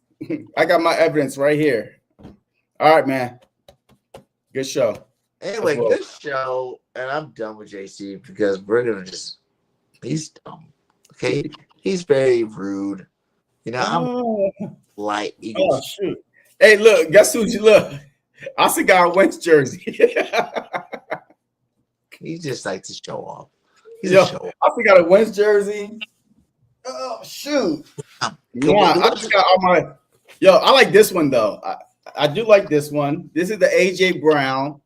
I got my evidence right here. All right, man. Good show. Anyway, good show. And I'm done with JC because we're going to he's dumb. Okay? He's very rude. You know, I'm light Eagles. Oh, shoot. Hey, look, guess who you look? I see got a Wentz jersey. He just likes to show off. I see got a Wentz jersey. Oh, shoot. Yeah, I just got all my. Yo, I like this one though. I do like this one. This is the AJ Brown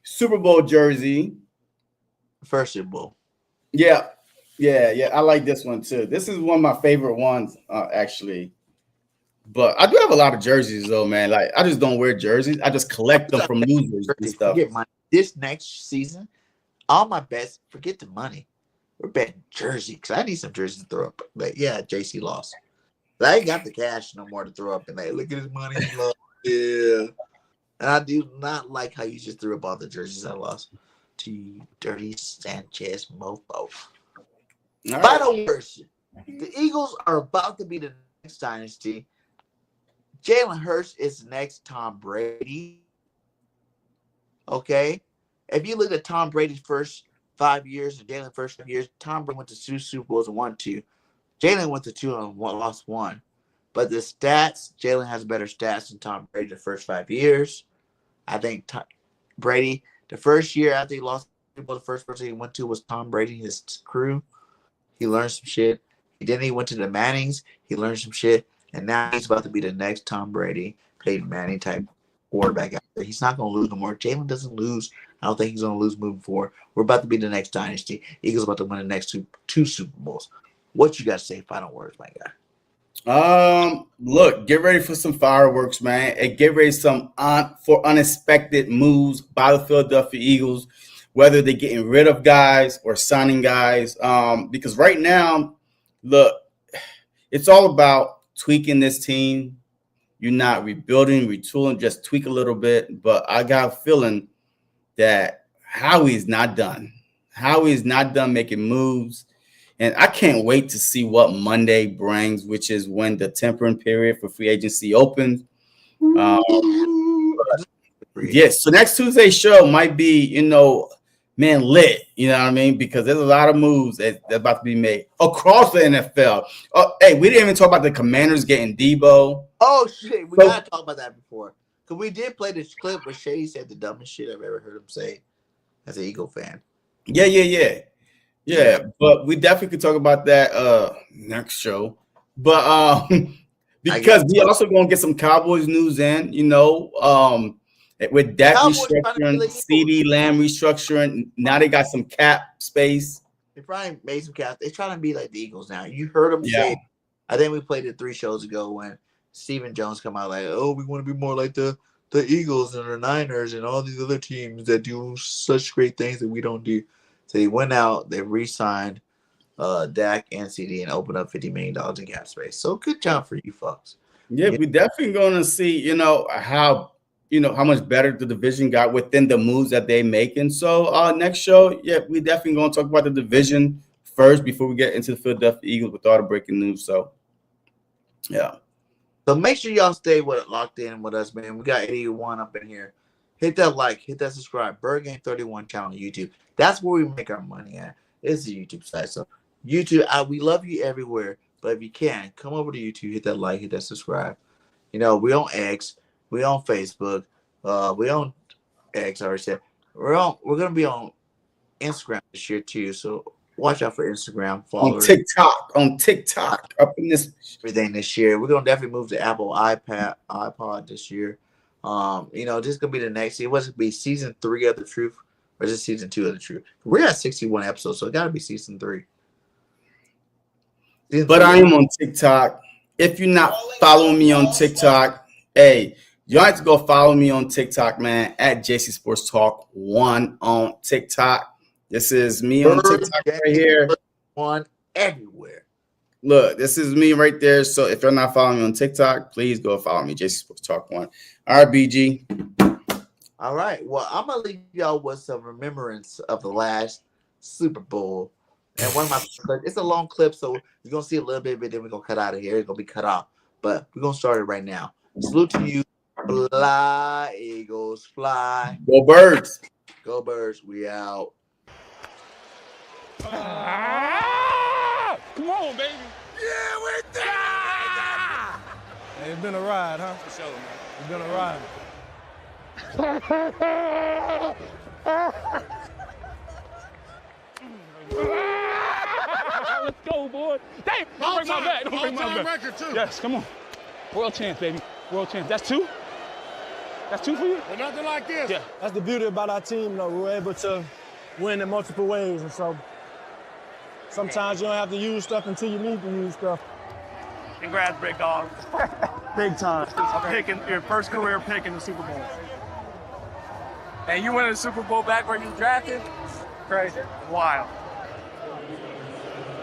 Super Bowl jersey. First Super Bowl. Yeah. I like this one too. This is one of my favorite ones, actually. But I do have a lot of jerseys though, man. Like I just don't wear jerseys. I just collect them from losers and stuff. This next season, all my bets, forget the money. We're betting jersey because I need some jerseys to throw up. But yeah, JC lost. But I ain't got the cash no more to throw up. And hey, look at his money. Yeah. And I do not like how you just threw up all the jerseys I lost to you, dirty Sanchez mofo. Right. Final words. The Eagles are about to be the next dynasty. Jalen Hurts is the next Tom Brady. Okay? If you look at Tom Brady's first 5 years and Jalen's first 5 years, Tom Brady went to 2 Super Bowls and won 2. Jalen went to 2 and lost 1. But the stats, Jalen has better stats than Tom Brady the first 5 years. I think Brady, the first year after he lost the first person he went to was Tom Brady and his crew. He learned some shit. Then he went to the Mannings. He learned some shit. And now he's about to be the next Tom Brady, Peyton Manning type quarterback out there. He's not going to lose no more. Jalen doesn't lose. I don't think he's going to lose moving forward. We're about to be the next dynasty. Eagles about to win the next two Super Bowls. What you got to say? Final words, my guy. Look, get ready for some fireworks, man, and get ready for unexpected moves by the Philadelphia Eagles, whether they're getting rid of guys or signing guys. Because right now, look, it's all about tweaking this team. You're not rebuilding, retooling, just tweak a little bit. But I got a feeling that Howie is not done. Howie is not done making moves. And I can't wait to see what Monday brings, which is when the tempering period for free agency opens. Yes, so next Tuesday's show might be, lit. You know what I mean? Because there's a lot of moves that's about to be made across the NFL. Oh, hey, we didn't even talk about the Commanders getting Deebo. Oh, shit. We got to talk about that before. Because we did play this clip where Shady said the dumbest shit I've ever heard him say as an Eagle fan. Yeah, but we definitely could talk about that next show. But because we also gonna get some Cowboys news in, with that restructuring, CeeDee Lamb restructuring. Now they got some cap space. They probably made some cap. They're trying to be like the Eagles now. You heard them say. I think we played it 3 shows ago when Stephen Jones come out like, "Oh, we want to be more like the Eagles and the Niners and all these other teams that do such great things that we don't do." So he went out, they re-signed Dak and CD and opened up $50 million in cap space. So good job for you folks. Yeah, we're definitely going to see, how much better the division got within the moves that they making. So next show, we definitely going to talk about the division first before we get into the Philadelphia Eagles with all the breaking news. So, yeah. So make sure y'all stay locked in with us, man. We got 81 up in here. Hit that like, hit that subscribe. BIRDGANG 31 channel on YouTube. That's where we make our money at. It's the YouTube site. So YouTube, we love you everywhere. But if you can, come over to YouTube, hit that like, hit that subscribe. We on X, we on Facebook, we on X. I already said we're gonna be on Instagram this year too. So watch out for Instagram on followers. TikTok, up in this everything this year. We're gonna definitely move to Apple iPod this year. You know, this is gonna be the next. It was gonna be season 3 of The Truth, or is it season 2 of The Truth? We're at 61 episodes, so it gotta be season 3. But I am on TikTok. If you're not following me on TikTok, hey, you have to go follow me on TikTok, man, at JC Sports Talk 1 on TikTok. This is me on TikTok right here. 1 everywhere. Look, this is me right there. So if you're not following me on TikTok, please go follow me, JC Sports Talk 1. All right, BG. All right. Well, I'm gonna leave y'all with some remembrance of the last Super Bowl. And one of my clips, it's a long clip, so you're gonna see a little bit of it, then we're gonna cut out of here. It's gonna be cut off. But we're gonna start it right now. Salute to you. Fly, Eagles, fly. Go Birds. Go Birds. We out. Come on, baby. Yeah, we're there. Hey, it's been a ride, huh? For sure, man. It's been a ride. Let's go, boy. Damn, don't break my back. Don't break my back. Record too. Yes, come on. World champ, baby. World champ. That's 2? That's 2 for you? But nothing like this. Yeah. That's the beauty about our team, though. We were able to win in multiple ways, and so sometimes you don't have to use stuff until you need to use stuff. Congrats, big dog. Big time. Picking your first career pick in the Super Bowl. And you win the Super Bowl back where you drafted? Crazy. Wild.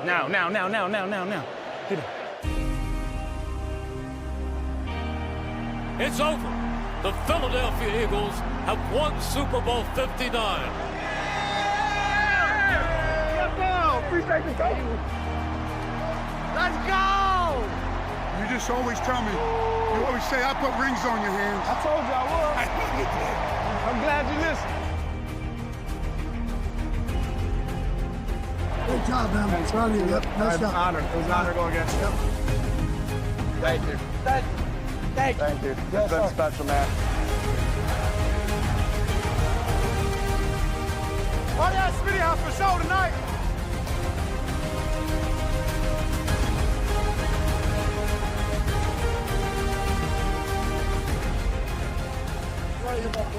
Now. Hit it. It's over. The Philadelphia Eagles have won Super Bowl 59. Let's go! Appreciate the game. Let's go! You just always tell me. You always say I put rings on your hands. I told you I would. I know you did. I'm glad you listened. Good job, man. It's really good. Nice job. Honor. It was an honor to go against you. Thank you. Thank you. It's been special, man. Oh, that's Smitty House for show tonight.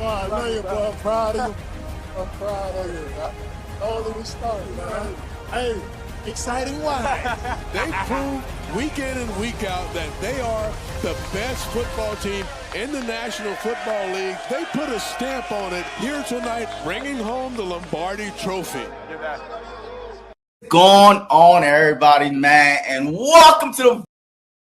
I love you, boy. I'm proud of you. I'm proud of you. Only we started, man. Hey, exciting one. They prove week in and week out that they are the best football team in the National Football League. They put a stamp on it here tonight, bringing home the Lombardi Trophy. Going on, everybody, man, and welcome to the